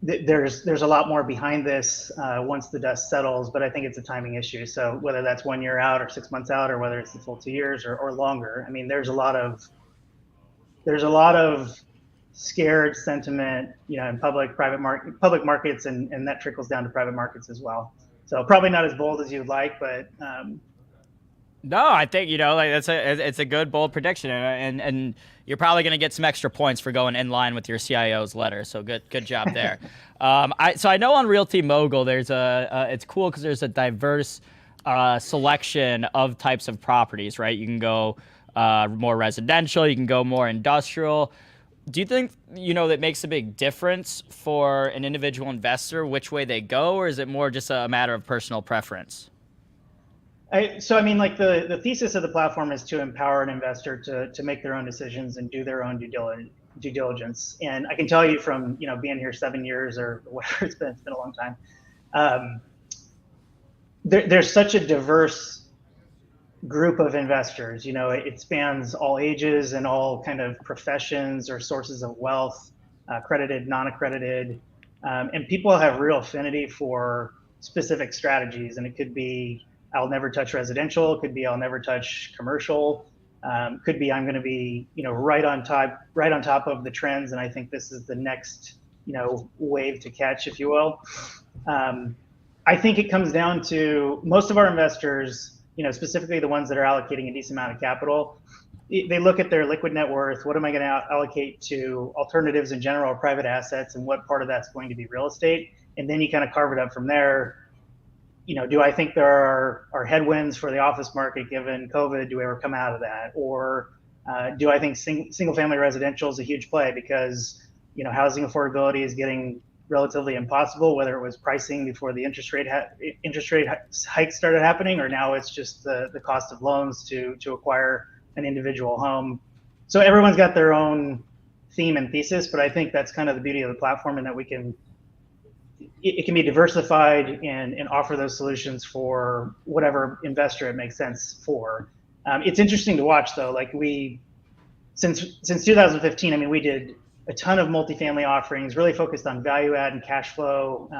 there's a lot more behind this once the dust settles, but I think it's a timing issue. So whether that's 1 year out or 6 months out, or whether it's the full 2 years or longer, I mean, there's a lot of scared sentiment, in public markets, and that trickles down to private markets as well. So probably not as bold as you'd like, but no, I think it's a good bold prediction, and you're probably going to get some extra points for going in line with your CIO's letter. So good job there. So I know on Realty Mogul there's it's cool because there's a diverse selection of types of properties, right? You can go more residential, you can go more industrial. Do you think, that makes a big difference for an individual investor which way they go, or is it more just a matter of personal preference? So, I mean, like the thesis of the platform is to empower an investor to make their own decisions and do their own due diligence. And I can tell you from, being here 7 years or whatever it's been a long time. There's such a diverse group of investors. It spans all ages and all kind of professions or sources of wealth, accredited, non-accredited, and people have real affinity for specific strategies. And it could be, I'll never touch residential. It could be, I'll never touch commercial. Could be, I'm going to be, right on top of the trends. And I think this is the next, wave to catch, if you will. I think it comes down to most of our investors, specifically the ones that are allocating a decent amount of capital, they look at their liquid net worth. What am I going to allocate to alternatives in general, or private assets, and what part of that's going to be real estate? And then you kind of carve it up from there. Do I think there are headwinds for the office market given COVID? Do we ever come out of that? Or do I think single family residential is a huge play because, housing affordability is getting relatively impossible, whether it was pricing before the interest rate hikes started happening, or now it's just the cost of loans to acquire an individual home. So everyone's got their own theme and thesis, but I think that's kind of the beauty of the platform, in that it can be diversified and offer those solutions for whatever investor it makes sense for. It's interesting to watch though, like since 2015, I mean, we did a ton of multifamily offerings, really focused on value add and cash flow.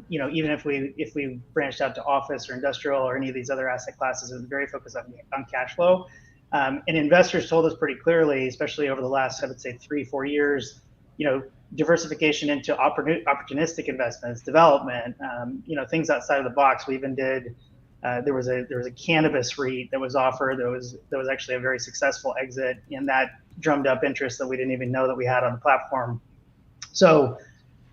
Even if we branched out to office or industrial or any of these other asset classes, it was very focused on cash flow. And investors told us pretty clearly, especially over the last, I would say 3-4 years, diversification into opportunistic investments, development, things outside of the box. We even did. There was a cannabis REIT that was offered. That was actually a very successful exit, and that drummed up interest that we didn't even know that we had on the platform. So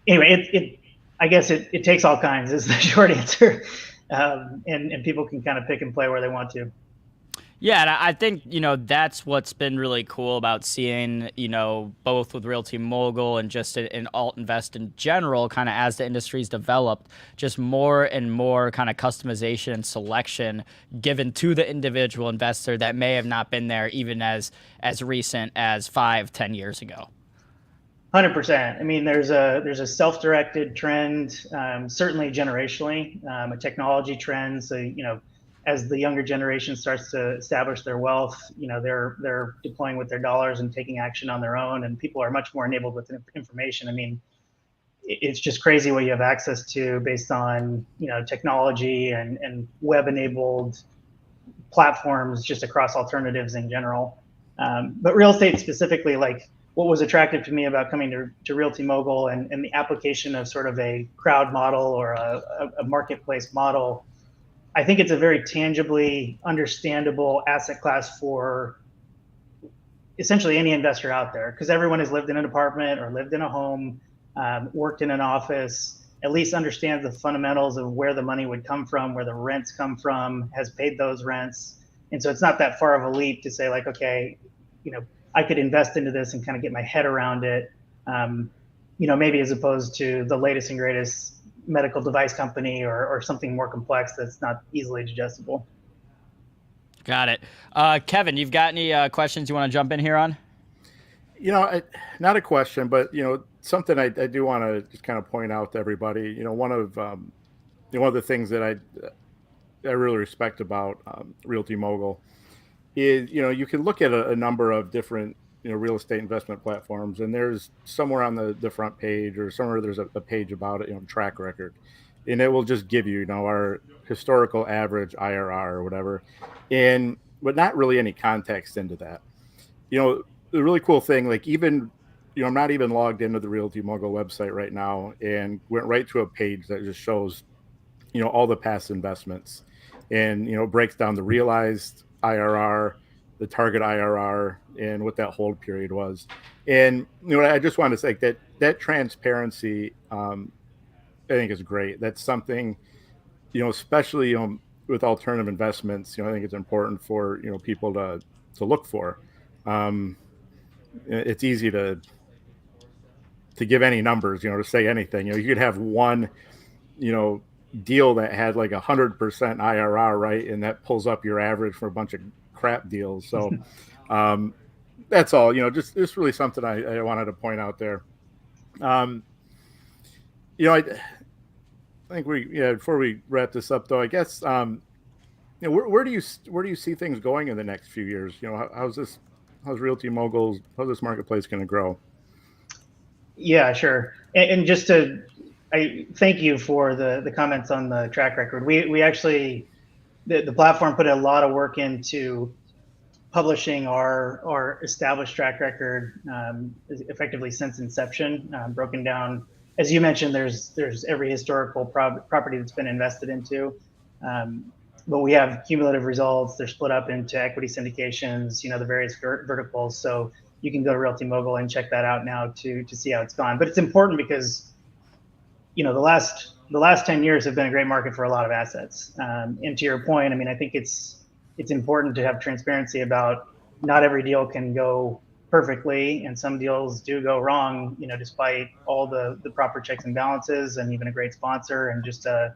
anyway, I guess it takes all kinds is the short answer, and people can kind of pick and play where they want to. Yeah, and I think, that's what's been really cool about seeing, both with Realty Mogul and just in alt invest in general, kind of as the industry's developed, just more and more kind of customization and selection given to the individual investor that may have not been there even as recent as 5-10 years ago. 100%. I mean, there's a self-directed trend, certainly generationally, a technology trend. So, as the younger generation starts to establish their wealth, they're deploying with their dollars and taking action on their own, and people are much more enabled with information. I mean, it's just crazy what you have access to based on, technology and web-enabled platforms just across alternatives in general. But real estate specifically, like what was attractive to me about coming to Realty Mogul and the application of sort of a crowd model or a marketplace model, I think it's a very tangibly understandable asset class for essentially any investor out there, because everyone has lived in an apartment or lived in a home, worked in an office, at least understands the fundamentals of where the money would come from, where the rents come from, has paid those rents. And so it's not that far of a leap to say like, okay, I could invest into this and kind of get my head around it, maybe as opposed to the latest and greatest medical device company or something more complex that's not easily digestible. Got it. Kevin, you've got any questions you want to jump in here on? Not a question, but something I do want to just kind of point out to everybody. One of the things that I really respect about Realty Mogul is you can look at a number of different real estate investment platforms, and there's somewhere on the front page or somewhere there's a page about it, track record, and it will just give you our historical average IRR or whatever, but not really any context into that. The really cool thing, like even I'm not even logged into the Realty Mogul website right now, and went right to a page that just shows all the past investments, and breaks down the realized IRR, the target IRR, and what that hold period was. And I just want to say that transparency, I think is great. That's something especially with alternative investments, I think it's important for people to look for. It's easy to give any numbers, to say anything. You could have one deal that had like 100% IRR, right, and that pulls up your average for a bunch of crap deals. So that's all. Just really something I wanted to point out there. I think before we wrap this up, though, I guess where do you see things going in the next few years? How's Realty Mogul's, how's this marketplace going to grow? Yeah, sure. And just I thank you for the comments on the track record. We actually, the platform put a lot of work into publishing our established track record, effectively since inception, broken down. As you mentioned, there's every historical property that's been invested into, but we have cumulative results. They're split up into equity syndications, the various verticals. So you can go to Realty Mogul and check that out now to see how it's gone. But it's important because the last 10 years have been a great market for a lot of assets. And to your point, I think it's important to have transparency about not every deal can go perfectly, and some deals do go wrong, despite all the proper checks and balances and even a great sponsor and just a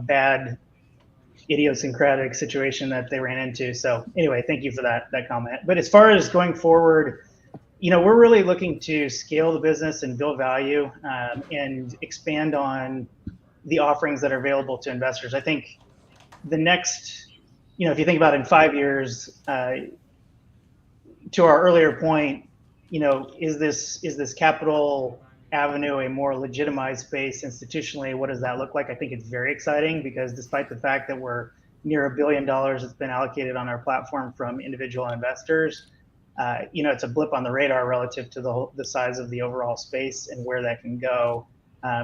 bad idiosyncratic situation that they ran into. So anyway, thank you for that comment. But as far as going forward, we're really looking to scale the business and build value, and expand on the offerings that are available to investors. I think the next, if you think about in 5 years, to our earlier point, is this capital avenue a more legitimized space institutionally? What does that look like? I think it's very exciting because despite the fact that we're near $1 billion that's been allocated on our platform from individual investors, it's a blip on the radar relative to the size of the overall space and where that can go.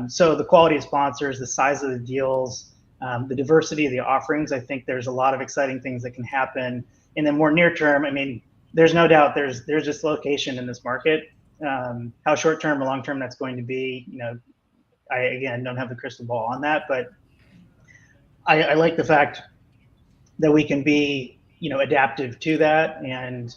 So the quality of sponsors, the size of the deals, the diversity of the offerings, I think there's a lot of exciting things that can happen. And then more near term, there's no doubt there's dislocation in this market. How short term or long term that's going to be, I again don't have the crystal ball on that, but I like the fact that we can be adaptive to that, and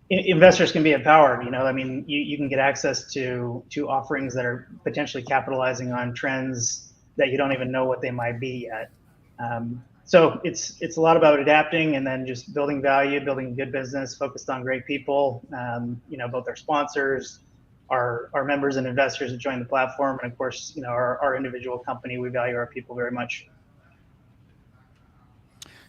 investors can be empowered. You can get access to offerings that are potentially capitalizing on trends that you don't even know what they might be yet. So it's a lot about adapting and then just building value, building good business, focused on great people. Both our sponsors, our members and investors that join the platform, and of course, our individual company. We value our people very much.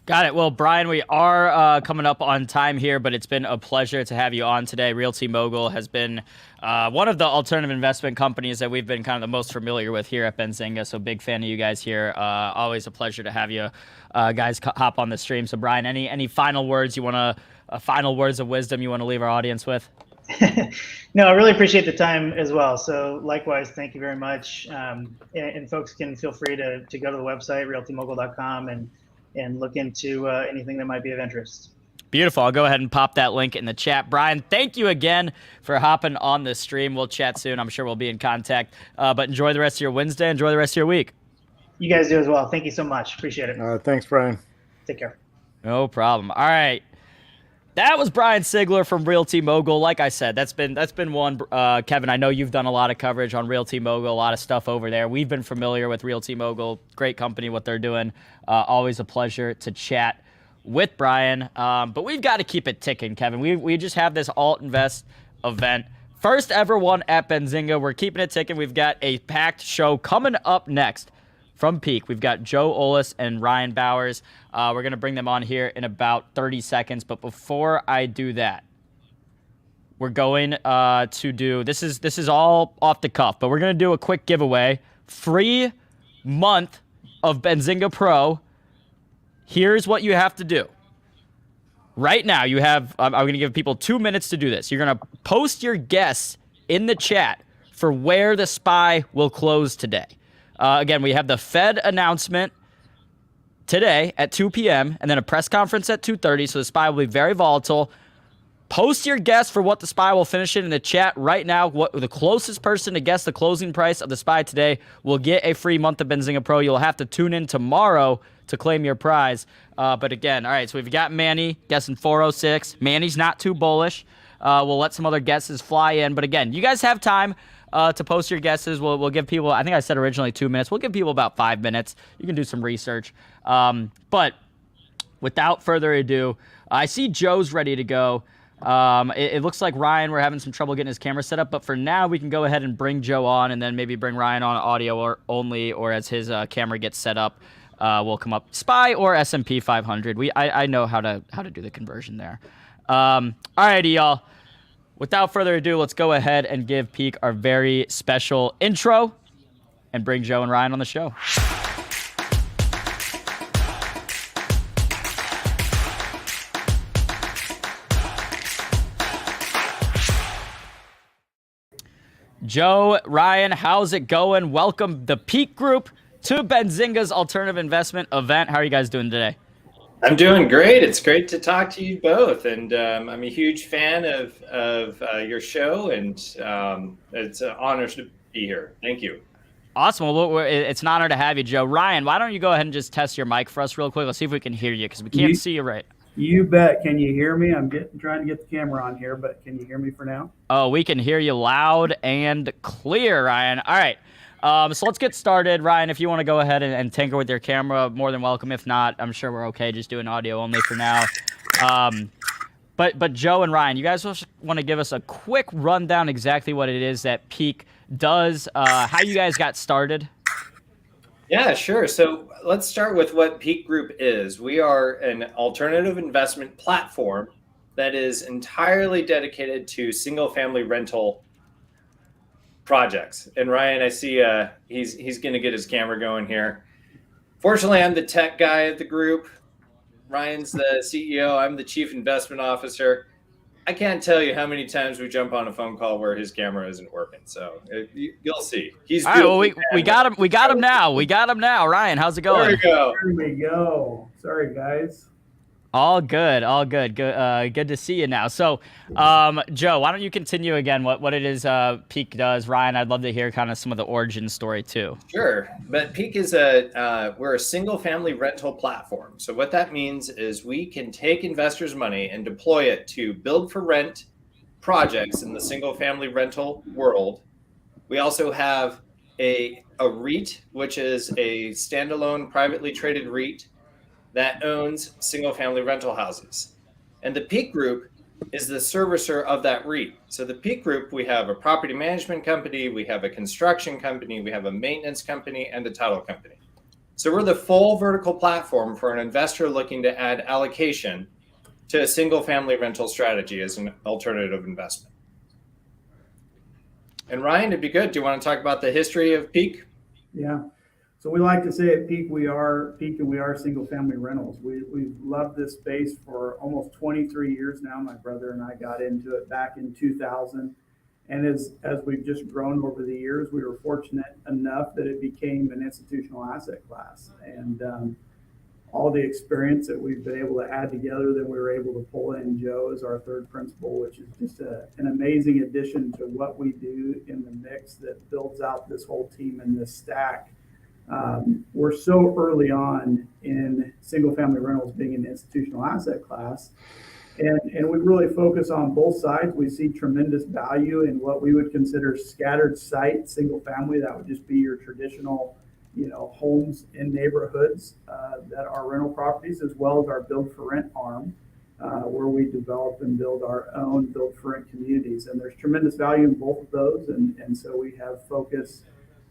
Got it. Well, Brian, we are coming up on time here, but it's been a pleasure to have you on today. Realty Mogul has been one of the alternative investment companies that we've been kind of the most familiar with here at Benzinga. So big fan of you guys here. Always a pleasure to have you guys hop on the stream. So Brian, any final words you want to, final words of wisdom you want to leave our audience with? No, I really appreciate the time as well. So likewise, thank you very much. And folks can feel free to go to the website, realtymogul.com, and look into anything that might be of interest. Beautiful. I'll go ahead and pop that link in the chat. Brian, thank you again for hopping on the stream. We'll chat soon. I'm sure we'll be in contact. But enjoy the rest of your Wednesday. Enjoy the rest of your week. You guys do as well. Thank you so much. Appreciate it. Thanks, Brian. Take care. No problem. All right. That was Brian Sigler from Realty Mogul. Like I said, that's been one. Kevin, I know you've done a lot of coverage on Realty Mogul, a lot of stuff over there. We've been familiar with Realty Mogul. Great company, what they're doing. Always a pleasure to chat with Brian. But we've got to keep it ticking, Kevin. We just have this Alt Invest event. First ever one at Benzinga. We're keeping it ticking. We've got a packed show coming up next. From Peak, we've got Joe Ollis and Ryan Bowers. We're going to bring them on here in about 30 seconds. But before I do that, we're going to do, this is all off the cuff, but we're going to do a quick giveaway. Free month of Benzinga Pro. Here's what you have to do. Right now, you have, I'm going to give people 2 minutes to do this. You're going to post your guess in the chat for where the SPY will close today. Again, we have the Fed announcement today at 2 p.m. and then a press conference at 2:30, so the SPY will be very volatile. Post your guess for what the SPY will finish in the chat right now. What the closest person to guess the closing price of the SPY today will get a free month of Benzinga Pro. You'll have to tune in tomorrow to claim your prize. But again, all right, so we've got Manny guessing 406. Manny's not too bullish. We'll let some other guesses fly in. But again, you guys have time to post your guesses. We'll give people, I think I said originally 2 minutes. We'll give people about 5 minutes. You can do some research. But without further ado, I see Joe's ready to go. It looks like Ryan, we're having some trouble getting his camera set up. But for now, we can go ahead and bring Joe on and then maybe bring Ryan on audio or only, or as his camera gets set up, we'll come up SPY or S&P 500. I know how to do the conversion there. All righty, y'all. Without further ado, let's go ahead and give Peak our very special intro and bring Joe and Ryan on the show. Joe, Ryan, how's it going? Welcome the Peak Group to Benzinga's alternative investment event. How are you guys doing today? I'm doing great. It's great to talk to you both, and I'm a huge fan of your show, and it's an honor to be here. Thank you. Awesome. Well, it's an honor to have you, Joe. Ryan, why don't you go ahead and just test your mic for us real quick? Let's see if we can hear you, because we can't see you right. You bet. Can you hear me? I'm trying to get the camera on here, but can you hear me for now? Oh, we can hear you loud and clear, Ryan. All right. So let's get started. Ryan, if you want to go ahead and tinker with your camera, more than welcome. If not, I'm sure we're okay just doing audio only for now. But Joe and Ryan, you guys want to give us a quick rundown exactly what it is that Peak does, how you guys got started? Yeah, sure. So let's start with what Peak Group is. We are an alternative investment platform that is entirely dedicated to single-family rental projects. And Ryan, I see he's going to get his camera going here. Fortunately, I'm the tech guy of the group. Ryan's the CEO. I'm the chief investment officer. I can't tell you how many times we jump on a phone call where his camera isn't working. So you'll see. He's all right. Well, we got him. We got him now. We got him now. Ryan, how's it going? There we go. There we go. Sorry, guys. All good. All good. Good to see you now. So, Joe, why don't you continue again what it is Peak does? Ryan, I'd love to hear kind of some of the origin story too. Sure. But Peak is we're a single family rental platform. So what that means is we can take investors' money and deploy it to build for rent projects in the single family rental world. We also have a REIT, which is a standalone privately traded REIT that owns single-family rental houses. And the Peak Group is the servicer of that REIT. So the Peak Group, we have a property management company, we have a construction company, we have a maintenance company, and a title company. So we're the full vertical platform for an investor looking to add allocation to a single family rental strategy as an alternative investment. And Ryan, it'd be good. Do you want to talk about the history of Peak? Yeah. So we like to say at Peak, we are Peak and we are single family rentals. We've loved this space for almost 23 years now. My brother and I got into it back in 2000. And as we've just grown over the years, we were fortunate enough that it became an institutional asset class. And all the experience that we've been able to add together, then we were able to pull in Joe as our third principal, which is just an amazing addition to what we do in the mix that builds out this whole team and this stack. We're so early on in single family rentals being an institutional asset class. And we really focus on both sides. We see tremendous value in what we would consider scattered site single family. That would just be your traditional, homes in neighborhoods that are rental properties, as well as our build for rent arm, where we develop and build our own build for rent communities. And there's tremendous value in both of those. And so we have focus,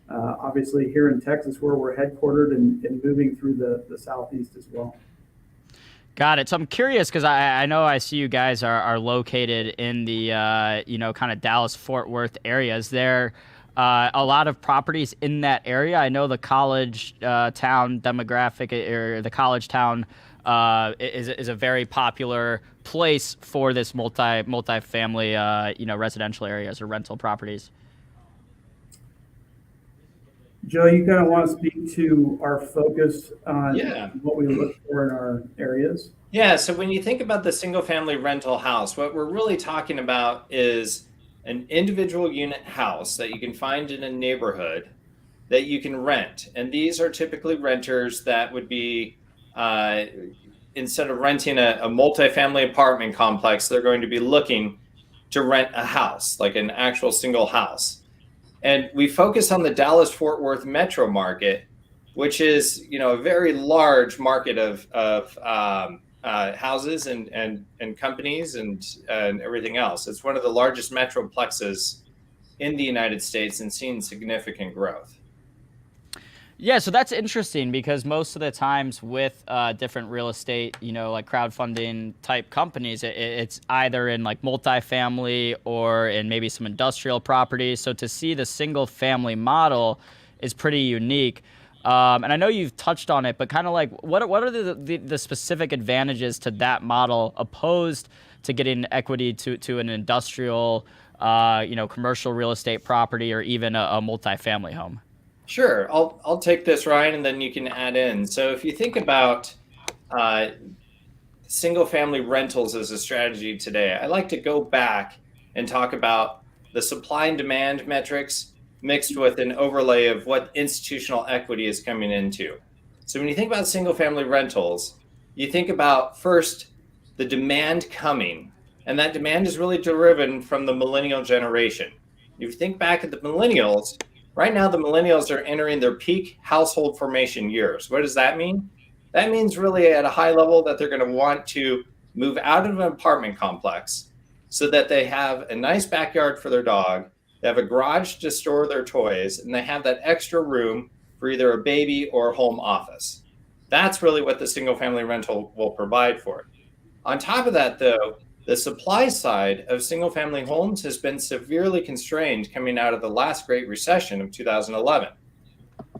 obviously here in Texas, where we're headquartered, and moving through the Southeast as well. Got it. So I'm curious because I know I see you guys are located in the, kind of Dallas-Fort Worth area. Is there a lot of properties in that area? I know the college town demographic, or the college town is a very popular place for this multi-family, residential areas or rental properties. Joe, you kind of want to speak to our focus on what we look for in our areas? Yeah, so when you think about the single family rental house, what we're really talking about is an individual unit house that you can find in a neighborhood that you can rent. And these are typically renters that would be, instead of renting a multifamily apartment complex, they're going to be looking to rent a house, like an actual single house. And we focus on the Dallas-Fort Worth metro market, which is, a very large market of houses and companies and everything else. It's one of the largest metroplexes in the United States and seeing significant growth. Yeah, so that's interesting because most of the times with different real estate, like crowdfunding type companies, it's either in like multifamily or in maybe some industrial properties. So to see the single family model is pretty unique. And I know you've touched on it, but kind of like what are the specific advantages to that model opposed to getting equity to an industrial, commercial real estate property or even a multifamily home? Sure. I'll take this, Ryan, and then you can add in. So if you think about single family rentals as a strategy today, I like to go back and talk about the supply and demand metrics mixed with an overlay of what institutional equity is coming into. So when you think about single family rentals, you think about first the demand coming, and that demand is really driven from the millennial generation. If you think back at the millennials, right now the millennials are entering their peak household formation years. What does that mean? That means really at a high level that they're going to want to move out of an apartment complex so that they have a nice backyard for their dog, they have a garage to store their toys, and they have that extra room for either a baby or home office. That's really what the single family rental will provide for it. On top of that, though, the supply side of single family homes has been severely constrained coming out of the last Great Recession of 2011.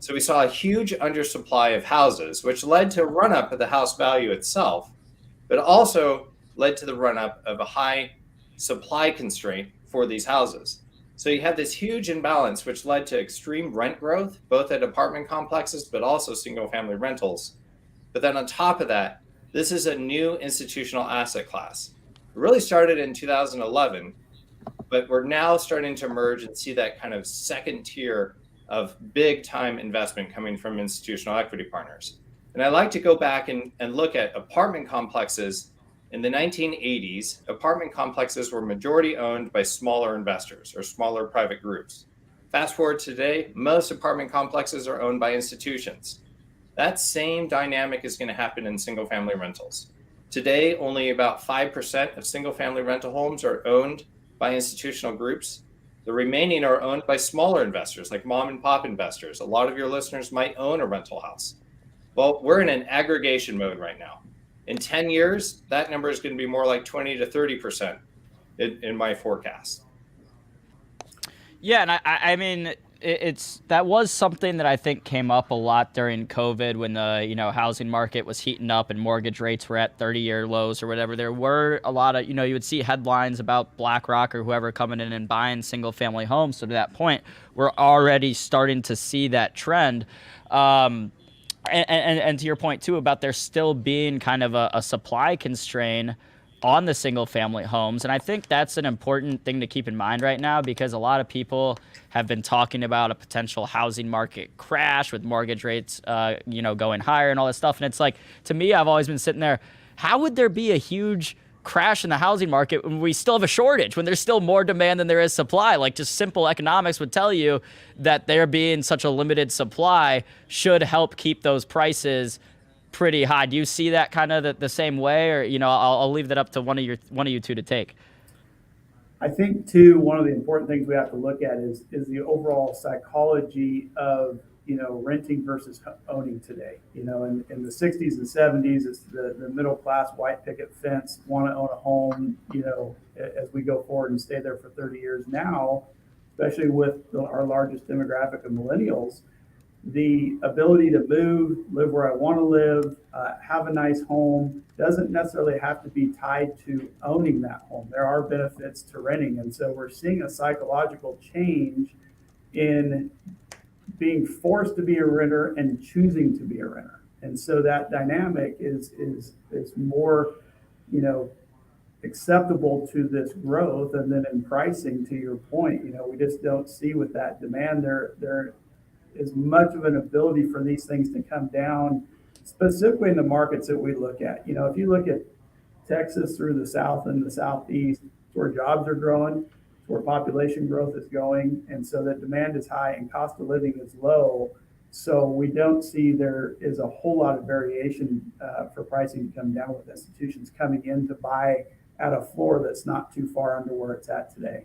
So we saw a huge undersupply of houses, which led to a run-up of the house value itself, but also led to the run-up of a high supply constraint for these houses. So you have this huge imbalance, which led to extreme rent growth, both at apartment complexes, but also single family rentals. But then on top of that, this is a new institutional asset class. It really started in 2011, but we're now starting to emerge and see that kind of second tier of big time investment coming from institutional equity partners. And I like to go back and look at apartment complexes. In the 1980s, apartment complexes were majority owned by smaller investors or smaller private groups. Fast forward to today, most apartment complexes are owned by institutions. That same dynamic is going to happen in single family rentals. Today, only about 5% of single family rental homes are owned by institutional groups. The remaining are owned by smaller investors like mom and pop investors. A lot of your listeners might own a rental house. Well, we're in an aggregation mode right now. In 10 years, that number is going to be more like 20 to 30% in my forecast. Yeah, and I mean, that was something that I think came up a lot during COVID when the housing market was heating up and mortgage rates were at 30-year lows or whatever. There were a lot of you would see headlines about BlackRock or whoever coming in and buying single family homes. So to that point, we're already starting to see that trend. And to your point too about there still being kind of a supply constraint on the single family homes. And I think that's an important thing to keep in mind right now, because a lot of people have been talking about a potential housing market crash with mortgage rates, going higher and all this stuff. And it's like, to me, I've always been sitting there, how would there be a huge crash in the housing market when we still have a shortage, when there's still more demand than there is supply? Like, just simple economics would tell you that there being such a limited supply should help keep those prices pretty high. Do you see that kind of the same way, or I'll leave that up to one of you two to take? I think too, one of the important things we have to look at is the overall psychology of renting versus owning today. In the 60s and 70s, it's the middle class white picket fence, want to own a home. As we go forward and stay there for 30 years now, especially with our largest demographic of millennials, the ability to move, live where I want to live, have a nice home, doesn't necessarily have to be tied to owning that home. There are benefits to renting. And so we're seeing a psychological change in being forced to be a renter and choosing to be a renter. And so that dynamic is more, acceptable to this growth. And then in pricing, to your point, we just don't see with that demand there is much of an ability for these things to come down, specifically in the markets that we look at. If you look at Texas through the South and the Southeast, it's where jobs are growing, it's where population growth is going. And so the demand is high and cost of living is low. So we don't see there is a whole lot of variation for pricing to come down with institutions coming in to buy at a floor that's not too far under where it's at today.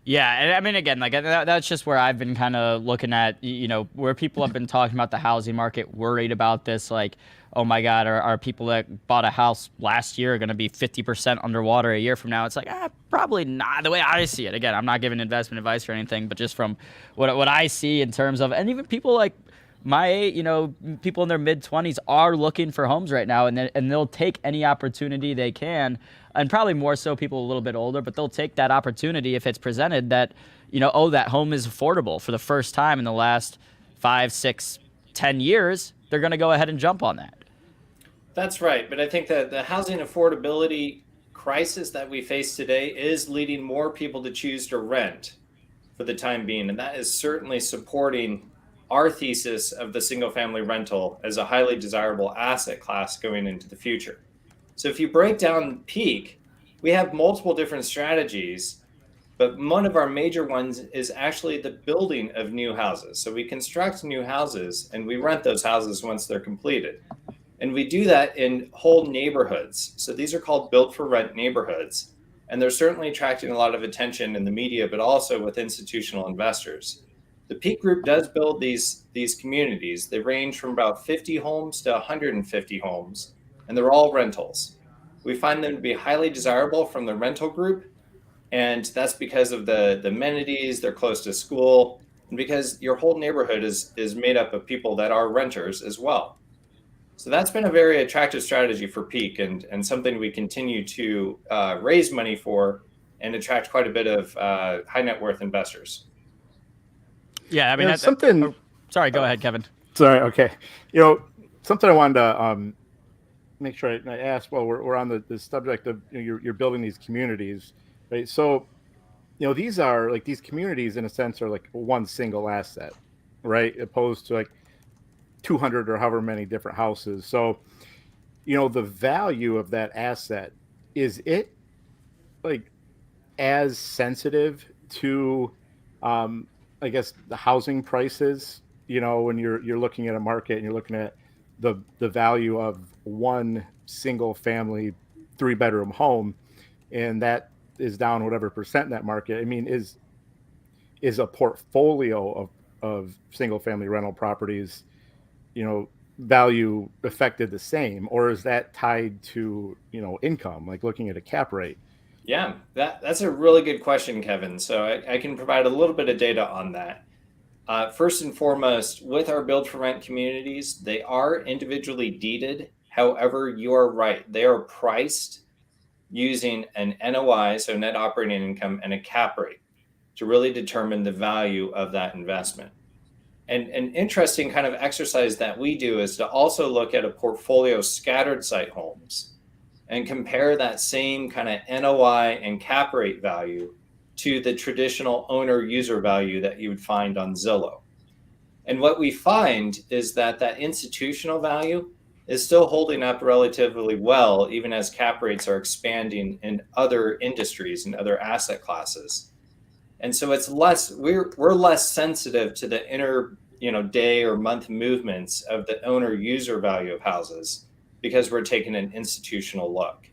Yeah, and I mean, again, like that's just where I've been kind of looking at, where people have been talking about the housing market, worried about this, like, oh my God, are people that bought a house last year going to be 50% underwater a year from now? It's like, probably not, the way I see it. Again, I'm not giving investment advice or anything, but just from what I see in terms of, and even people like my age, people in their mid-20s are looking for homes right now, and they'll take any opportunity they can, and probably more so people a little bit older, but they'll take that opportunity if it's presented that, that home is affordable for the first time in the last 5, 6, 10 years. They're going to go ahead and jump on that. That's right. But I think that the housing affordability crisis that we face today is leading more people to choose to rent for the time being. And that is certainly supporting our thesis of the single family rental as a highly desirable asset class going into the future. So if you break down Peak, we have multiple different strategies, but one of our major ones is actually the building of new houses. So we construct new houses and we rent those houses once they're completed. And we do that in whole neighborhoods. So these are called built for rent neighborhoods. And they're certainly attracting a lot of attention in the media, but also with institutional investors. The Peak Group does build these communities. They range from about 50 homes to 150 homes, and they're all rentals. We find them to be highly desirable from the rental group, and that's because of the amenities, they're close to school, and because your whole neighborhood is made up of people that are renters as well. So that's been a very attractive strategy for Peak, and something we continue to raise money for and attract quite a bit of high net worth investors. Yeah, I mean, something. Sorry, go ahead, Kevin. Sorry. Okay. Something I wanted to make sure I ask while we're on the subject of you're building these communities, right? So, these communities in a sense are like one single asset, right? Opposed to like 200 or however many different houses. So, the value of that asset, is it like as sensitive to, I guess, the housing prices, when you're looking at a market and you're looking at the value of one single family 3-bedroom home, and that is down whatever percent in that market. I mean, is a portfolio of single family rental properties, value affected the same, or is that tied to, income, like looking at a cap rate? Yeah, that's a really good question, Kevin. So I can provide a little bit of data on that. First and foremost, with our build for rent communities, they are individually deeded. However, you are right. They are priced using an NOI, so net operating income, and a cap rate to really determine the value of that investment. And an interesting kind of exercise that we do is to also look at a portfolio of scattered site homes and compare that same kind of NOI and cap rate value to the traditional owner user value that you would find on Zillow. And what we find is that institutional value is still holding up relatively well, even as cap rates are expanding in other industries and other asset classes. And so it's less, we're less sensitive to the inner, day or month movements of the owner user value of houses because we're taking an institutional look.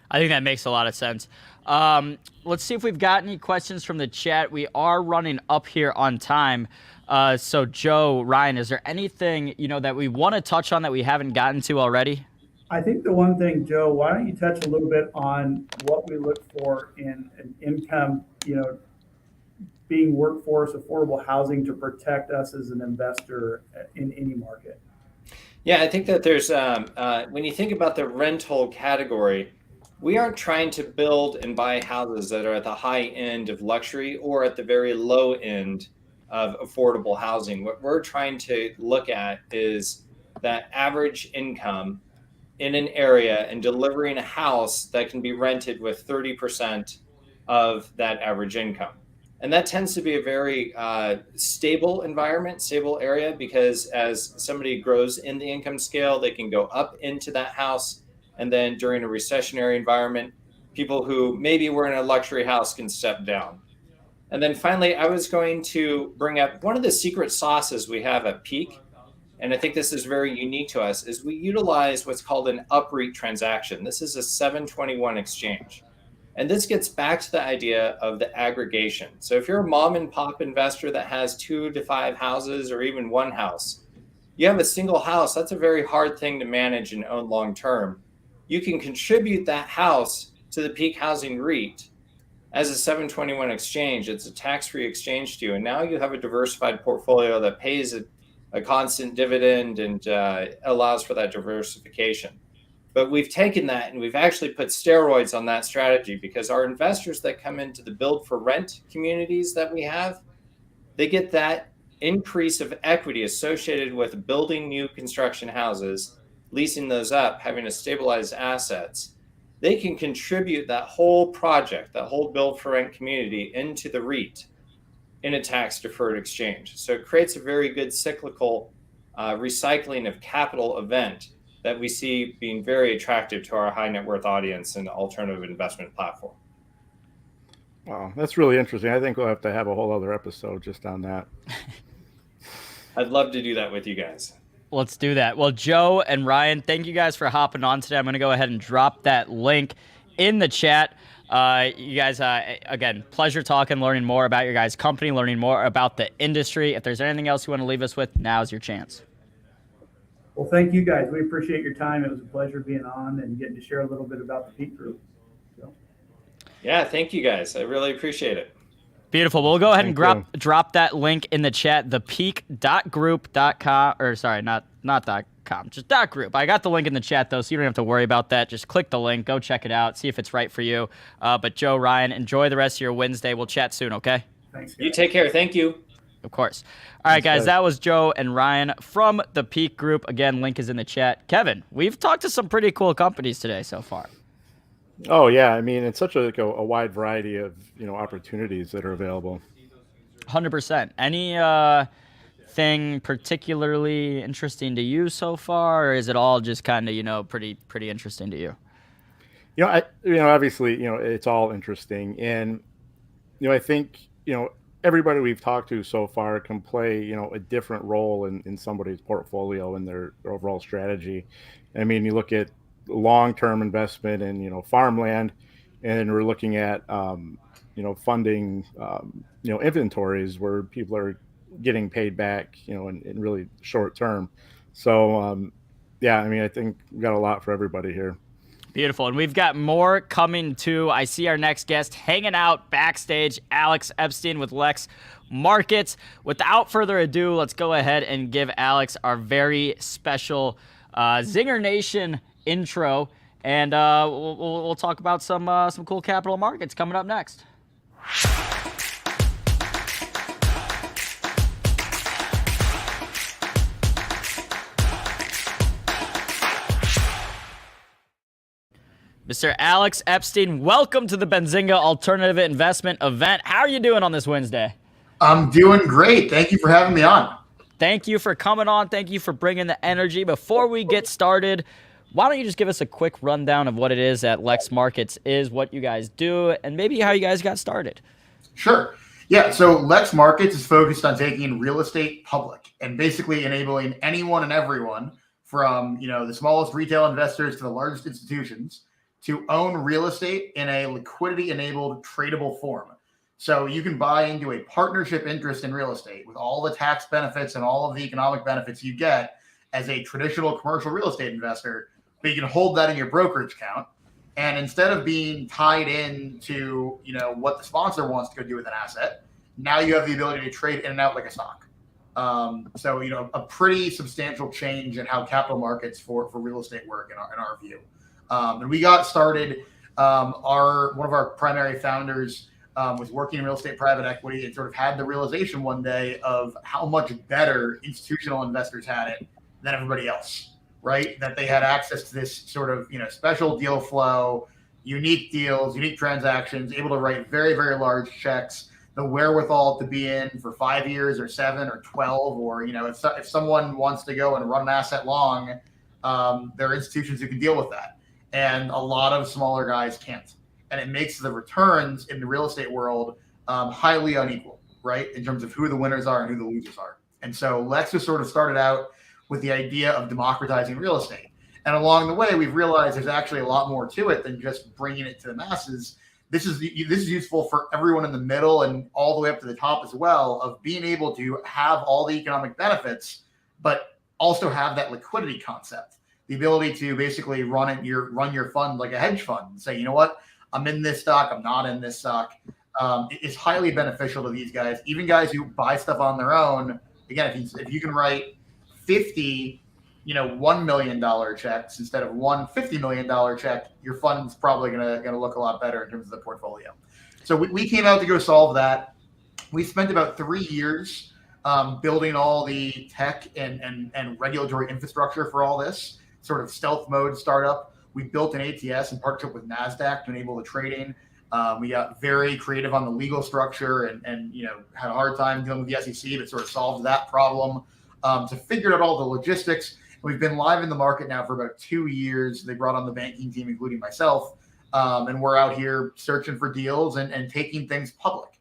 I think that makes a lot of sense. Let's see if we've got any questions from the chat. We are running up here on time. So Joe, Ryan, is there anything, that we want to touch on that we haven't gotten to already? I think the one thing, Joe, why don't you touch a little bit on what we look for in an income, being workforce affordable housing to protect us as an investor in any market? Yeah, I think that there's, when you think about the rental category, we aren't trying to build and buy houses that are at the high end of luxury or at the very low end of affordable housing. What we're trying to look at is that average income in an area and delivering a house that can be rented with 30% of that average income. And that tends to be a very stable environment, stable area, because as somebody grows in the income scale, they can go up into that house. And then during a recessionary environment, people who maybe were in a luxury house can step down. And then finally, I was going to bring up one of the secret sauces we have at Peak, and I think this is very unique to us, is we utilize what's called an UPREIT transaction. This is a 721 exchange. And this gets back to the idea of the aggregation. So if you're a mom and pop investor that has 2 to 5 houses or even one house, you have a single house, that's a very hard thing to manage and own long term. You can contribute that house to the Peak Housing REIT as a 721 exchange. It's a tax-free exchange to you. And now you have a diversified portfolio that pays a constant dividend and allows for that diversification. But we've taken that and we've actually put steroids on that strategy because our investors that come into the build for rent communities that we have, they get that increase of equity associated with building new construction houses, leasing those up, having a stabilized assets. They can contribute that whole project, that whole build for rent community into the REIT in a tax deferred exchange. So it creates a very good cyclical recycling of capital event that we see being very attractive to our high net worth audience and alternative investment platform. Wow, that's really interesting. I think we'll have to have a whole other episode just on that. I'd love to do that with you guys. Let's do that. Well, Joe and Ryan, thank you guys for hopping on today. I'm going to go ahead and drop that link in the chat. You guys, again, pleasure talking, learning more about your guys' company, learning more about the industry. If there's anything else you want to leave us with, now's your chance. Well, thank you guys. We appreciate your time. It was a pleasure being on and getting to share a little bit about the Peak Group. So. Yeah, thank you guys. I really appreciate it. Beautiful. We'll go ahead and drop that link in the chat, thepeak.group.com, or sorry, not .com, just .group. I got the link in the chat, though, so you don't have to worry about that. Just click the link, go check it out, see if it's right for you. But Joe, Ryan, enjoy the rest of your Wednesday. We'll chat soon, okay? Thanks, guys. You take care. Thank you. Of course. All right, guys, that was Joe and Ryan from the Peak Group. Again, link is in the chat. Kevin, we've talked to some pretty cool companies today so far. Oh, yeah. I mean, it's such a wide variety of, opportunities that are available. 100%. Any thing particularly interesting to you so far, or is it all just kind of, pretty interesting to you? Obviously, it's all interesting. And, I think, everybody we've talked to so far can play, a different role in somebody's portfolio and their overall strategy. I mean, you look at long-term investment in, farmland, and we're looking at, funding, inventories where people are, getting paid back, in really short term. So, yeah, I mean, I think we got a lot for everybody here. Beautiful. And we've got more coming too. I see our next guest hanging out backstage, Alex Epstein with Lex Markets. Without further ado, let's go ahead and give Alex our very special Zinger Nation intro. And we'll talk about some cool capital markets coming up next. Mr. Alex Epstein, welcome to the Benzinga Alternative Investment event. How are you doing on this Wednesday? I'm doing great. Thank you for having me on. Thank you for coming on. Thank you for bringing the energy. Before we get started, why don't you just give us a quick rundown of what it is that Lex Markets is, what you guys do, and maybe how you guys got started? Sure. Yeah, so Lex Markets is focused on taking real estate public and basically enabling anyone and everyone from, the smallest retail investors to the largest institutions to own real estate in a liquidity-enabled tradable form. So you can buy into a partnership interest in real estate with all the tax benefits and all of the economic benefits you get as a traditional commercial real estate investor, but you can hold that in your brokerage account. And instead of being tied in to, what the sponsor wants to go do with an asset, now you have the ability to trade in and out like a stock. So, a pretty substantial change in how capital markets for real estate work in our view. And we got started, one of our primary founders was working in real estate private equity and sort of had the realization one day of how much better institutional investors had it than everybody else, right? That they had access to this sort of, special deal flow, unique deals, unique transactions, able to write very, very large checks, the wherewithal to be in for 5 years or 7 or 12, or, if someone wants to go and run an asset long, there are institutions who can deal with that. And a lot of smaller guys can't. And it makes the returns in the real estate world highly unequal, right? In terms of who the winners are and who the losers are. And so Lex just sort of started out with the idea of democratizing real estate. And along the way, we've realized there's actually a lot more to it than just bringing it to the masses. This is useful for everyone in the middle and all the way up to the top as well, of being able to have all the economic benefits, but also have that liquidity concept. The ability to basically run your fund like a hedge fund and say, you know what, I'm in this stock, I'm not in this stock. It's highly beneficial to these guys, even guys who buy stuff on their own. Again, if you can write 50, $1 million checks instead of one $50 million check, your fund's probably gonna look a lot better in terms of the portfolio. So we came out to go solve that. We spent about 3 years building all the tech and regulatory infrastructure for all this. Sort of stealth mode startup. We built an ATS in partnership with NASDAQ to enable the trading. We got very creative on the legal structure and had a hard time dealing with the SEC, but sort of solved that problem. So figured out all the logistics. We've been live in the market now for about 2 years. They brought on the banking team, including myself. And we're out here searching for deals and taking things public,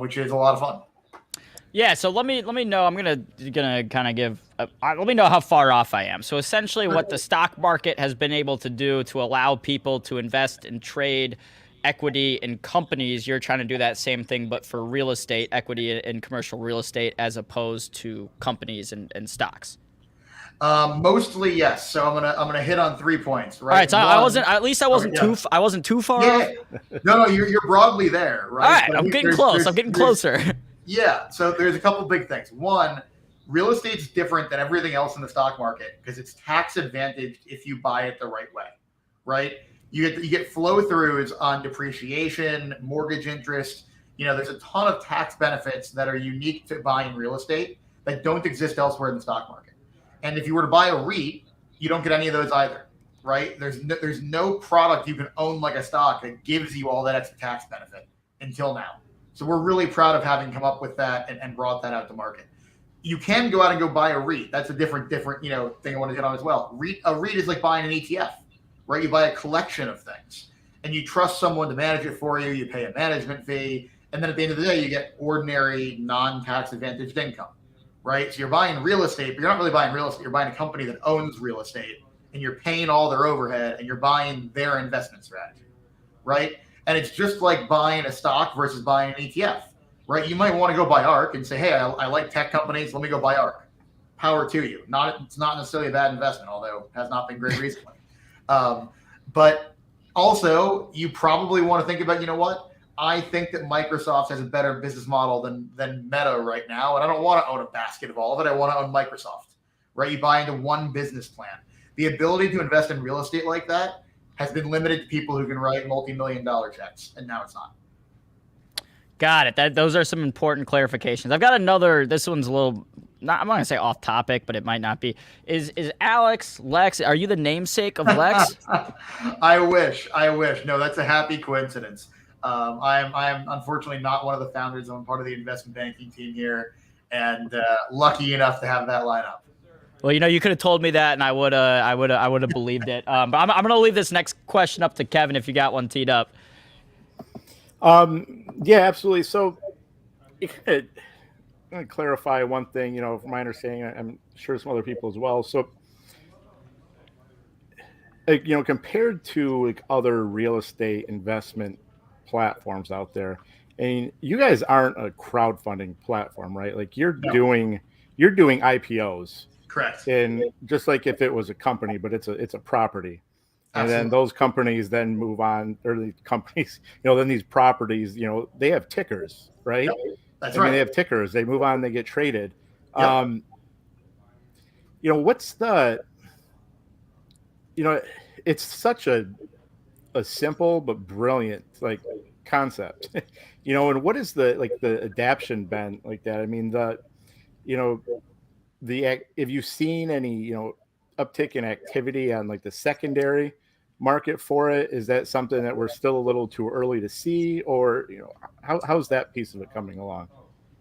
which is a lot of fun. Yeah, so let me know. I'm gonna kind of give. Let me know how far off I am. So essentially, what the stock market has been able to do to allow people to invest and trade equity in companies, you're trying to do that same thing, but for real estate, equity in commercial real estate, as opposed to companies and stocks. Mostly yes. So I'm gonna hit on 3 points. Right. All right. So I wasn't too far off. No, you're broadly there. Right. All right. I'm getting close. I'm getting closer. Yeah. So there's a couple big things. One, real estate's different than everything else in the stock market because it's tax advantaged if you buy it the right way, right? You get flow throughs on depreciation, mortgage interest. There's a ton of tax benefits that are unique to buying real estate that don't exist elsewhere in the stock market. And if you were to buy a REIT, you don't get any of those either, right? There's no product you can own like a stock that gives you all that extra tax benefit until now. So we're really proud of having come up with that and brought that out to market. You can go out and go buy a REIT. That's a different thing I want to hit on as well. A REIT is like buying an ETF, right? You buy a collection of things and you trust someone to manage it for you. You pay a management fee. And then at the end of the day, you get ordinary non-tax advantaged income, right? So you're buying real estate, but you're not really buying real estate. You're buying a company that owns real estate and you're paying all their overhead and you're buying their investment strategy, right? And it's just like buying a stock versus buying an ETF. right? You might want to go buy ARK and say, hey, I like tech companies. Let me go buy ARK. Power to you. It's not necessarily a bad investment, although it has not been great recently. But also, you probably want to think about, you know what? I think that Microsoft has a better business model than Meta right now, and I don't want to own a basket of all of it. I want to own Microsoft, right? You buy into one business plan. The ability to invest in real estate like that has been limited to people who can write multi-million-dollar checks, and now it's not. Got it. Those are some important clarifications. I've got another. This one's a little. I'm not going to say off topic, but it might not be. Is Lex? Are you the namesake of Lex? I wish. No, that's a happy coincidence. I am unfortunately not one of the founders. I'm part of the investment banking team here, and lucky enough to have that lineup. Well, you could have told me that, and I would have believed it. But I'm going to leave this next question up to Kevin if you got one teed up. Yeah, absolutely. So, I'm going to clarify one thing. From my understanding, I'm sure some other people as well. So, compared to other real estate investment platforms out there, I mean, you guys aren't a crowdfunding platform, right? Like you're doing IPOs. Correct. And just like if it was a company, but it's a property. And Absolutely. then those companies then move on, or the companies, then these properties, they have tickers, right? Yep. That's I mean, right. they have tickers. They move on, they get traded. Yep. What's the, it's such a simple but brilliant concept, and what is the adaption been like that? I mean, have you seen any, uptick in activity on the secondary market for it? Is that something that we're still a little too early to see, or how's that piece of it coming along?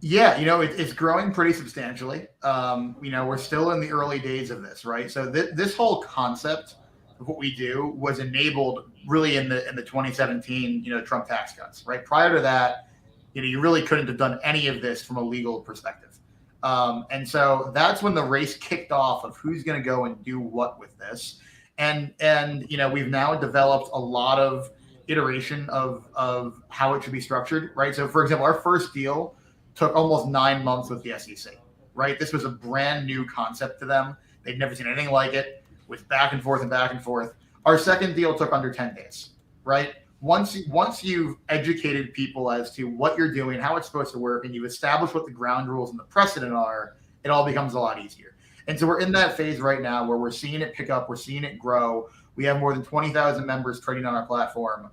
Yeah, it's growing pretty substantially. We're still in the early days of this, right? So this whole concept of what we do was enabled really in the 2017 Trump tax cuts, right? Prior to that, you really couldn't have done any of this from a legal perspective. And so that's when the race kicked off of who's going to go and do what with this. And we've now developed a lot of iteration of how it should be structured, right? So for example, our first deal took almost 9 months with the SEC, right? This was a brand new concept to them. They'd never seen anything like it, with back and forth and back and forth. Our second deal took under 10 days, right? Once you've educated people as to what you're doing, how it's supposed to work, and you've established what the ground rules and the precedent are, it all becomes a lot easier. And so we're in that phase right now where we're seeing it pick up, we're seeing it grow. We have more than 20,000 members trading on our platform.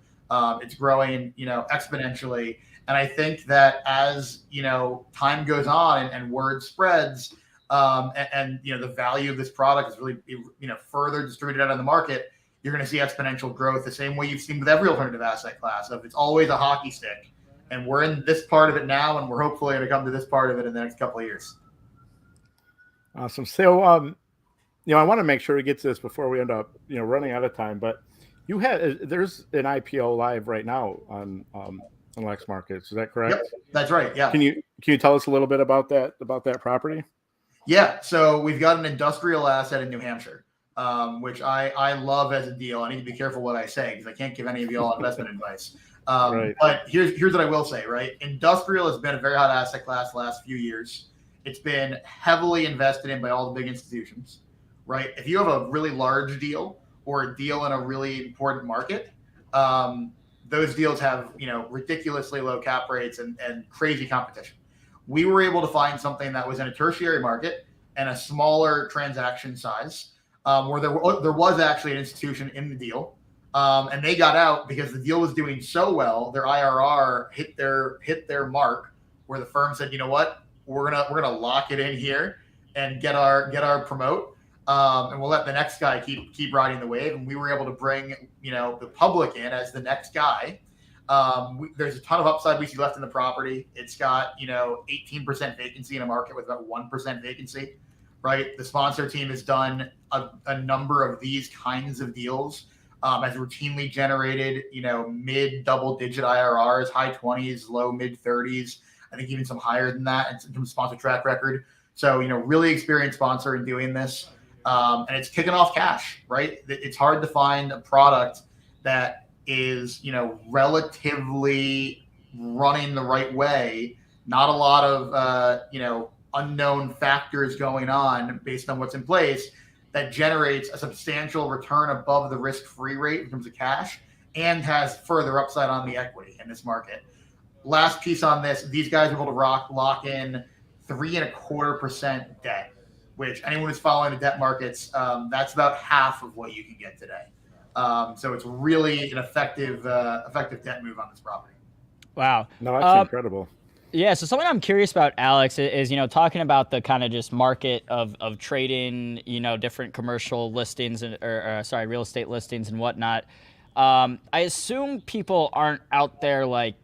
It's growing, exponentially. And I think that as, time goes on and word spreads, and the value of this product is really, further distributed out in the market, you're going to see exponential growth the same way you've seen with every alternative asset class. It's always a hockey stick. And we're in this part of it now, and we're hopefully going to come to this part of it in the next couple of years. Awesome. So, I want to make sure we get to this before we end up, running out of time. But there's an IPO live right now on Lex Markets. Is that correct? Yep, that's right. Yeah. Can you tell us a little bit about that property? Yeah. So we've got an industrial asset in New Hampshire, which I love as a deal. I need to be careful what I say because I can't give any of you all investment advice. Right. But here's what I will say. Right, industrial has been a very hot asset class the last few years. It's been heavily invested in by all the big institutions, right? If you have a really large deal or a deal in a really important market, those deals have, ridiculously low cap rates and crazy competition. We were able to find something that was in a tertiary market and a smaller transaction size, where there was actually an institution in the deal, and they got out because the deal was doing so well. Their IRR hit their mark, where the firm said, you know what? We're gonna lock it in here and get our promote, and we'll let the next guy keep riding the wave. And we were able to bring the public in as the next guy. There's a ton of upside we see left in the property. It's got 18% vacancy in a market with about 1% vacancy, right? The sponsor team has done a number of these kinds of deals, has routinely generated mid double digit IRRs, high 20s, low mid 30s. I think even some higher than that in terms of sponsor track record. So, really experienced sponsor in doing this. And it's kicking off cash, right? It's hard to find a product that is, relatively running the right way not a lot of, unknown factors going on based on what's in place that generates a substantial return above the risk-free rate in terms of cash and has further upside on the equity in this market. Last piece on this, these guys are able to lock in 3.25% debt, which anyone who's following the debt markets, that's about half of what you can get today. So it's really an effective debt move on this property. Wow. No, that's incredible. Yeah, so something I'm curious about, Alex, is talking about the kind of just market of trading, different commercial listings or real estate listings and whatnot. I assume people aren't out there like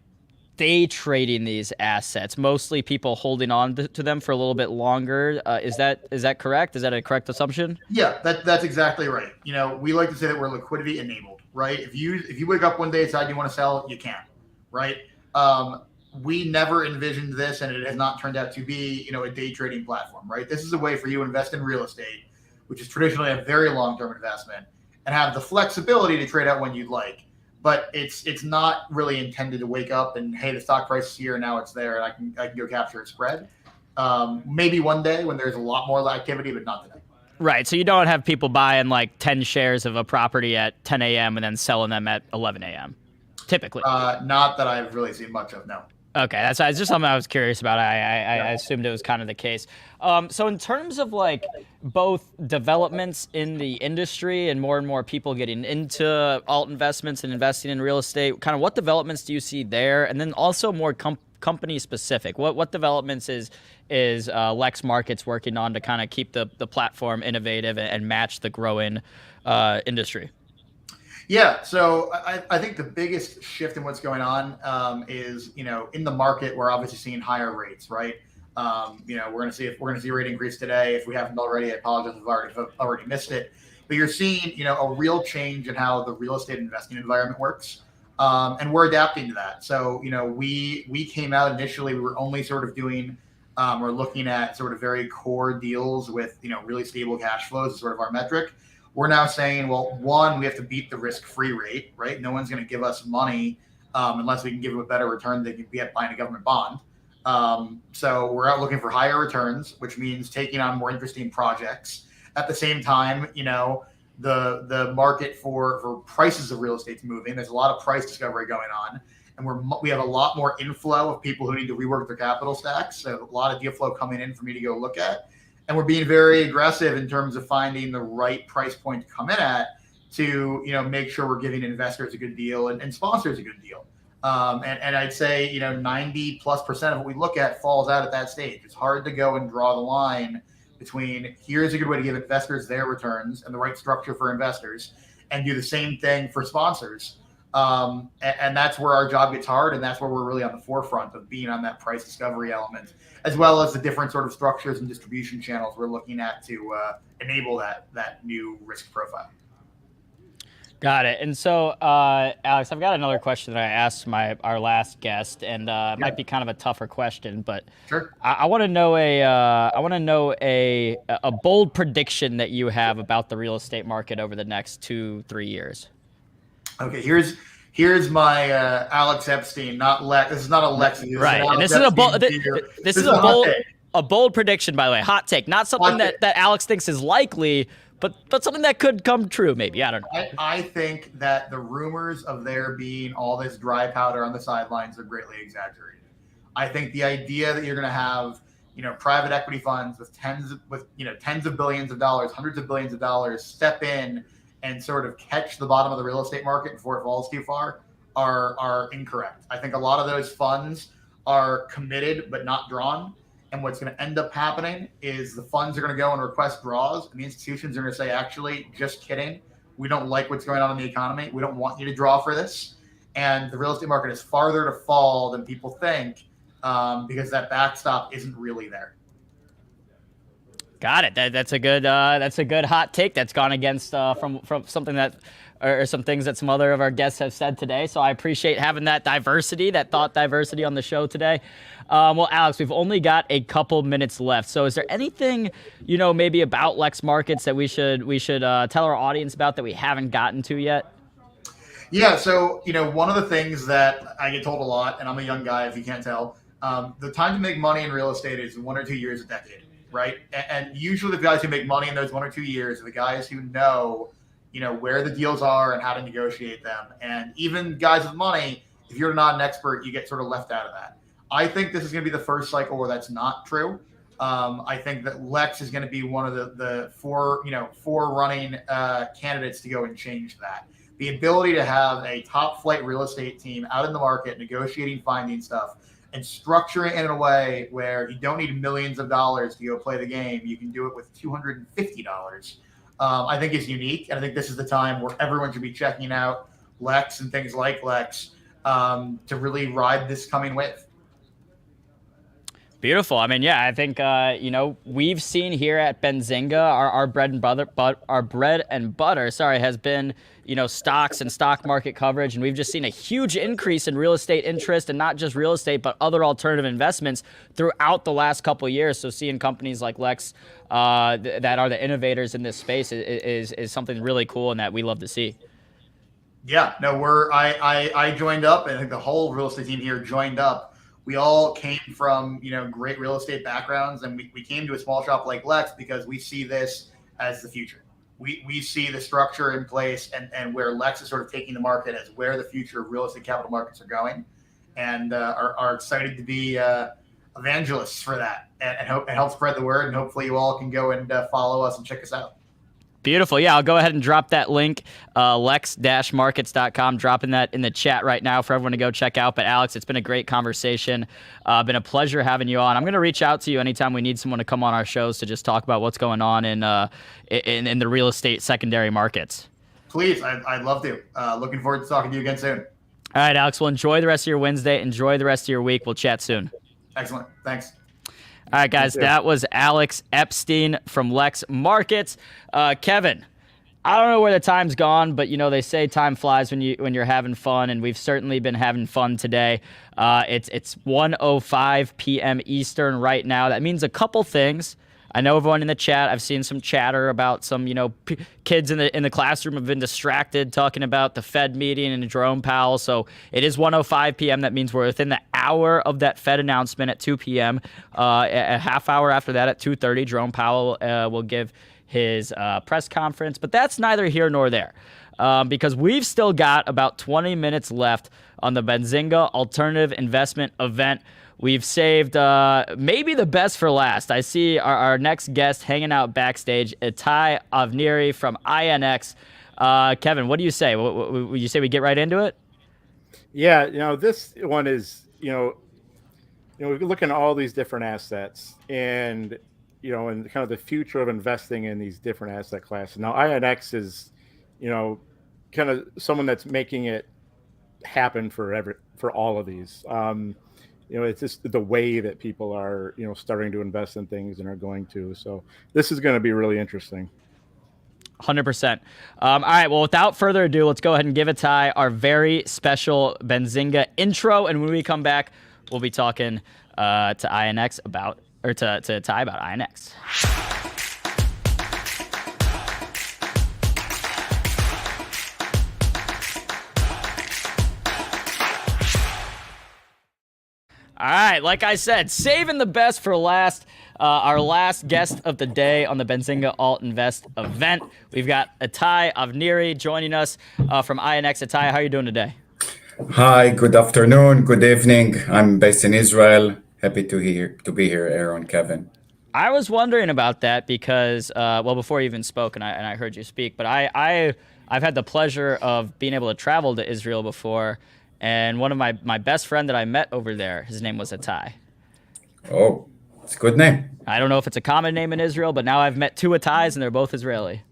day trading these assets. Mostly people holding on to them for a little bit longer. Is that correct? Is that a correct assumption? Yeah, that's exactly right. We like to say that we're liquidity enabled, right? If you wake up one day and decide you want to sell, you can, right? We never envisioned this, and it has not turned out to be, a day trading platform, right? This is a way for you to invest in real estate, which is traditionally a very long-term investment, and have the flexibility to trade out when you'd like. But it's not really intended to wake up and, hey, the stock price is here, now it's there, and I can go capture a spread. Maybe one day when there's a lot more activity, but not today. Right. So you don't have people buying like 10 shares of a property at 10 a.m. and then selling them at 11 a.m. typically. Not that I've really seen much of, no. Okay, that's just something I was curious about. I assumed it was kind of the case. So in terms of like both developments in the industry and more people getting into alt investments and investing in real estate, kind of what developments do you see there? And then also more company specific. What developments is Lex Markets working on to kind of keep the platform innovative and match the growing industry? Yeah, so I think the biggest shift in what's going on is, in the market, we're obviously seeing higher rates, right? We're going to see a rate increase today. If we haven't already, I apologize if I've already missed it. But you're seeing, a real change in how the real estate investing environment works, and we're adapting to that. So, we came out initially, we were only sort of doing, we're looking at sort of very core deals with, really stable cash flows is sort of our metric. We're now saying, well, one, we have to beat the risk-free rate, right? No one's going to give us money unless we can give them a better return than they can get buying a government bond. So we're out looking for higher returns, which means taking on more interesting projects. At the same time, the market for prices of real estate's moving. There's a lot of price discovery going on, and we have a lot more inflow of people who need to rework their capital stacks. So a lot of deal flow coming in for me to go look at. And we're being very aggressive in terms of finding the right price point to come in at to, make sure we're giving investors a good deal and sponsors a good deal. And I'd say, 90+% of what we look at falls out at that stage. It's hard to go and draw the line between here's a good way to give investors their returns and the right structure for investors and do the same thing for sponsors. And that's where our job gets hard. And that's where we're really on the forefront of being on that price discovery element, as well as the different sort of structures and distribution channels we're looking at to enable that new risk profile. Got it. And so, Alex, I've got another question that I asked our last guest, and it might be kind of a tougher question, but sure. I want to know a bold prediction that you have about the real estate market over the next 2-3 years. Okay, here's my Alex Epstein, not Lex. This is not a Lex. Right, and this is a bold prediction, by the way, hot take, not something that Alex thinks is likely, but something that could come true, maybe. I don't know. I think that the rumors of there being all this dry powder on the sidelines are greatly exaggerated. I think the idea that you're going to have, private equity funds with tens of billions of dollars, hundreds of billions of dollars step in and sort of catch the bottom of the real estate market before it falls too far are incorrect. I think a lot of those funds are committed but not drawn. And what's going to end up happening is the funds are going to go and request draws, and the institutions are going to say, actually, just kidding. We don't like what's going on in the economy. We don't want you to draw for this. And the real estate market is farther to fall than people think because that backstop isn't really there. Got it. That's a good hot take that's gone against from something that or some things that some other of our guests have said today. So I appreciate having that thought diversity on the show today. Well, Alex, we've only got a couple minutes left. So is there anything, maybe about Lex Markets that we should tell our audience about that we haven't gotten to yet? Yeah. So, one of the things that I get told a lot, and I'm a young guy, if you can't tell, The time to make money in real estate is 1 or 2 years a decade, right? And usually the guys who make money in those 1 or 2 years are the guys who know, where the deals are and how to negotiate them. And even guys with money, if you're not an expert, you get sort of left out of that. I think this is going to be the first cycle where that's not true. I think that Lex is going to be one of the four running candidates to go and change that. The ability to have a top flight real estate team out in the market, negotiating, finding stuff, and structuring it in a way where you don't need millions of dollars to go play the game. You can do it with $250. I think is unique. And I think this is the time where everyone should be checking out Lex and things like Lex to really ride this coming wave. Beautiful. I mean, yeah, I think, we've seen here at Benzinga, our bread and butter, has been, stocks and stock market coverage. And we've just seen a huge increase in real estate interest, and not just real estate, but other alternative investments throughout the last couple of years. So seeing companies like Lex that are the innovators in this space is something really cool and that we love to see. Yeah, no, I joined up, and I think the whole real estate team here joined up. We all came from, great real estate backgrounds, and we came to a small shop like Lex because we see this as the future. We see the structure in place and where Lex is sort of taking the market as where the future of real estate capital markets are going, and are excited to be evangelists for that and help spread the word. And hopefully you all can go and follow us and check us out. Beautiful. Yeah, I'll go ahead and drop that link, lex-markets.com, dropping that in the chat right now for everyone to go check out. But Alex, it's been a great conversation. Been a pleasure having you on. I'm going to reach out to you anytime we need someone to come on our shows to just talk about what's going on in the real estate secondary markets. Please, I'd love to. Looking forward to talking to you again soon. All right, Alex. Well, enjoy the rest of your Wednesday. Enjoy the rest of your week. We'll chat soon. Excellent. Thanks. All right, guys, that was Alex Epstein from Lex Markets. Kevin, I don't know where the time's gone, but they say time flies when you're having fun, and we've certainly been having fun today. It's 1:05 p.m. Eastern right now. That means a couple things. I know everyone in the chat, I've seen some chatter about some, kids in the classroom have been distracted talking about the Fed meeting and Jerome Powell. So it is 1:05 p.m. That means we're within the hour of that Fed announcement at 2 p.m. A half hour after that at 2:30, Jerome Powell will give his press conference. But that's neither here nor there because we've still got about 20 minutes left on the Benzinga Alternative Investment event. We've saved maybe the best for last. I see our next guest hanging out backstage, Itai Avneri from INX. Kevin, what do you say? Would you say we get right into it? Yeah, this one is, we're looking at all these different assets and, and kind of the future of investing in these different asset classes. Now, INX is, kind of someone that's making it happen for all of these. It's just the way that people are, starting to invest in things and are going to. So this is going to be really interesting. 100%. All right. Well, without further ado, let's go ahead and give Itai our very special Benzinga intro. And when we come back, we'll be talking to INX about, or to Itai about INX. All right, like I said, saving the best for last. Our last guest of the day on the Benzinga Alt Invest event. We've got Itai Avneri joining us from INX. Itai, how are you doing today? Hi, good afternoon, good evening. I'm based in Israel. Happy to be here, Aaron, Kevin. I was wondering about that because, before you even spoke, and I heard you speak, but I've had the pleasure of being able to travel to Israel before. And one of my best friend that I met over there, his name was Itai. Oh, it's a good name. I don't know if it's a common name in Israel, but now I've met two Itais, and they're both Israeli.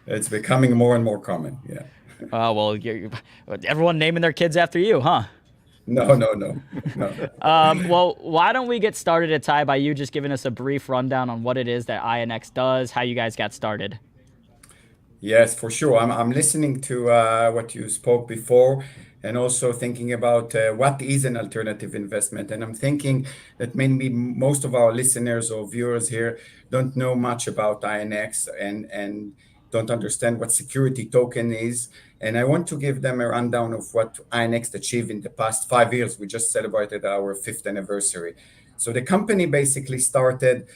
It's becoming more and more common, yeah. Well, everyone naming their kids after you, huh? No. Well, why don't we get started, Itai, by you just giving us a brief rundown on what it is that INX does, how you guys got started. Yes, for sure. I'm listening to what you spoke before, and also thinking about what is an alternative investment. And I'm thinking that maybe most of our listeners or viewers here don't know much about INX. And don't understand what security token is. And I want to give them a rundown of what INX achieved in the past 5 years. We just celebrated our 5th anniversary. So the company basically started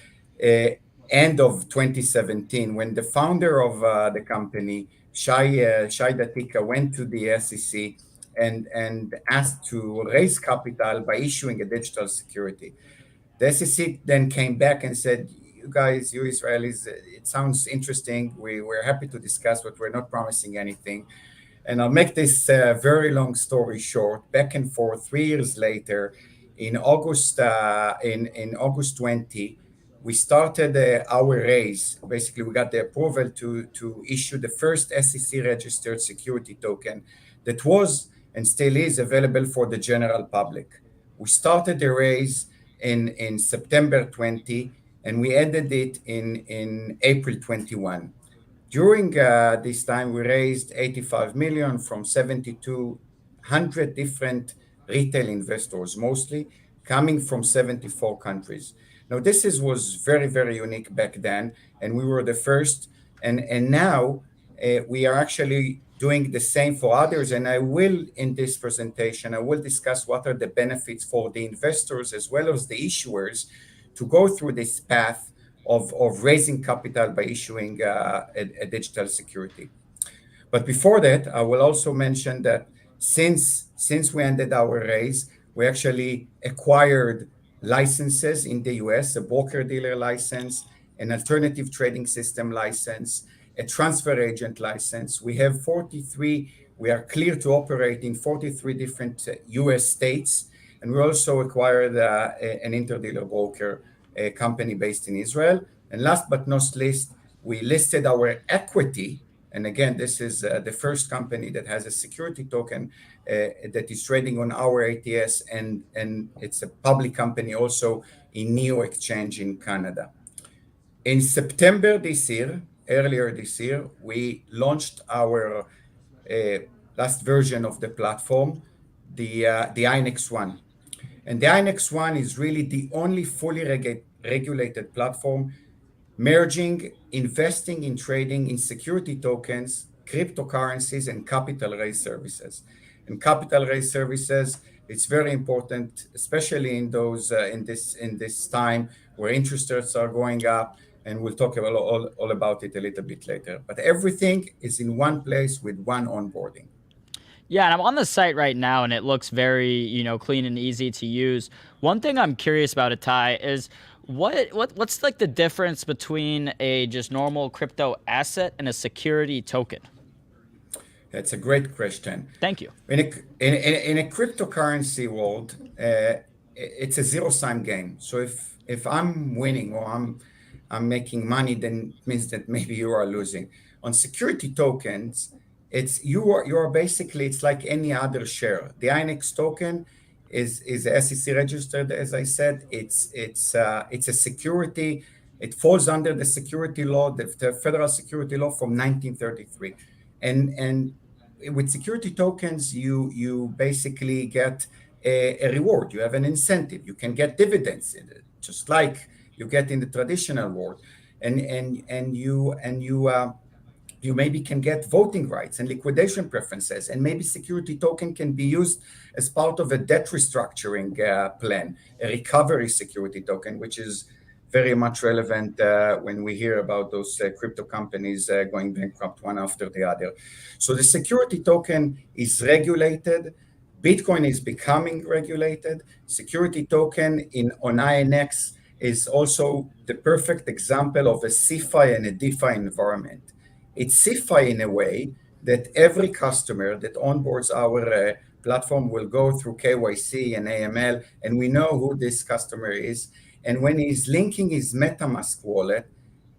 end of 2017 when the founder of the company, Shai Datika, went to the SEC and asked to raise capital by issuing a digital security. The SEC then came back and said, you guys, you Israelis, it sounds interesting. We're happy to discuss, but we're not promising anything. And I'll make this very long story short. Back and forth, 3 years later, in August 20, we started our raise. Basically, we got the approval to issue the first SEC registered security token that was and still is available for the general public. We started the raise in September 20, and we ended it in April 21. During this time, we raised 85 million from 7,200 different retail investors, mostly coming from 74 countries. Now, this was very, very unique back then, and we were the first. And now we are actually doing the same for others. And I will, in this presentation, I will discuss what are the benefits for the investors as well as the issuers to go through this path of raising capital by issuing a digital security. But before that, I will also mention that since we ended our raise, we actually acquired licenses in the US, a broker-dealer license, an alternative trading system license, a transfer agent license. We have 43, we are clear to operate in 43 different US states. And we also acquired an interdealer broker, a company based in Israel. And last but not least, we listed our equity. And again, this is the first company that has a security token that is trading on our ATS, and it's a public company also in New Exchange in Canada. In September this year, earlier this year, we launched our last version of the platform, the INX One. And the INX One is really the only fully regulated platform merging investing in trading in security tokens, cryptocurrencies, and capital raise services. And capital raise services, it's very important, especially in those in this time where interest rates are going up, and we'll talk about all about it a little bit later. But everything is in one place with one onboarding. Yeah, and I'm on the site right now, and it looks very, clean and easy to use. One thing I'm curious about, Itai, is what's like the difference between a just normal crypto asset and a security token? That's a great question. Thank you. In a cryptocurrency world, it's a zero-sum game. So if I'm winning or I'm making money, then it means that maybe you are losing. On security tokens, you are basically, it's like any other share. The INX token is SEC registered, as I said. It's a security. It falls under the security law, the federal security law from 1933. And with security tokens, you basically get a reward. You have an incentive. You can get dividends in it, just like you get in the traditional world. And you maybe can get voting rights and liquidation preferences, and maybe security token can be used as part of a debt restructuring plan, a recovery security token, which is very much relevant when we hear about those crypto companies going bankrupt one after the other. So the security token is regulated. Bitcoin is becoming regulated. Security token on INX is also the perfect example of a CeFi and a DeFi environment. It's CeFi in a way that every customer that onboards our platform will go through KYC and AML, and we know who this customer is. And when he's linking his MetaMask wallet,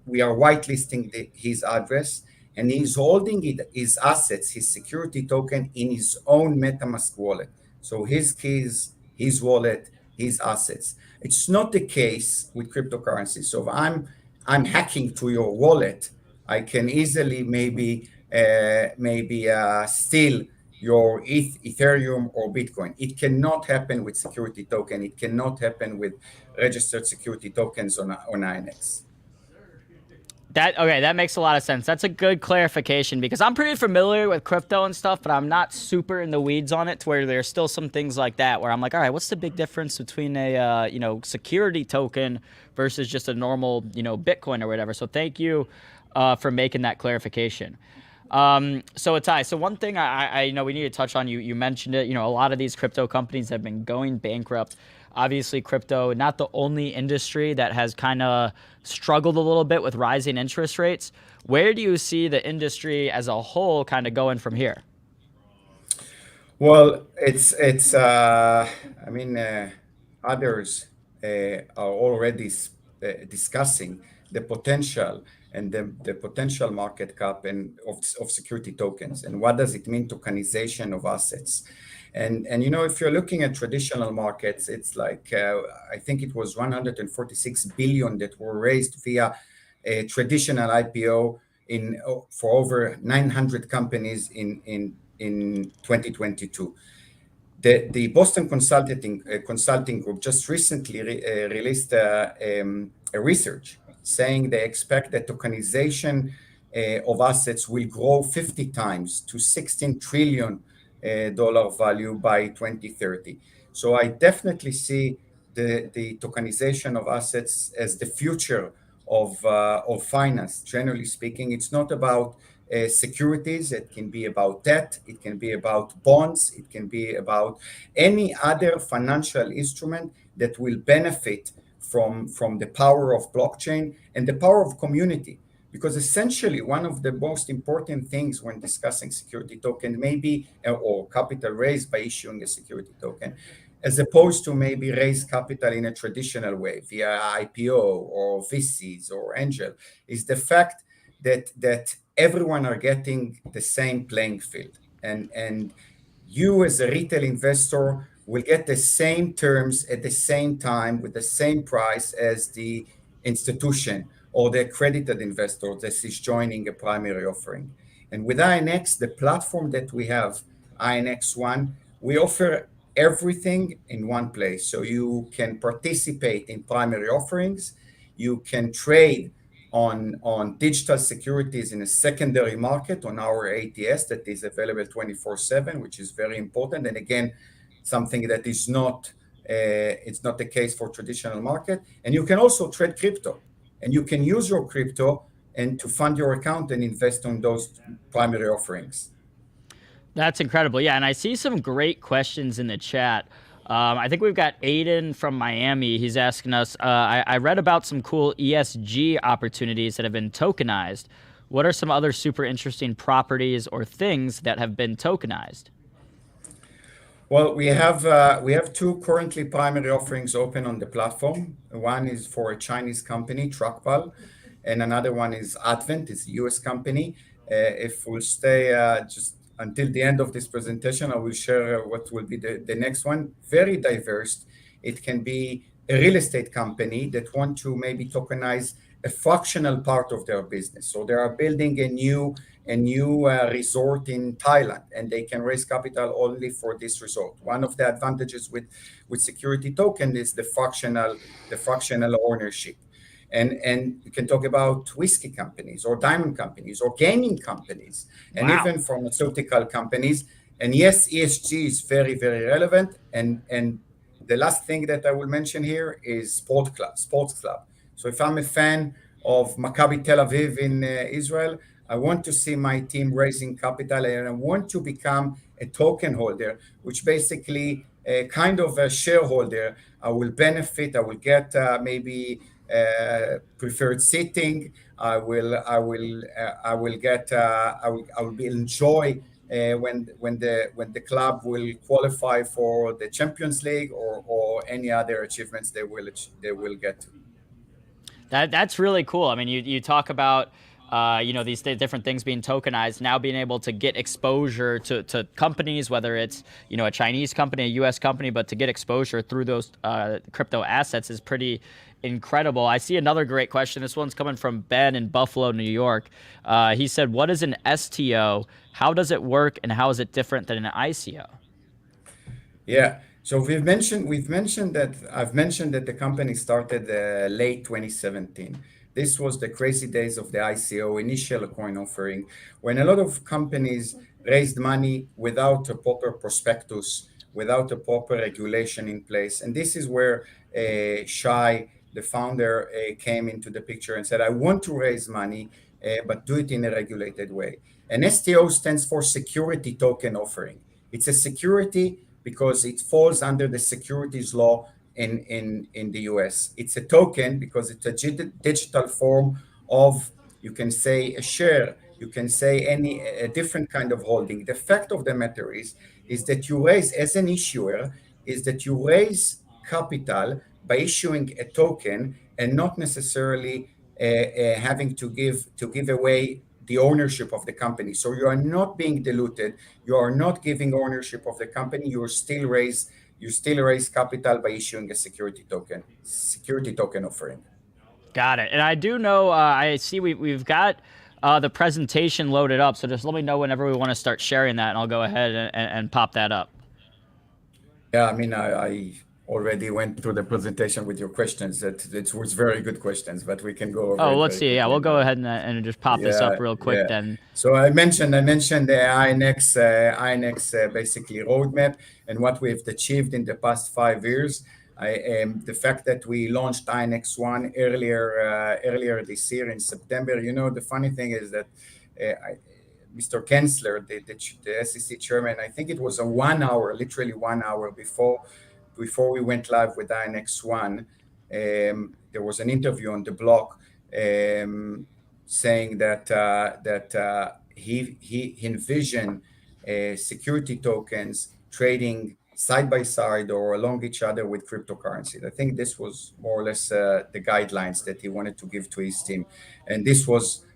we are whitelisting his address, and he's holding his assets, his security token, in his own MetaMask wallet. So his keys, his wallet, his assets. It's not the case with cryptocurrency. So if I'm hacking to your wallet, I can easily maybe steal your Ethereum or Bitcoin. It cannot happen with security token. It cannot happen with registered security tokens on INX. That makes a lot of sense. That's a good clarification because I'm pretty familiar with crypto and stuff, but I'm not super in the weeds on it to where there's still some things like that where I'm like, all right, what's the big difference between a security token versus just a normal Bitcoin or whatever. So thank you for making that clarification. So Itai, so one thing I know we need to touch on, you mentioned it, a lot of these crypto companies have been going bankrupt. Obviously, crypto, not the only industry that has kind of struggled a little bit with rising interest rates. Where do you see the industry as a whole kind of going from here? Well, others are already discussing the potential and the potential market cap of security tokens and what does it mean tokenization of assets. And if you're looking at traditional markets, it's like I think it was 146 billion that were raised via a traditional IPO for over 900 companies in 2022. The Boston Consulting Group just recently released a research saying they expect that tokenization of assets will grow 50 times to $16 trillion value by 2030. So I definitely see the tokenization of assets as the future of finance. Generally speaking, it's not about securities. It can be about debt. It can be about bonds. It can be about any other financial instrument that will benefit from the power of blockchain and the power of community. Because essentially, one of the most important things when discussing security token or capital raised by issuing a security token, as opposed to maybe raise capital in a traditional way via IPO or VCs or angel, is the fact that everyone are getting the same playing field. And you as a retail investor will get the same terms at the same time with the same price as the institution or the accredited investor that is joining a primary offering. And with INX, the platform that we have, INX One, we offer everything in one place. So you can participate in primary offerings, you can trade on digital securities in a secondary market on our ATS that is available 24/7, which is very important. And again, something that is it's not the case for traditional market. And you can also trade crypto. And you can use your crypto and to fund your account and invest on those primary offerings. That's incredible. Yeah, and I see some great questions in the chat. I think we've got Aiden from Miami. He's asking us, I read about some cool ESG opportunities that have been tokenized. What are some other super interesting properties or things that have been tokenized? Well, we have two currently primary offerings open on the platform. One is for a Chinese company, Truckpal, and another one is Advent, it's a US company. If we'll stay just until the end of this presentation, I will share what will be the next one. Very diverse. It can be a real estate company that want to maybe tokenize a fractional part of their business. So they are building a new resort in Thailand, and they can raise capital only for this resort. One of the advantages with security token is the fractional ownership. And you can talk about whiskey companies or diamond companies or gaming companies and even pharmaceutical companies. And yes, ESG is very, very relevant. And the last thing that I will mention here is sports club. So if I'm a fan of Maccabi Tel Aviv in Israel, I want to see my team raising capital and I want to become a token holder, which basically a kind of a shareholder. I will benefit. I will get maybe preferred seating. I will be enjoy when the club will qualify for the Champions League or any other achievements they will get to. That's really cool. I mean, you talk about these different things being tokenized, now being able to get exposure to companies, whether it's a Chinese company, a U.S. company, but to get exposure through those crypto assets is pretty incredible. I see another great question. This one's coming from Ben in Buffalo, New York. He said, "What is an STO? How does it work, and how is it different than an ICO?" Yeah. So I've mentioned that the company started late 2017. This was the crazy days of the ICO, initial coin offering, when a lot of companies raised money without a proper prospectus, without a proper regulation in place. And this is where Shai, the founder, came into the picture and said, I want to raise money, but do it in a regulated way. And STO stands for Security Token Offering. It's a security because it falls under the securities law in the US. It's a token because it's a digital form of, you can say, a share, you can say a different kind of holding. The fact of the matter is that you raise, as an issuer, is that you raise capital by issuing a token and not necessarily having to give away the ownership of the company. So you are not being diluted. You are not giving ownership of the company. You still raise capital by issuing a security token offering. Got it. And I do know, I see we've got the presentation loaded up. So just let me know whenever we want to start sharing that, and I'll go ahead and pop that up. Yeah, I mean, I already went through the presentation with your questions. It was very good questions, but we can go over. Oh, let's see. Yeah, we'll go ahead and just pop this up real quick then. So I mentioned the INX basically roadmap and what we've achieved in the past 5 years. The fact that we launched INX1 earlier this year in September. The funny thing is that Mr. Kensler, the SEC chairman, I think it was literally 1 hour before we went live with INX1, there was an interview on the blog saying that he envisioned security tokens trading side by side or along each other with cryptocurrency. I think this was more or less the guidelines that he wanted to give to his team, and this was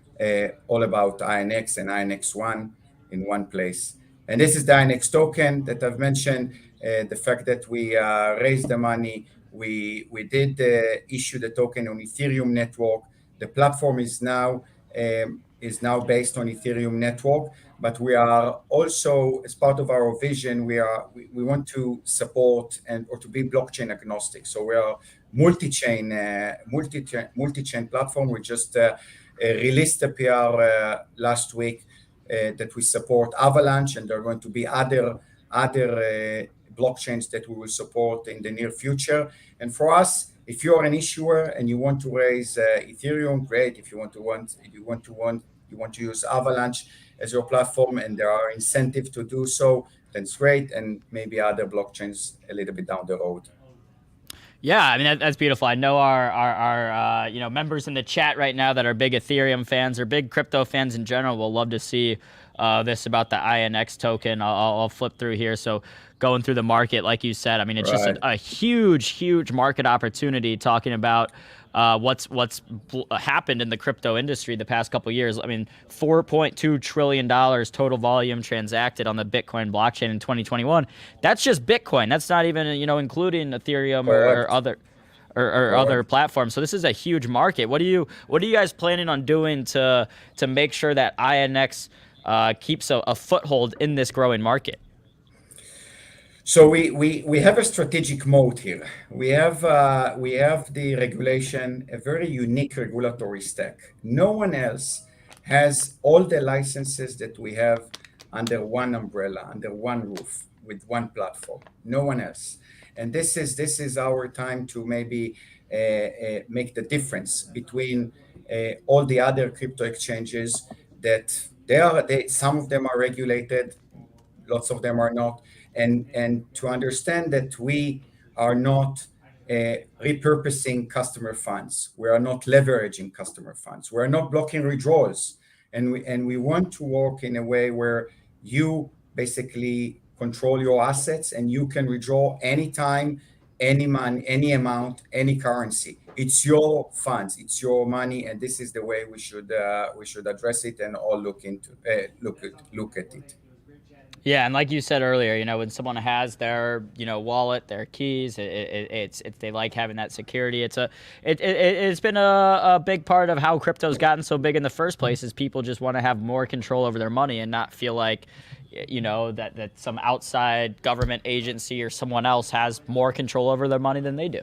all about INX and INX1 in one place. And this is the INX token that I've mentioned. The fact that we raised the money, we did issue the token on Ethereum network. The platform is now based on Ethereum network, but we are also, as part of our vision, we want to support or to be blockchain agnostic. So we are multi-chain platform. We just released a PR last week that we support Avalanche, and there are going to be other blockchains that we will support in the near future. And for us, if you are an issuer and you want to raise Ethereum, great. If you want to use Avalanche as your platform, and there are incentives to do so, then it's great. And maybe other blockchains a little bit down the road. Yeah, I mean, that's beautiful. I know our members in the chat right now that are big Ethereum fans or big crypto fans in general will love to see this about the INX token. I'll flip through here. So going through the market, like you said, I mean, it's just a huge market opportunity, talking about what's happened in the crypto industry the past couple of years. I mean, $4.2 trillion total volume transacted on the Bitcoin blockchain in 2021. That's just Bitcoin. That's not even, including Ethereum or other platforms. So this is a huge market. What are you guys planning on doing to make sure that INX keeps a foothold in this growing market? So we have a strategic mode here. We have the regulation, a very unique regulatory stack. No one else has all the licenses that we have under one umbrella, under one roof, with one platform. No one else. And this is our time to maybe make the difference between all the other crypto exchanges that some of them are regulated, lots of them are not. And to understand that we are not repurposing customer funds, we are not leveraging customer funds, we are not blocking withdrawals, and we want to work in a way where you basically control your assets and you can withdraw anytime, any money, any amount, any currency. It's your funds, it's your money, and this is the way we should address it and all look at it. Yeah, and like you said earlier, when someone has their, wallet, their keys, it's they like having that security. It's been a big part of how crypto's gotten so big in the first place, is people just want to have more control over their money and not feel like, that some outside government agency or someone else has more control over their money than they do.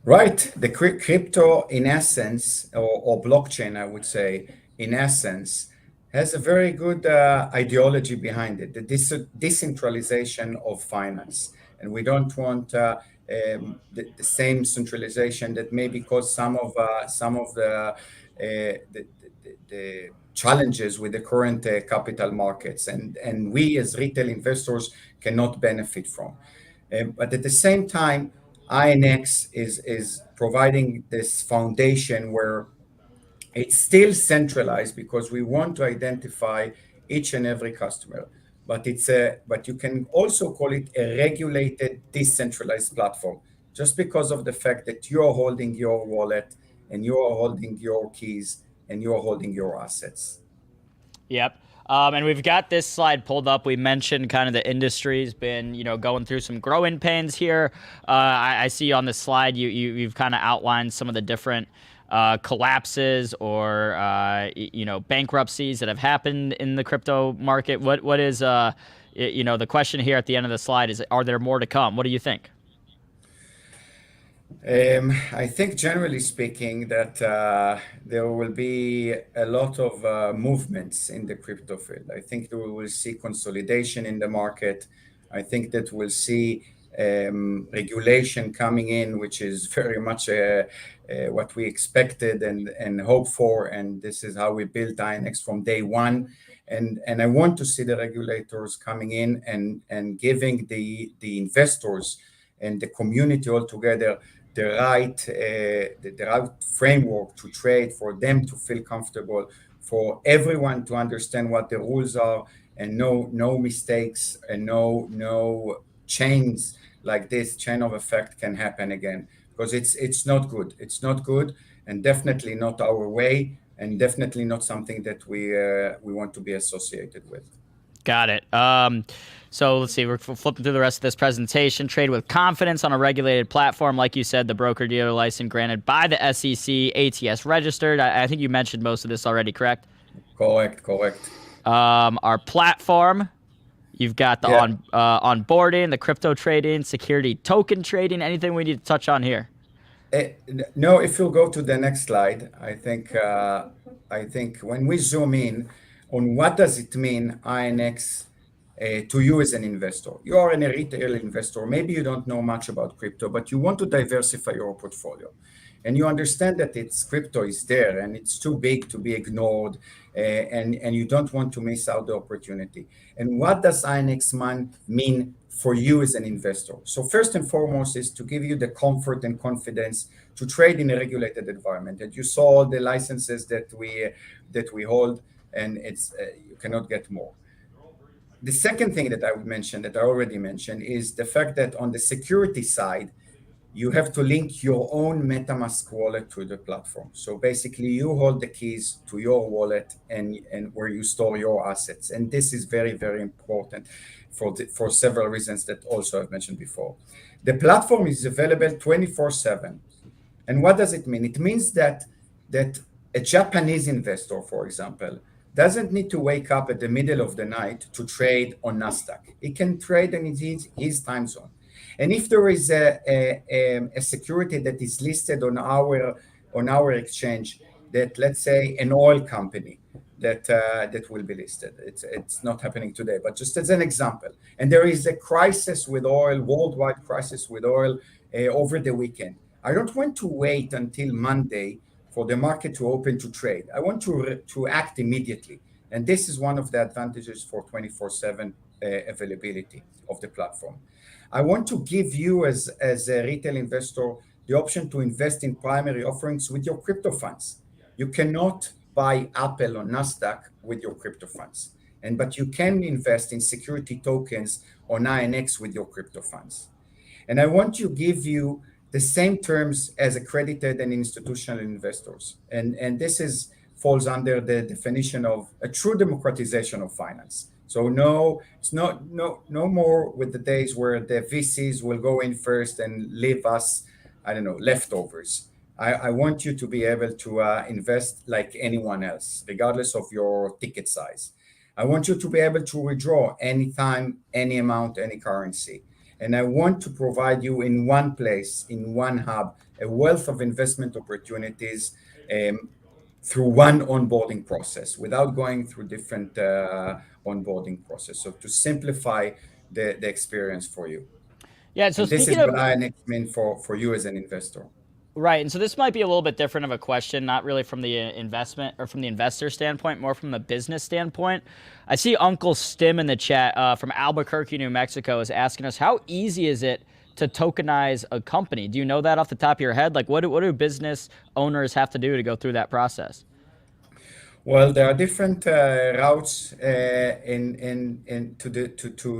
Right. The crypto, in essence, or blockchain, I would say, in essence, has a very good ideology behind it, the decentralization of finance. And we don't want the same centralization that maybe cause some of the challenges with the current capital markets, and we as retail investors cannot benefit from. But at the same time, INX is providing this foundation where it's still centralized because we want to identify each and every customer. But but you can also call it a regulated, decentralized platform, just because of the fact that you're holding your wallet and you're holding your keys and you're holding your assets. Yep. And we've got this slide pulled up. We mentioned kind of the industry's been, going through some growing pains here. I see on the slide you've kind of outlined some of the different collapses or bankruptcies that have happened in the crypto market. What is the question here at the end of the slide is, are there more to come? What do you think? I think generally speaking that there will be a lot of movements in the crypto field. I think that we will see consolidation in the market. I think that we'll see regulation coming in, which is very much what we expected and hoped for. And this is how we built INX from day one. And I want to see the regulators coming in and giving the investors and the community altogether the right framework to trade, for them to feel comfortable, for everyone to understand what the rules are, and no mistakes and no chains like this chain of effect can happen again, because it's not good. It's not good, and definitely not our way, and definitely not something that we want to be associated with. Got it. So let's see, we're flipping through the rest of this presentation. Trade with confidence on a regulated platform. Like you said, the broker-dealer license granted by the SEC, ATS registered. I think you mentioned most of this already, correct? Correct. Our platform, you've got the onboarding, the crypto trading, security token trading. Anything we need to touch on here? No, if you'll go to the next slide, I think when we zoom in on what does it mean, INX, to you as an investor. You are a retail investor. Maybe you don't know much about crypto, but you want to diversify your portfolio. And you understand that crypto is there and it's too big to be ignored, and you don't want to miss out the opportunity. And what does INX mean for you as an investor? So first and foremost is to give you the comfort and confidence to trade in a regulated environment. And you saw all the licenses that we hold, and you cannot get more. The second thing that I would mention, that I already mentioned, is the fact that on the security side, you have to link your own MetaMask wallet to the platform. So basically, you hold the keys to your wallet and where you store your assets. And this is very, very important for several reasons that also I've mentioned before. The platform is available 24/7. And what does it mean? It means that a Japanese investor, for example, doesn't need to wake up at the middle of the night to trade on Nasdaq. He can trade in his time zone. And if there is a security that is listed on our exchange, that, let's say, an oil company that will be listed, it's not happening today, but just as an example, and there is a crisis with oil, worldwide crisis with oil over the weekend, I don't want to wait until Monday for the market to open to trade. I want to act immediately. And this is one of the advantages for 24/7 availability of the platform. I want to give you as a retail investor the option to invest in primary offerings with your crypto funds. You cannot buy Apple on Nasdaq with your crypto funds, but you can invest in security tokens on INX with your crypto funds. And I want to give you the same terms as accredited and institutional investors. And this falls under the definition of a true democratization of finance. So it's no more with the days where the VCs will go in first and leave us, leftovers. I want you to be able to invest like anyone else, regardless of your ticket size. I want you to be able to withdraw anytime, any amount, any currency. And I want to provide you in one place, in one hub, a wealth of investment opportunities through one onboarding process without going through different onboarding process. So to simplify the experience for you. Yeah. So And this is speaking of, what INX means for you as an investor. right, and so this might be a little bit different of a question, not really from the investment or from the investor standpoint, more from the business standpoint. I see Uncle Stim in the chat from Albuquerque, New Mexico, is asking us, how easy is it to tokenize a company? Do you know that off the top of your head? Like, what do business owners have to do to go through that process? Well, there are different routes to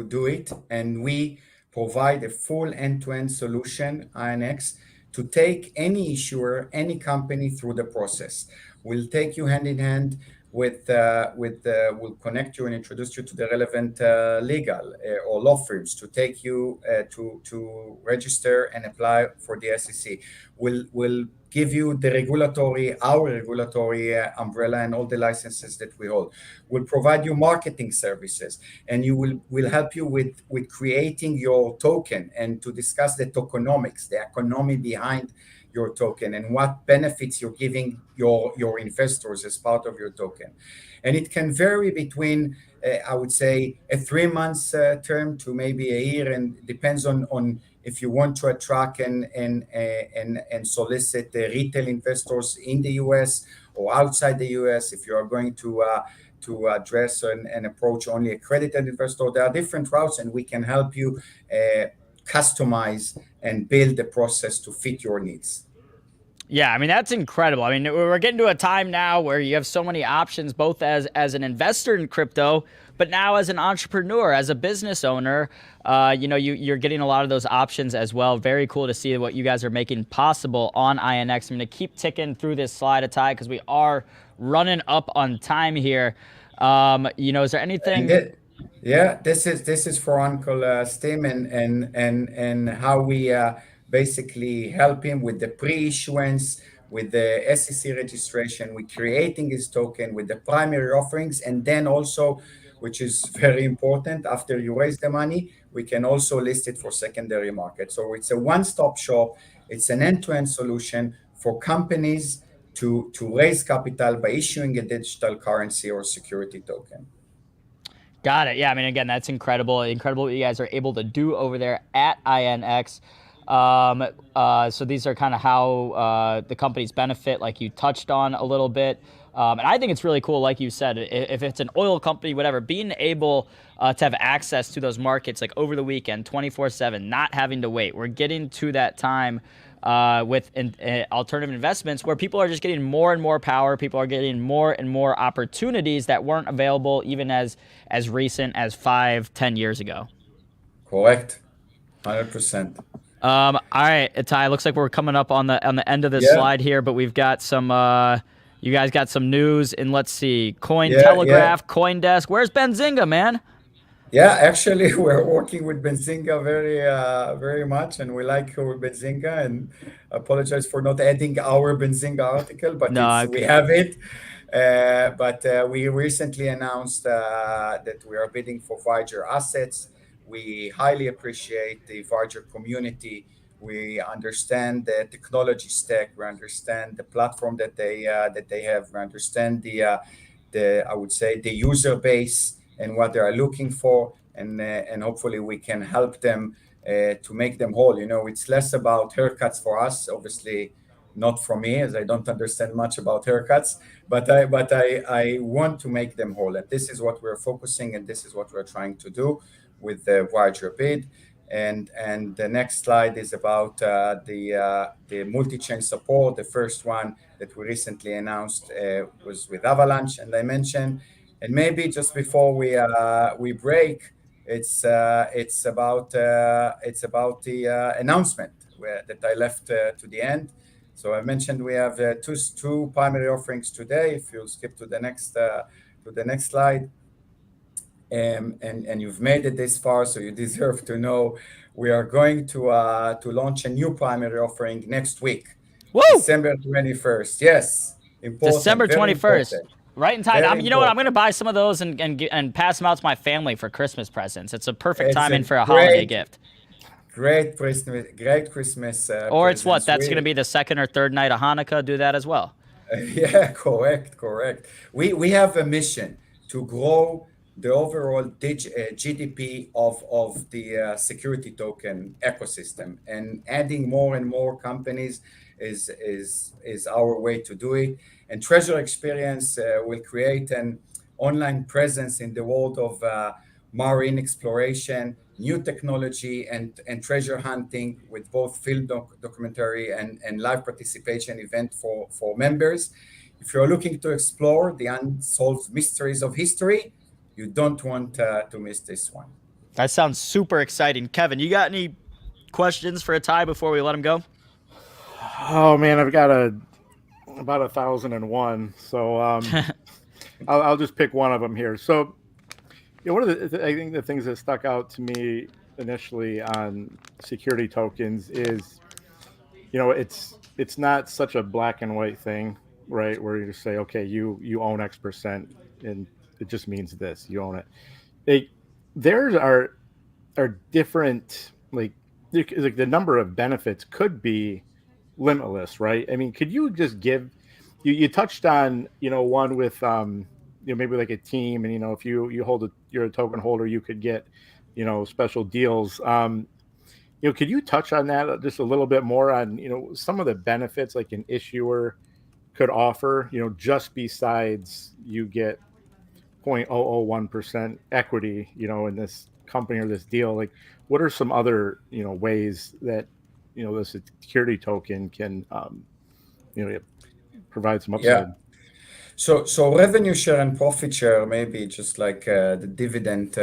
do it, and we provide a full end-to-end solution, INX, to take any issuer, any company through the process. We'll take you hand in hand we'll connect you and introduce you to the relevant legal or law firms to take you to register and apply for the SEC. We'll give you our regulatory umbrella and all the licenses that we hold. We'll provide you marketing services, and we'll help you with creating your token and to discuss the tokenomics, the economy behind your token and what benefits you're giving your investors as part of your token. And it can vary between, I would say, a 3 months term to maybe a year, and depends on if you want to attract and solicit retail investors in the US or outside the US. If you are going to address and approach only accredited investor, there are different routes, and we can help you customize and build the process to fit your needs. Yeah, I mean, that's incredible. I mean, we're getting to a time now where you have so many options, both as an investor in crypto, but now as an entrepreneur, as a business owner, you're getting a lot of those options as well. Very cool to see what you guys are making possible on INX. I'm going to keep ticking through this slide, Itai, because we are running up on time here. Is there anything? Yeah, this is for Uncle Stim and how we basically help him with the pre-issuance, with the SEC registration, with creating his token, with the primary offerings, and then also, which is very important, after you raise the money, we can also list it for secondary market. So it's a one-stop shop. It's an end-to-end solution for companies to raise capital by issuing a digital currency or security token. Got it. Yeah, I mean, again, that's incredible. Incredible what you guys are able to do over there at INX. So these are kind of how the companies benefit, like you touched on a little bit. And I think it's really cool, like you said, if it's an oil company, whatever, being able to have access to those markets like over the weekend, 24/7, not having to wait. We're getting to that time with alternative investments where people are just getting more and more power. People are getting more and more opportunities that weren't available even as recent as 5-10 years ago. Correct. 100%. All right, Itai, looks like we're coming up on the end of this slide here, but we've got some you guys got some news in, let's see, Cointelegraph, CoinDesk. Where's Benzinga, man? Yeah, actually, we're working with Benzinga very much, and we like our Benzinga, and I apologize for not adding our Benzinga article, but we have it. But we recently announced that we are bidding for Voyager assets. We highly appreciate the Voyager community. We understand the technology stack. We understand the platform that they have. We understand the I would say the user base and what they are looking for, and hopefully we can help them to make them whole. It's less about haircuts for us, obviously not for me, as I don't understand much about haircuts, but I want to make them whole, and this is what we're focusing, and this is what we're trying to do with the Voyager bid. And the next slide is about the multi-chain support. The first one that we recently announced was with Avalanche, and I mentioned. And maybe just before we break, it's about the announcement that I left to the end. So I mentioned we have two primary offerings today. If you'll skip to the next slide. And you've made it this far, so you deserve to know we are going to launch a new primary offering next week. Woo! December 21st. Yes, important. December 21st. Right in time. You know what? I'm going to buy some of those and pass them out to my family for Christmas presents. It's a perfect timing for a holiday gift. Great Christmas, great Christmas. Or it's what? Presents. That's going to be the second or third night of Hanukkah. Do that as well. Yeah, correct. We have a mission to grow the overall GDP of the security token ecosystem, and adding more and more companies is our way to do it. And Treasure Experience will create an online presence in the world of marine exploration, new technology, and treasure hunting, with both field documentary and live participation event for members. If you're looking to explore the unsolved mysteries of history, you don't want to miss this one. That sounds super exciting. Kevin, you got any questions for Itai before we let him go? Oh man, I've got about 1,001. So I'll just pick one of them here. So one of I think the things that stuck out to me initially on security tokens is, it's not such a black and white thing, right? Where you just say, okay, you own X percent, and it just means this. You own it. There are different, like the number of benefits could be limitless, right? I mean, could you just give? You touched on one with maybe like a team, and if you're a token holder, you could get special deals. Could you touch on that just a little bit more on some of the benefits like an issuer could offer, just besides you get 0.001% equity, in this company or this deal? Like, what are some other ways that the security token can provide some upside? Yeah. So revenue share and profit share, maybe just like the dividend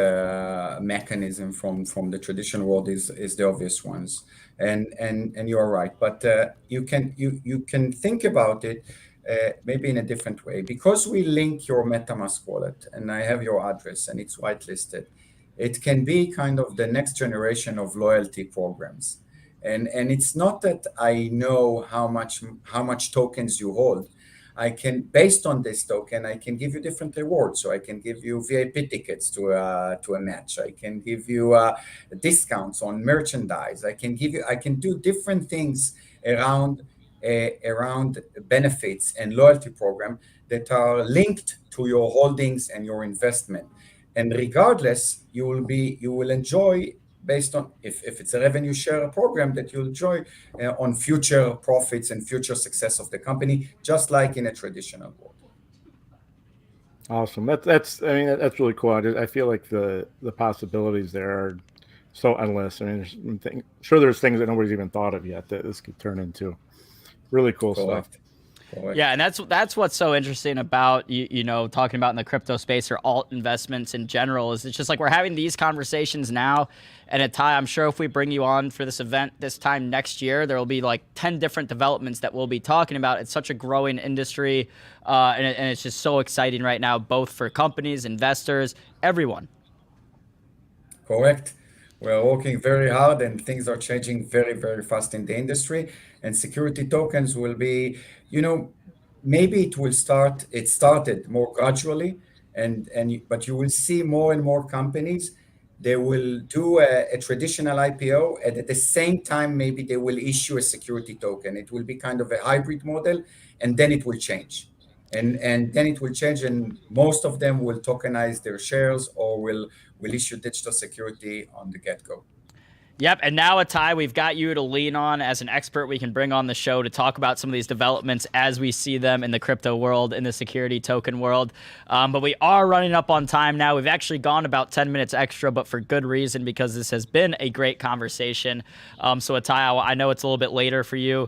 mechanism from the traditional world is the obvious ones, and you are right. But you can think about it maybe in a different way, because we link your MetaMask wallet, and I have your address, and it's whitelisted. It can be kind of the next generation of loyalty programs, and it's not that I know how much tokens you hold. I can, based on this token, I can give you different rewards. So I can give you VIP tickets to a match. I can give you discounts on merchandise. I can do different things around benefits and loyalty program that are linked to your holdings and your investment. And regardless, you will enjoy, based on if it's a revenue share program, that you'll enjoy on future profits and future success of the company, just like in a traditional world. Awesome. That's really cool. I feel like the possibilities there are so endless. I mean, sure there's things that nobody's even thought of yet that this could turn into. Really cool stuff. Yeah, and that's what's so interesting about talking about in the crypto space or alt investments in general, is it's just like we're having these conversations now. And Itai, I'm sure if we bring you on for this event this time next year, there will be like 10 different developments that we'll be talking about. It's such a growing industry, and it's just so exciting right now, both for companies, investors, everyone. Correct. We're working very hard, and things are changing very, very fast in the industry. And security tokens will be, maybe it started more gradually, but you will see more and more companies. They will do a traditional IPO, and at the same time, maybe they will issue a security token. It will be kind of a hybrid model, and then it will change. And then it will change, and most of them will tokenize their shares or will issue digital security on the get-go. Yep, and now, Itai, we've got you to lean on as an expert we can bring on the show to talk about some of these developments as we see them in the crypto world, in the security token world. But we are running up on time now. We've actually gone about 10 minutes extra, but for good reason, because this has been a great conversation. So, Itai, I know it's a little bit later for you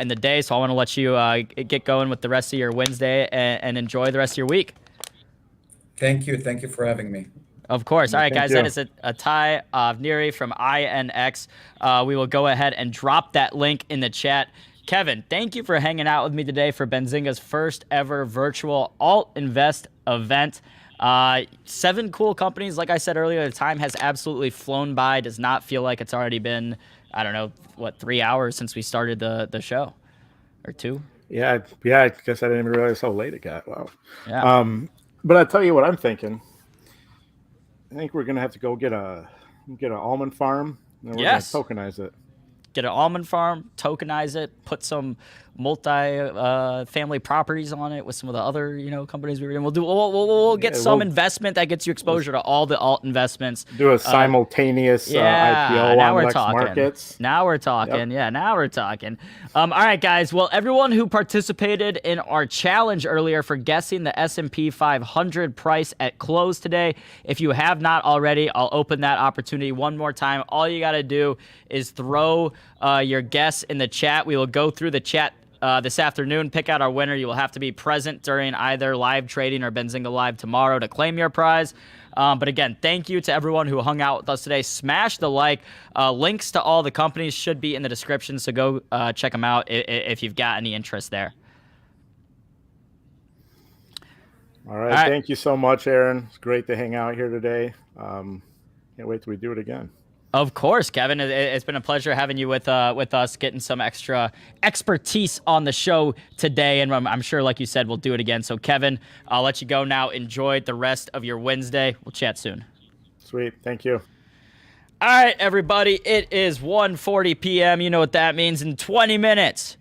in the day, so I want to let you get going with the rest of your Wednesday and enjoy the rest of your week. Thank you. Thank you for having me. Of course. All right, guys, that is Itai Avneri from INX. We will go ahead and drop that link in the chat. Kevin, thank you for hanging out with me today for Benzinga's first ever virtual alt invest event. 7 cool companies. Like I said earlier, the time has absolutely flown by. Does not feel like it's already been, 3 hours since we started the show, or 2. Yeah. I guess I didn't even realize how late it got. Wow. Yeah. But I'll tell you what I'm thinking. I think we're gonna have to go get an almond farm And we're Yes. going to tokenize it. Get an almond farm, tokenize it, put some multi-family properties on it with some of the other, companies we were in. We'll get some investment that gets you exposure to all the alt investments. Do a simultaneous IPO now on we're Lex talking. Markets. Now we're talking. Yep. Yeah, now we're talking. All right, guys. Well, everyone who participated in our challenge earlier for guessing the S&P 500 price at close today, if you have not already, I'll open that opportunity one more time. All you got to do is throw your guess in the chat. We will go through the chat this afternoon, pick out our winner. You will have to be present during either live trading or Benzinga Live tomorrow to claim your prize. But again, thank you to everyone who hung out with us today. Smash the like. Links to all the companies should be in the description, so go check them out if you've got any interest there. All right. Thank you so much, Aaron. It's great to hang out here today. Can't wait till we do it again. Of course, Kevin. It's been a pleasure having you with us, getting some extra expertise on the show today. And I'm sure, like you said, we'll do it again. So, Kevin, I'll let you go now. Enjoy the rest of your Wednesday. We'll chat soon. Sweet. Thank you. All right, everybody. It is 1:40 p.m. You know what that means. In 20 minutes.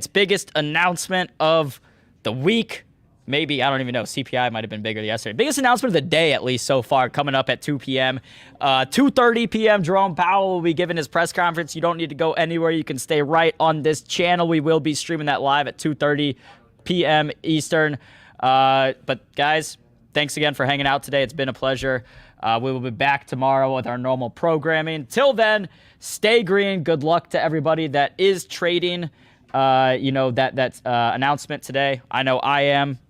Biggest announcement of the week. Maybe, I don't even know, CPI might have been bigger yesterday. Biggest announcement of the day, at least so far, coming up at 2 p.m. 2:30 p.m., Jerome Powell will be giving his press conference. You don't need to go anywhere. You can stay right on this channel. We will be streaming that live at 2:30 p.m. Eastern. But, guys, thanks again for hanging out today. It's been a pleasure. We will be back tomorrow with our normal programming. Till then, stay green. Good luck to everybody that is trading, that announcement today. I know I am.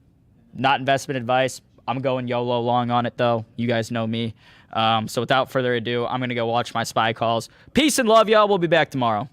Not investment advice. I'm going YOLO long on it, though. You guys know me. So without further ado, I'm going to go watch my spy calls. Peace and love, y'all. We'll be back tomorrow.